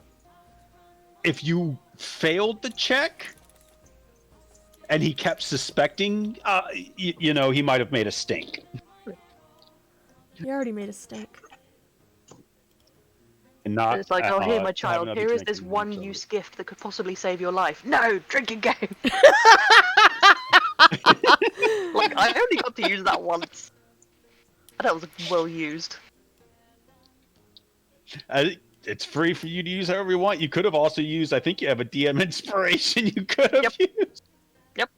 Speaker 8: if you failed the check and he kept suspecting, you know, he might have made a stink.
Speaker 2: You already made a stink.
Speaker 8: And not,
Speaker 5: And it's like, oh, here, my
Speaker 8: have
Speaker 5: child,
Speaker 8: another
Speaker 5: here is
Speaker 8: drink
Speaker 5: this
Speaker 8: in
Speaker 5: one
Speaker 8: so-
Speaker 5: use gift that could possibly save your life. No, drinking game. Like, I only got to use that once. That was well used.
Speaker 8: It's free for you to use however you want. You could have also used, I think you have a DM inspiration you could have used.
Speaker 5: Yep.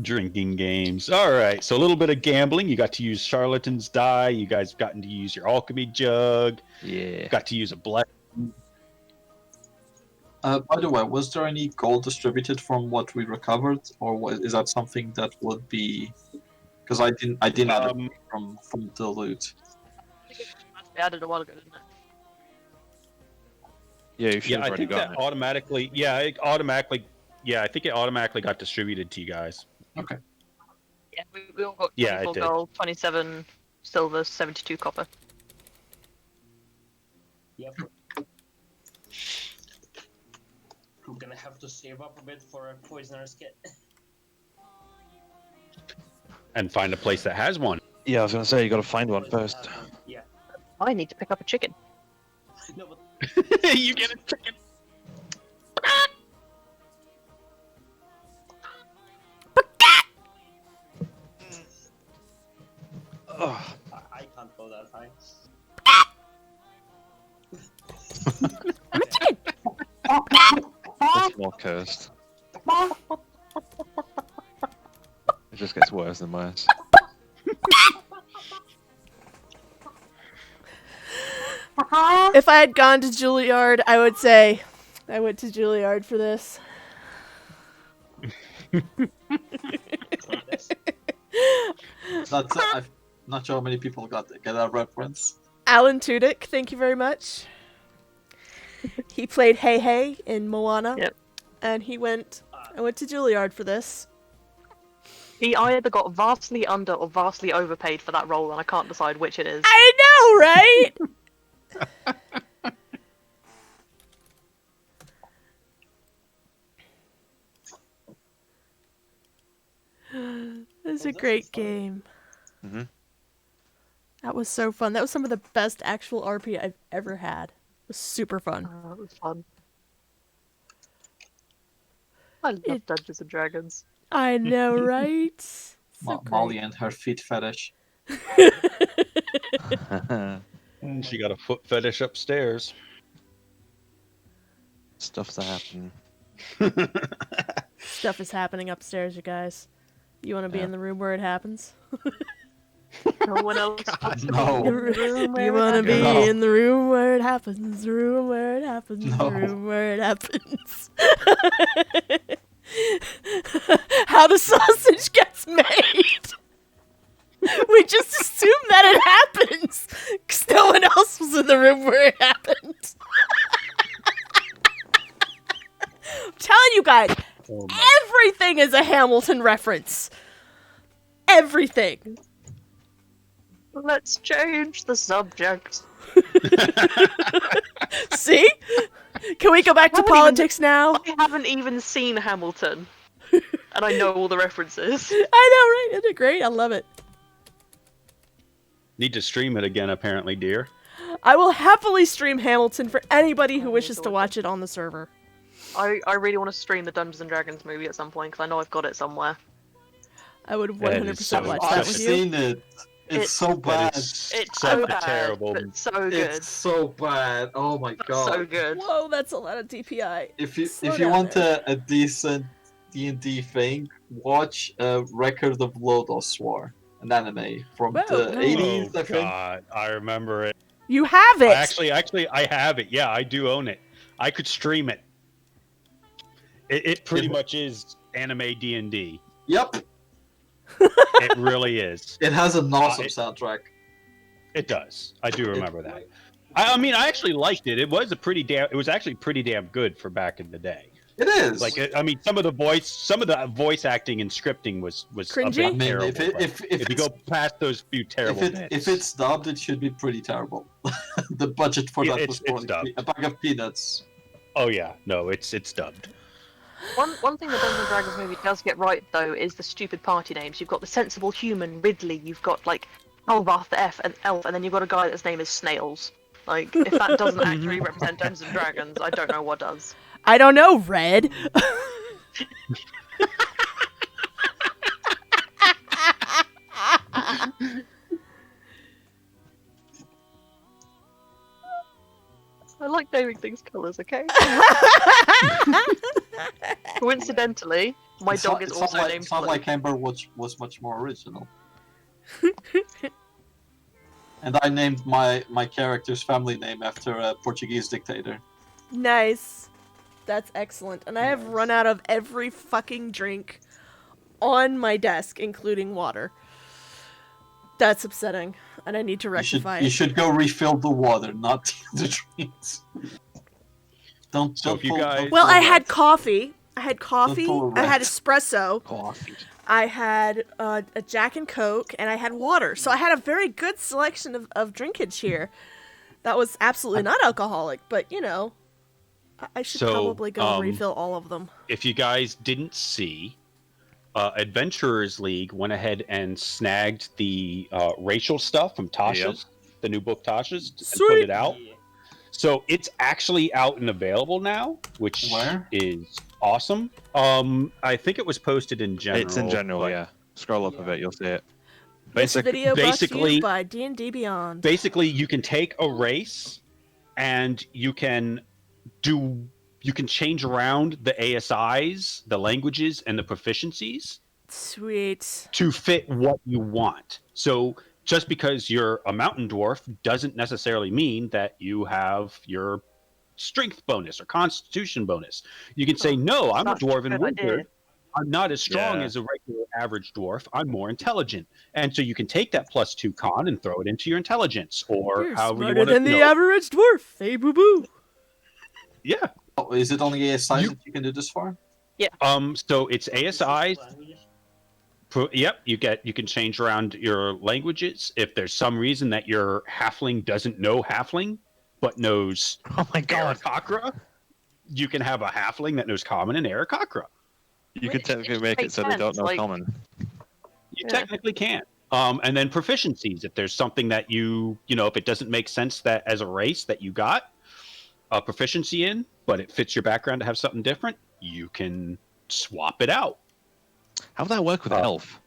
Speaker 8: Drinking games. All right, so a little bit of gambling. You got to use Charlatan's Die. You guys gotten to use your alchemy jug.
Speaker 4: Yeah.
Speaker 8: Got to use a bless.
Speaker 7: By the way, was there any gold distributed from what we recovered, or is that something that would be? Because I didn't add it from the loot.
Speaker 5: I added a while ago, didn't I?
Speaker 4: Yeah, you should
Speaker 8: Yeah,
Speaker 4: have
Speaker 8: I
Speaker 4: already
Speaker 8: think that
Speaker 4: gotten it.
Speaker 8: automatically. Yeah, it automatically. Yeah, I think it automatically got distributed to you guys.
Speaker 5: Yeah, we all got
Speaker 8: Yeah, it
Speaker 5: 24
Speaker 8: did.
Speaker 5: gold, 27 silver, 72 copper.
Speaker 3: Yep. I'm gonna have to save up a bit for a poisoner's kit.
Speaker 8: And find a place that has one.
Speaker 4: Yeah, I was gonna say you gotta find one first.
Speaker 3: Yeah.
Speaker 5: I need to pick up a chicken.
Speaker 3: No, but
Speaker 8: You get a chicken.
Speaker 3: I can't go that high.
Speaker 2: I'm a chicken.
Speaker 4: It's more cursed. It just gets worse and worse.
Speaker 2: If I had gone to Juilliard, I would say I went to Juilliard for this.
Speaker 7: I'm not sure how many people get that reference.
Speaker 2: Alan Tudyk, thank you very much. He played Hey Hey in Moana.
Speaker 5: Yep.
Speaker 2: And I went to Juilliard for this.
Speaker 5: He either got vastly under or vastly overpaid for that role, and I can't decide which it is.
Speaker 2: I know, right? It's a great game.
Speaker 4: Mm-hmm.
Speaker 2: That was so fun. That was some of the best actual RP I've ever had. It was super fun.
Speaker 5: Oh, it was fun. I love Dungeons and Dragons.
Speaker 2: I know, right? So
Speaker 7: Molly
Speaker 2: great.
Speaker 7: and her feet fetish.
Speaker 8: She got a foot fetish upstairs.
Speaker 4: Stuff that happen.
Speaker 2: Stuff is happening upstairs, you guys. You want to be
Speaker 4: Yeah.
Speaker 2: in the room where it happens?
Speaker 5: No one else. wants to be
Speaker 7: No.
Speaker 5: in the room where
Speaker 2: You
Speaker 5: it
Speaker 2: want to be
Speaker 7: No.
Speaker 2: in the room where it happens, the room where it happens,
Speaker 7: No.
Speaker 2: the room where it happens. How the sausage gets made. We just assume that it happens because no one else was in the room where it happened. I'm telling you guys, everything is a Hamilton reference. Everything.
Speaker 5: Let's change the subject.
Speaker 2: See? Can we go back to
Speaker 5: haven't even-
Speaker 2: politics now?
Speaker 5: I haven't even seen Hamilton, and I know all the references.
Speaker 2: I know, right? Isn't it great? I love it.
Speaker 8: Need to stream it again, apparently, dear.
Speaker 2: I will happily stream Hamilton for anybody who wishes to watch it on the server.
Speaker 5: I really want to stream the Dungeons and Dragons movie at some point because I know I've got it somewhere.
Speaker 2: I would
Speaker 8: That
Speaker 2: 100%
Speaker 8: is so
Speaker 2: watch
Speaker 8: I've
Speaker 2: that
Speaker 7: I've
Speaker 2: with you.
Speaker 7: seen it. It's so
Speaker 8: That
Speaker 7: bad.
Speaker 8: is
Speaker 5: It's
Speaker 8: such
Speaker 5: so
Speaker 8: a
Speaker 5: bad,
Speaker 8: terrible.
Speaker 5: but so good.
Speaker 7: It's so bad. Oh my god.
Speaker 5: So good.
Speaker 2: Whoa, that's a lot of DPI.
Speaker 7: If you
Speaker 2: Slow
Speaker 7: if you
Speaker 2: down
Speaker 7: want
Speaker 2: there.
Speaker 7: a decent D&D thing, watch Record of Lodos War, an anime from
Speaker 2: Whoa.
Speaker 7: the
Speaker 2: Oh,
Speaker 7: 80s, I
Speaker 8: Oh
Speaker 7: think.
Speaker 8: God, I remember it.
Speaker 2: You have it!
Speaker 8: Actually, I have it. Yeah, I do own it. I could stream it. It pretty much is anime D&D.
Speaker 7: Yep,
Speaker 8: It really is.
Speaker 7: it has an awesome
Speaker 8: it-
Speaker 7: soundtrack.
Speaker 8: It does. I do remember that. I mean, I actually liked it. It was It was actually pretty damn good for back in the day.
Speaker 7: It is.
Speaker 8: Like, I mean, some of the voice acting and scripting was
Speaker 2: Cringy?
Speaker 8: a
Speaker 2: I
Speaker 8: bit
Speaker 7: mean,
Speaker 8: terrible.
Speaker 7: if it-
Speaker 8: but
Speaker 7: if
Speaker 8: you
Speaker 7: it's-
Speaker 8: go past those few terrible bits,
Speaker 7: if it's dubbed, it should be pretty terrible. The budget for
Speaker 8: Yeah,
Speaker 7: that
Speaker 8: it's
Speaker 7: was probably
Speaker 8: dubbed.
Speaker 7: a bag of peanuts.
Speaker 8: oh yeah, no, it's dubbed.
Speaker 5: One thing the Dungeons and Dragons movie does get right though is the stupid party names. You've got the sensible human Ridley. You've got like Alvarth the elf, and then you've got a guy that's name is Snails. Like if that doesn't actually represent Dungeons and Dragons, I don't know what does.
Speaker 2: I don't know, Red.
Speaker 5: I like naming things colours, okay? Coincidentally, my dog is also named
Speaker 7: It's not
Speaker 5: Blue.
Speaker 7: like Amber was much more original. And I named my character's family name after a Portuguese dictator.
Speaker 2: Nice. That's excellent. And I have run out of every fucking drink on my desk, including water. That's upsetting, and I need to rectify
Speaker 7: You
Speaker 2: it.
Speaker 7: should go refill the water, not the drinks. Don't.
Speaker 1: So
Speaker 7: don't
Speaker 1: if you
Speaker 7: pull-
Speaker 1: guys-
Speaker 7: don't
Speaker 2: Well,
Speaker 7: pull
Speaker 2: I
Speaker 7: a
Speaker 2: had
Speaker 7: rat.
Speaker 2: coffee. I had coffee.
Speaker 7: pull a
Speaker 2: I had
Speaker 7: rat.
Speaker 2: espresso.
Speaker 4: Coffee.
Speaker 2: I had a Jack and Coke, and I had water. So I had a very good selection of drinkage here. That was absolutely not alcoholic, but you know, I should
Speaker 1: So,
Speaker 2: probably go and refill all of them.
Speaker 1: If you guys didn't see, Adventurers League went ahead and snagged the racial stuff from Tasha's, the new book Tasha's, and put
Speaker 2: Sweet.
Speaker 1: it out. So it's actually out and available now, which
Speaker 7: Where?
Speaker 1: is awesome. I think it was posted in general.
Speaker 4: It's in general,
Speaker 1: but
Speaker 4: yeah. Scroll up a bit, you'll see it.
Speaker 2: This
Speaker 4: Basic,
Speaker 2: video brought to
Speaker 1: basically-
Speaker 2: you by D&D Beyond.
Speaker 1: Basically, you can take a race and you can change around the ASIs, the languages, and the proficiencies
Speaker 2: Sweet.
Speaker 1: to fit what you want. So just because you're a mountain dwarf doesn't necessarily mean that you have your strength bonus or constitution bonus. You can say, no, I'm a
Speaker 5: That's a
Speaker 1: dwarven
Speaker 5: good
Speaker 1: wizard.
Speaker 5: idea.
Speaker 1: I'm not as strong
Speaker 4: Yeah.
Speaker 1: as a regular average dwarf. I'm more intelligent. And so you can take that +2 con and throw it into your intelligence or
Speaker 2: You're
Speaker 1: however you
Speaker 2: smarter
Speaker 1: want to
Speaker 2: than the average dwarf. Hey, boo boo.
Speaker 1: Yeah.
Speaker 7: Oh, is it only ASI
Speaker 1: You-
Speaker 7: that you can do this for?
Speaker 1: So it's ASIs.
Speaker 3: Languages.
Speaker 1: Yep, you can change around your languages. If there's some reason that your halfling doesn't know halfling, but knows
Speaker 4: oh my god.
Speaker 1: Aarakocra, you can have a halfling that knows common and Aarakocra.
Speaker 4: You
Speaker 5: Which
Speaker 4: could technically
Speaker 5: makes
Speaker 4: make it so they don't
Speaker 5: sense,
Speaker 4: know
Speaker 5: like-
Speaker 4: common.
Speaker 1: You
Speaker 5: Yeah.
Speaker 1: technically can. And then proficiencies. If there's something that if it doesn't make sense that as a race that you got a proficiency in, but it fits your background to have something different, you can swap it out.
Speaker 4: How would that work with
Speaker 1: Uh,
Speaker 4: elf?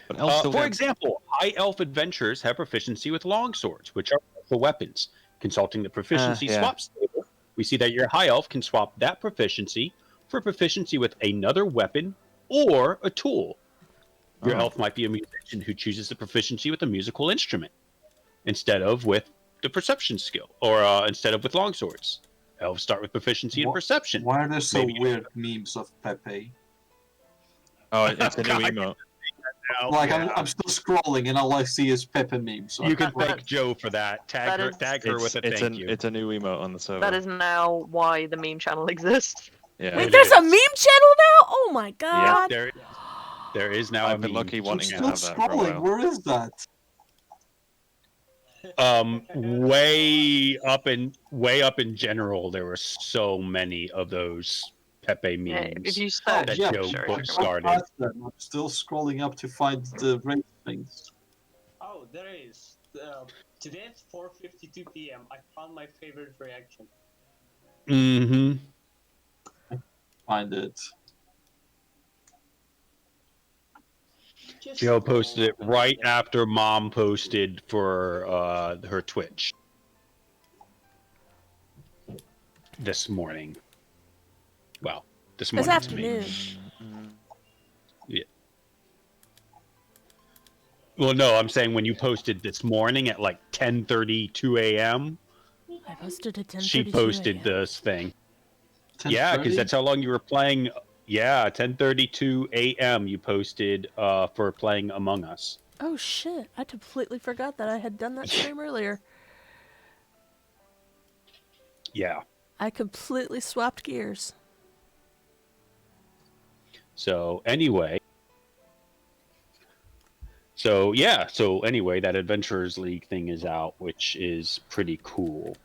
Speaker 4: But elf still
Speaker 1: For
Speaker 4: get-
Speaker 1: example, high elf adventurers have proficiency with longswords, which are for weapons. Consulting the proficiency
Speaker 4: yeah.
Speaker 1: swaps table, we see that your high elf can swap that proficiency for proficiency with another weapon or a tool. Your
Speaker 4: Oh.
Speaker 1: elf might be a musician who chooses the proficiency with a musical instrument instead of with the perception skill, or instead of with longswords. Elves start with proficiency in
Speaker 7: Wha-
Speaker 1: perception.
Speaker 7: Why are there so
Speaker 1: Maybe-
Speaker 7: weird memes of Pepe?
Speaker 4: Oh, it's a new
Speaker 1: God.
Speaker 4: emote.
Speaker 7: Like I'm still scrolling and all I see is Pepe memes. So
Speaker 1: You can
Speaker 5: That-
Speaker 1: thank Joe for that.
Speaker 5: that is-
Speaker 1: Tag her with a thank you.
Speaker 4: It's a new emote on the server.
Speaker 5: That is now why the meme channel exists.
Speaker 4: yeah.
Speaker 2: Wait,
Speaker 1: It
Speaker 2: there's a
Speaker 1: is.
Speaker 2: meme channel now? Oh my god.
Speaker 1: There is now.
Speaker 4: I've been
Speaker 1: a meme
Speaker 4: lucky
Speaker 7: I'm
Speaker 4: wanting to
Speaker 7: still
Speaker 4: have that for a
Speaker 7: scrolling.
Speaker 4: while.
Speaker 7: Where is that?
Speaker 1: Way up in general, there were so many of those Pepe
Speaker 5: Yeah,
Speaker 1: memes.
Speaker 5: if you
Speaker 7: Oh,
Speaker 5: search,
Speaker 7: yeah,
Speaker 1: Joe
Speaker 5: sure,
Speaker 1: book
Speaker 5: sure.
Speaker 1: started.
Speaker 7: I'm still scrolling up to find the race things.
Speaker 3: Oh, there is. Today at 4:52 p.m. I found my favorite reaction.
Speaker 1: Mm-hmm.
Speaker 7: Find it.
Speaker 3: Just
Speaker 1: Joe posted it
Speaker 3: scroll
Speaker 1: right
Speaker 3: down.
Speaker 1: after Mom posted for her Twitch this morning. Well, this
Speaker 2: This
Speaker 1: morning. to me.
Speaker 2: afternoon.
Speaker 1: Well, no, I'm saying when you posted this morning at like 10:32 a.m.,
Speaker 2: I posted at 10:32
Speaker 1: she posted
Speaker 2: a.m.
Speaker 1: this thing. Yeah, because
Speaker 7: 10:30?
Speaker 1: that's how long you were playing. Yeah, 10:32 a.m. you posted for playing Among Us.
Speaker 2: Oh shit, I completely forgot that I had done that stream earlier.
Speaker 1: Yeah.
Speaker 2: I completely swapped gears.
Speaker 1: So anyway. So anyway, that Adventurers League thing is out, which is pretty cool.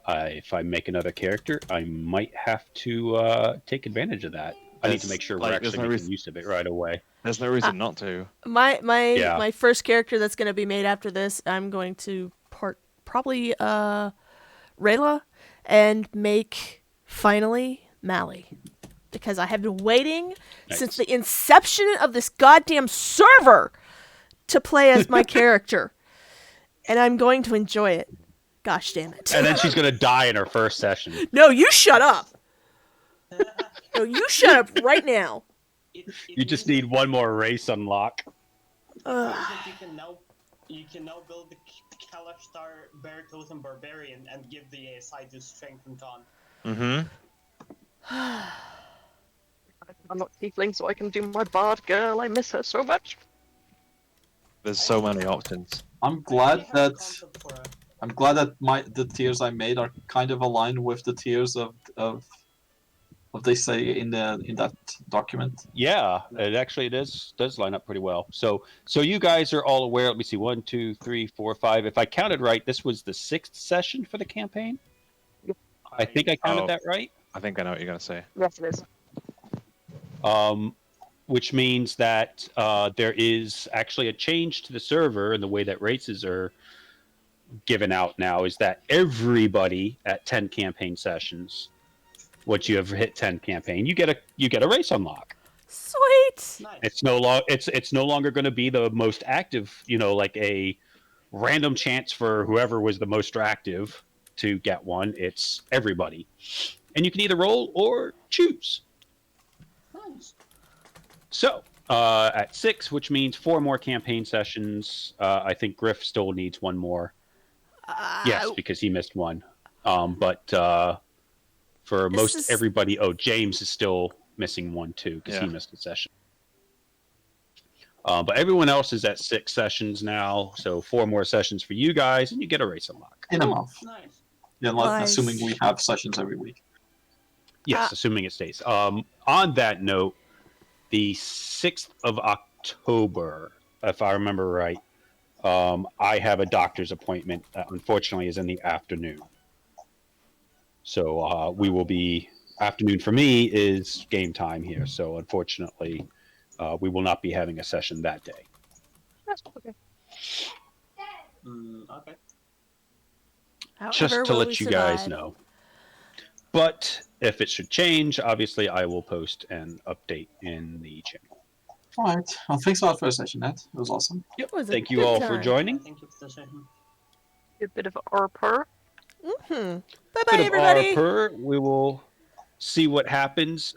Speaker 1: If I make another character, I might have to take advantage of that. I need to make sure we're
Speaker 4: Like, there's
Speaker 1: actually
Speaker 4: no
Speaker 1: making
Speaker 4: reason-
Speaker 1: use of it right away.
Speaker 4: There's no reason not to.
Speaker 2: My
Speaker 1: Yeah.
Speaker 2: my first character that's gonna be made after this, I'm going to probably Rayla and make finally Mally. because I have been waiting since
Speaker 8: Nice.
Speaker 2: the inception of this goddamn server to play as my character. And I'm going to enjoy it. Gosh damn it.
Speaker 8: And then she's gonna die in her first session.
Speaker 2: No, you shut up. No, you shut up right now.
Speaker 8: You just need one more race unlock.
Speaker 2: Ugh.
Speaker 3: You can now build the Kalashtar Bear Totem Barbarian and give the side to Strength and Con.
Speaker 4: Mm-hmm.
Speaker 5: I'm not tiefling, so I can do my bard girl. I miss her so much.
Speaker 4: There's so many options.
Speaker 7: I'm glad
Speaker 3: I have a
Speaker 7: that
Speaker 3: concept for a-
Speaker 7: the tiers I made are kind of aligned with the tiers of what they say in that document.
Speaker 8: Yeah, it does line up pretty well. So you guys are all aware. Let me see, 1, 2, 3, 4, 5. If I counted right, this was the 6th session for the campaign. I think I counted
Speaker 4: Oh.
Speaker 8: that right.
Speaker 4: I think I know what you're gonna say.
Speaker 5: Yes, it is.
Speaker 8: Which means that there is actually a change to the server and the way that races are given out now is that everybody at 10 campaign sessions, once you have hit 10 campaign, you get a race unlock.
Speaker 2: Sweet.
Speaker 3: Nice.
Speaker 8: It's no longer going to be the most active, like a random chance for whoever was the most active to get one. It's everybody, and you can either roll or choose.
Speaker 3: Nice.
Speaker 8: So at 6, which means 4 more campaign sessions. I think Griff still needs one more. Yes, because he missed one. But for
Speaker 2: This
Speaker 8: most
Speaker 2: is-
Speaker 8: everybody, James is still missing one too because he
Speaker 4: Yeah.
Speaker 8: missed a session. But everyone else is at 6 sessions now, so 4 more sessions for you guys, and you get a race unlock.
Speaker 7: In a month.
Speaker 3: Nice.
Speaker 7: Yeah,
Speaker 2: Nice.
Speaker 7: assuming we have sessions every week.
Speaker 8: Yes, assuming it stays. On that note, the 6th of October, if I remember right, I have a doctor's appointment that unfortunately is in the afternoon. So we will be, afternoon for me is game time here. So unfortunately, we will not be having a session that day.
Speaker 5: That's okay.
Speaker 3: Okay.
Speaker 8: Just
Speaker 2: However
Speaker 8: to
Speaker 2: will
Speaker 8: let
Speaker 2: we
Speaker 8: you guys
Speaker 2: survive?
Speaker 8: know. But if it should change, obviously I will post an update in the channel.
Speaker 7: All right. Well, thanks a lot for the session, Ned. It was awesome.
Speaker 2: It was a
Speaker 8: Thank you
Speaker 2: good
Speaker 8: all for
Speaker 2: time.
Speaker 8: joining.
Speaker 3: Thank you for the session.
Speaker 5: A bit of RPR.
Speaker 2: Bye
Speaker 8: Bit
Speaker 2: bye,
Speaker 8: of
Speaker 2: everybody.
Speaker 8: RPR. We will see what happens.